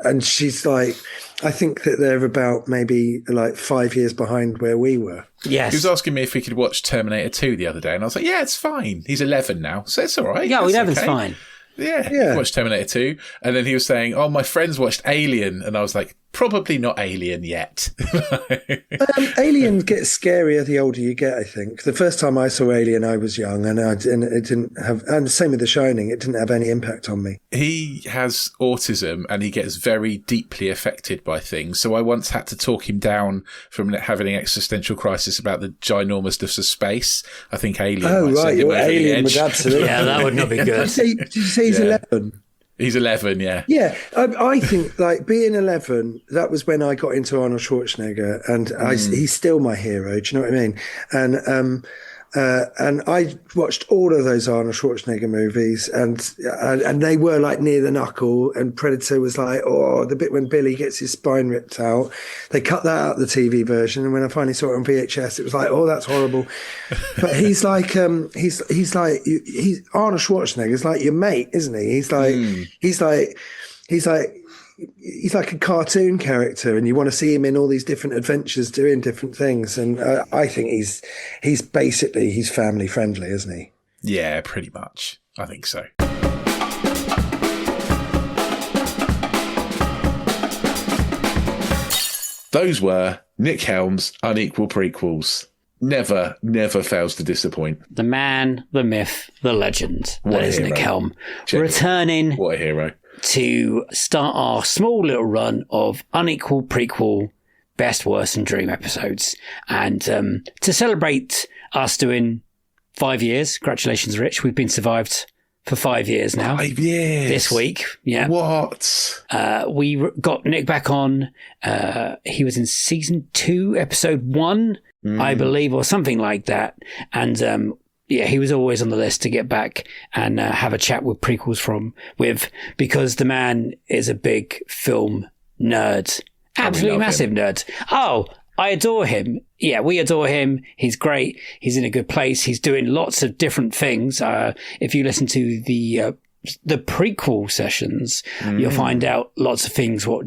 H: And she's like, I think that they're about maybe like 5 years behind where we were.
F: Yes.
G: He was asking me if we could watch Terminator 2 the other day, and I was like, yeah, it's fine. He's 11 now, so it's all right.
F: Yeah, 11's fine.
G: Yeah. Watched Terminator 2. And then he was saying, oh, my friends watched Alien. And I was like, probably not Alien yet.
H: Alien gets scarier the older you get, I think. The first time I saw Alien, I was young, and it didn't have, and the same with The Shining, it didn't have any impact on me.
G: He has autism, and he gets very deeply affected by things. So I once had to talk him down from having an existential crisis about the ginormousness of space. I think Alien might send him over the edge.
H: Would absolutely.
F: Yeah, that would not be good.
H: Did you say he's 11?
G: He's 11, yeah.
H: Yeah, I think like being 11, that was when I got into Arnold Schwarzenegger, and he's still my hero. Do you know what I mean? And I watched all of those Arnold Schwarzenegger movies, and they were like near the knuckle. And Predator was like, oh, the bit when Billy gets his spine ripped out. They cut that out of the TV version, and when I finally saw it on VHS, it was like, oh, that's horrible. But he's like, he's Arnold Schwarzenegger's like your mate, isn't he? He's like a cartoon character, and you want to see him in all these different adventures doing different things. And I think he's basically family friendly, isn't he?
G: Yeah, pretty much. I think so. Those were Nick Helm's Unequal Prequels. Never fails to disappoint.
F: The man, the myth, the legend.
G: What
F: that is
G: hero.
F: Nick Helm.
G: Genuinely.
F: Returning.
G: What a hero.
F: To start our small little run of Unequal Prequel Best, Worst and Dream episodes. And to celebrate us doing 5 years, congratulations, Rich. We've been survived for 5 years now.
G: 5 years?
F: This week, yeah.
G: What?
F: We got Nick back on. He was in season 2, episode 1, I believe, or something like that. And he was always on the list to get back and have a chat with prequels with, because the man is a big film nerd. Absolutely massive nerd. Oh, I adore him. Yeah, we adore him. He's great. He's in a good place. He's doing lots of different things. If you listen to the prequel sessions, you'll find out lots of things what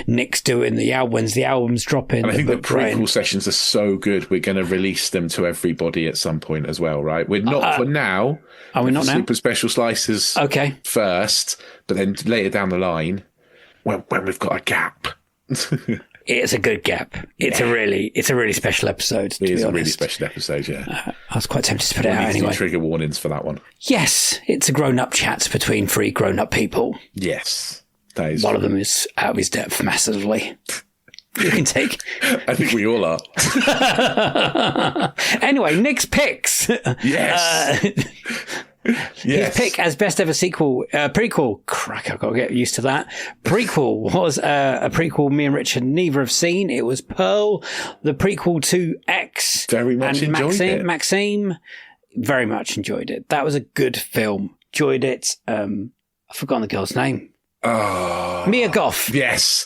F: Nick's doing, the albums dropping.
G: And I think the prequel sessions are so good, we're going to release them to everybody at some point as well, right? We're not for now.
F: Are we not now?
G: Super special slices first, but then later down the line, when we've got a gap.
F: It's a good gap. It's a really special episode.
G: It is a really special episode, yeah.
F: I was quite tempted to put it out anyway.
G: Trigger warnings for that one.
F: Yes, it's a grown-up chat between three grown-up people.
G: Yes. That is
F: one of them is out of his depth massively. You can take.
G: I think we all are.
F: Anyway, Nick's picks.
G: Yes.
F: His pick as best ever prequel. Crack, I've got to get used to that. Prequel was a prequel me and Richard neither have seen. It was Pearl, the prequel to X.
G: Very much enjoyed it.
F: Maxime, very much enjoyed it. That was a good film. Enjoyed it. I've forgotten the girl's name.
G: Oh,
F: Mia Goth.
G: Yes,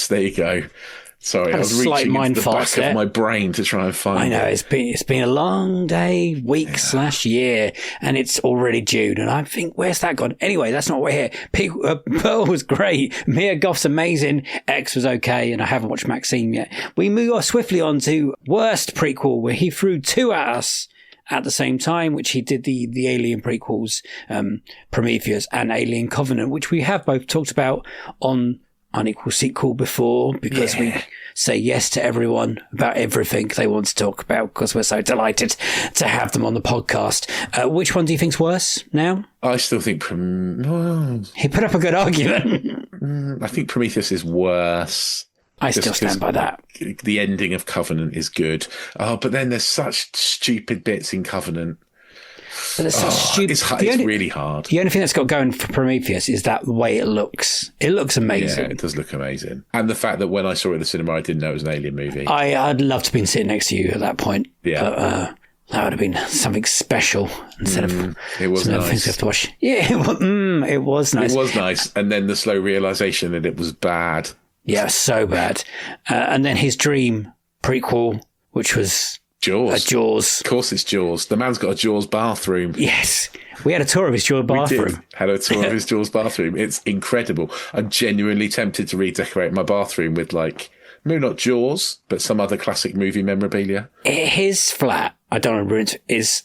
G: there you go. Sorry, I was reaching into the back of my brain to try and find it. I know,
F: it's been a long day, week / year, and it's already June, and I think, where's that gone? Anyway, that's not what we're here. Pearl was great. Mia Goth's amazing. X was okay, and I haven't watched Maxime yet. We move swiftly on to worst prequel, where he threw two at us at the same time, which he did the Alien prequels, Prometheus and Alien Covenant, which we have both talked about on Unequal Sequel before, because we say yes to everyone about everything they want to talk about, because we're so delighted to have them on the podcast. Which one do you think's worse now?
G: I still think
F: he put up a good argument.
G: I think Prometheus is worse.
F: I still stand by that.
G: The ending of Covenant is good. But then there's such stupid bits in Covenant. It's really hard.
F: The only thing that's got going for Prometheus is that the way it looks. It looks amazing.
G: Yeah, it does look amazing. And the fact that when I saw it at the cinema, I didn't know it was an Alien movie.
F: I'd love to have been sitting next to you at that point.
G: Yeah.
F: But, that would have been something special instead of
G: it was nice.
F: Things we have to watch. Yeah, it was nice.
G: It was nice. And then the slow realization that it was bad.
F: Yeah, so bad. And then his Dream prequel, which was
G: Jaws.
F: Jaws.
G: Of course it's Jaws. The man's got a Jaws bathroom.
F: Yes. We had a tour of his Jaws bathroom.
G: Had a tour of his Jaws bathroom. It's incredible. I'm genuinely tempted to redecorate my bathroom with maybe not Jaws, but some other classic movie memorabilia.
F: His flat, I don't want to ruin it, is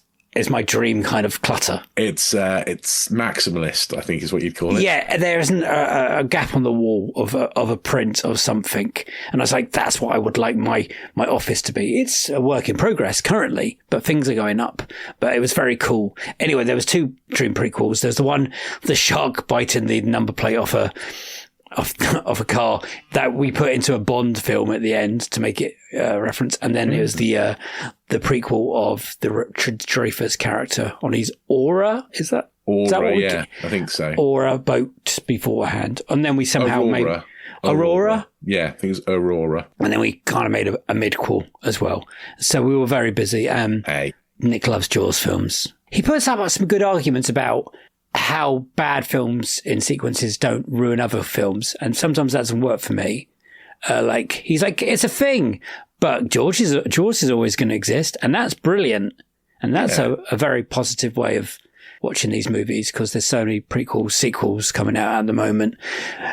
F: my dream kind of clutter.
G: It's maximalist, I think is what you'd call it.
F: Yeah, there isn't a gap on the wall of a print of something. And I was like, that's what I would like my office to be. It's a work in progress currently, but things are going up. But it was very cool. Anyway, there was two Dream prequels. There's the one, the shark biting the number plate off a car that we put into a Bond film at the end to make it reference, and then it was the prequel of the Richard Dreyfuss character on his Aura. Is that
G: Aura? I think so.
F: Aura boat beforehand, and then we somehow made Aurora.
G: Yeah, I think it was Aurora,
F: and then we kind of made a midquel as well. So we were very busy. Nick loves Jaws films. He puts up some good arguments about how bad films in sequences don't ruin other films, and sometimes that doesn't work for me. He's like, it's a thing, but Jaws is always going to exist, and that's brilliant, and that's a very positive way of watching these movies, because there's so many prequels, sequels coming out at the moment,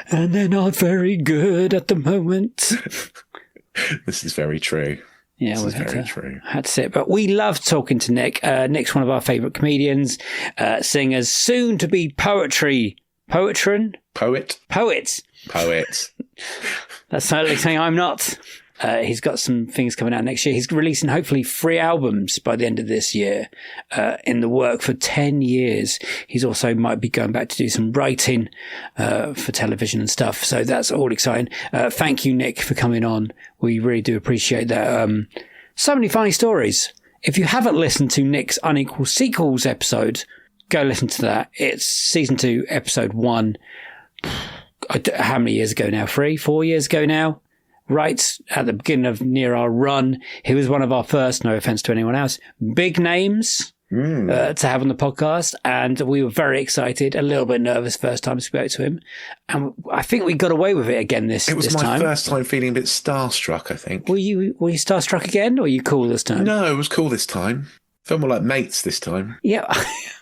F: and they're not very good at the moment.
G: This is very true.
F: Yeah, we had to say it. But we love talking to Nick. Nick's one of our favourite comedians, singers, soon to be Poet. That's certainly saying I'm not. He's got some things coming out next year. He's releasing hopefully 3 albums by the end of this year, in the work for 10 years. He's also might be going back to do some writing for television and stuff. So that's all exciting. Thank you, Nick, for coming on. We really do appreciate that. So many funny stories. If you haven't listened to Nick's Unequal Sequels episode, go listen to that. It's season 2, episode 1. How many years ago now? 3, 4 years ago now? Right at the beginning of near our run. He was one of our first, no offense to anyone else, big names to have on the podcast. And we were very excited, a little bit nervous first time we spoke to him. And I think we got away with it again this time. It was my
G: first time feeling a bit starstruck, I think.
F: Were you starstruck again, or were you cool this time?
G: No, it was cool this time. Felt more like mates this time.
F: Yeah.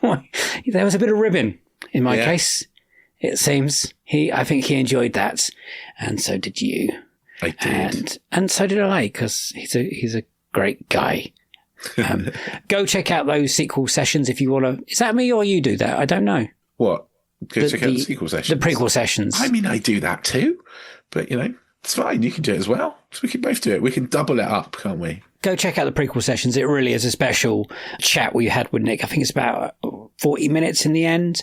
F: There was a bit of ribbon in my case, it seems. I think he enjoyed that. And so did you.
G: I did.
F: And so did I, because he's a great guy. Go check out those sequel sessions if you want to. Is that me or you do that? I don't know.
G: What? Go check out the sequel sessions?
F: The prequel sessions.
G: I mean, I do that too, but It's fine. You can do it as well. So we can both do it. We can double it up, can't we?
F: Go check out the prequel sessions. It really is a special chat we had with Nick. I think it's about 40 minutes in the end.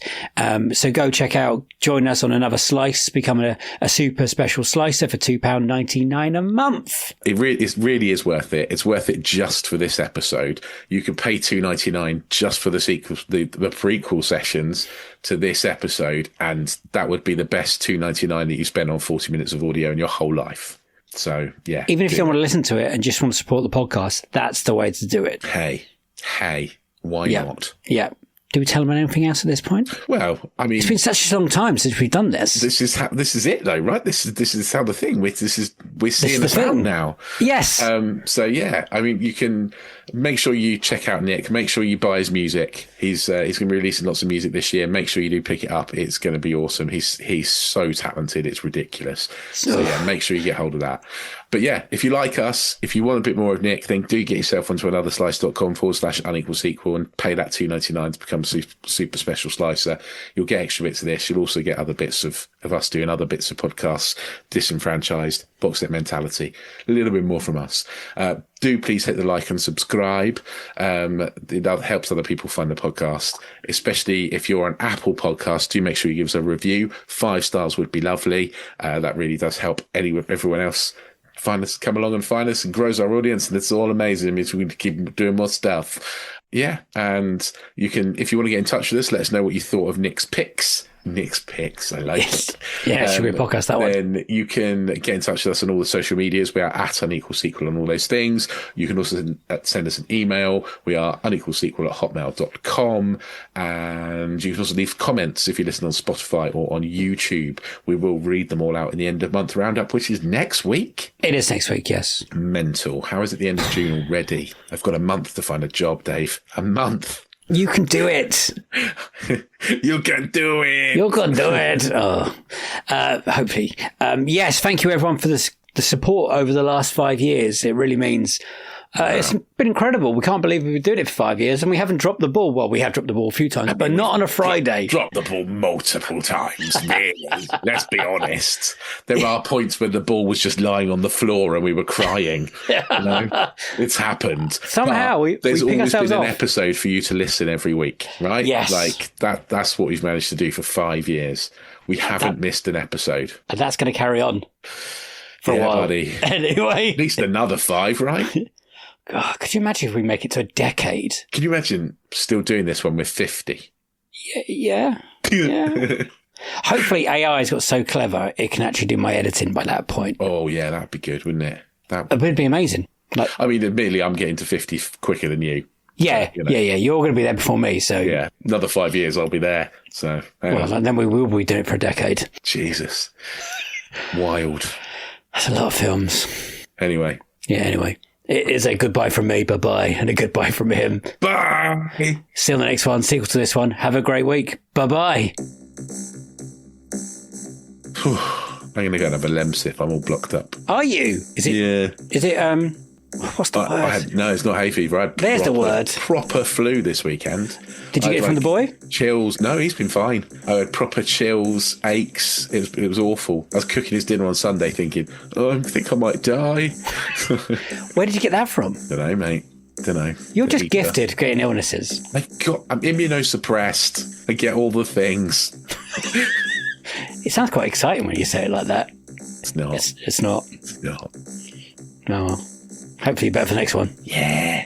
F: So go check out, join us on another slice, become a super special slicer for £2.99 a month.
G: It really is worth it. It's worth it just for this episode. You can pay $2.99 just for the sequels, the prequel sessions to this episode, and that would be the best $2.99 that you spend on 40 minutes of audio in your whole life. So, yeah.
F: Even if you don't want to listen to it and just want to support the podcast, that's the way to do it.
G: Hey, why not?
F: Yeah. Do we tell them anything else at this point?
G: Well, I mean,
F: it's been such a long time since we've done this.
G: This is it, though, right? This is how the thing. We're seeing the film now.
F: Yes.
G: So yeah, I mean, you can make sure you check out Nick. Make sure you buy his music. He's going to be releasing lots of music this year. Make sure you do pick it up. It's going to be awesome. He's so talented. It's ridiculous. So yeah, make sure you get hold of that. But yeah, if you like us, if you want a bit more of Nick, then do get yourself onto anotherslice.com/unequal sequel and pay that $2.99 to become a super special slicer. You'll get extra bits of this. You'll also get other bits of us doing other bits of podcasts, Disenfranchised, Box Set Mentality, a little bit more from us. Do please hit the like and subscribe. That helps other people find the podcast, especially if you're an Apple podcast. Do make sure you give us a review. 5 stars would be lovely. That really does help everyone else find us, come along and find us, and grows our audience, and it's all amazing. It means we can keep doing more stuff. Yeah, and you can, if you want to get in touch with us, let us know what you thought of Nick's picks. I like it.
F: Yeah, it should be a podcast, that one.
G: Then you can get in touch with us on all the social medias. We are at Unequal Sequel on all those things. You can also send us an email. We are unequalsequel@hotmail.com. And you can also leave comments if you listen on Spotify or on YouTube. We will read them all out in the end of month roundup, which is next week.
F: It is next week, yes.
G: Mental. How is it the end of June already? I've got a month to find a job, Dave. A month.
F: You can do it.
G: You can do it.
F: You can do it. Oh, hopefully. Yes, thank you everyone for the support over the last 5 years. It really means it's been incredible. We can't believe we've been doing it for 5 years and we haven't dropped the ball. Well, we have dropped the ball a few times, but not on a Friday.
G: Dropped the ball multiple times, really. Let's be honest. There are points where the ball was just lying on the floor and we were crying. You know? It's happened.
F: Somehow
G: there's
F: we pick
G: always
F: ourselves
G: been
F: off.
G: an episode for you to listen every week, right?
F: Yes.
G: Like that's what we've managed to do for 5 years. We haven't missed an episode.
F: And that's going to carry on for a while.
G: Buddy.
F: Anyway.
G: At least another 5, right?
F: God, could you imagine if we make it to a decade?
G: Can you imagine still doing this when we're 50?
F: Yeah. Hopefully AI's got so clever it can actually do my editing by that point.
G: Oh, yeah, that'd be good, wouldn't it?
F: It would be amazing.
G: I mean, admittedly, I'm getting to 50 quicker than you.
F: Yeah,
G: you know.
F: yeah. You're going to be there before me, so...
G: Yeah, another 5 years I'll be there. So,
F: well, and then we will be doing it for a decade.
G: Jesus. Wild.
F: That's a lot of films.
G: Anyway.
F: Yeah, anyway. It is a goodbye from me, bye-bye, and a goodbye from him.
G: Bye!
F: See you on the next one, sequel to this one. Have a great week. Bye-bye.
G: I'm going to go and have a Lemsip. I'm all blocked up.
F: Are you? Is it?
G: Yeah.
F: Is it, what's the word?
G: No, it's not hay fever.
F: There's the word.
G: Proper flu this weekend.
F: Did you get it from the boy?
G: Chills. No, he's been fine. I had proper chills, aches. It was awful. I was cooking his dinner on Sunday thinking, I think I might die.
F: Where did you get that from?
G: Don't know, mate. Don't know.
F: You're just gifted getting illnesses.
G: I'm immunosuppressed. I get all the things.
F: It sounds quite exciting when you say it like that.
G: It's not.
F: It's not.
G: It's not.
F: No. Hopefully better for the next one.
G: Yeah.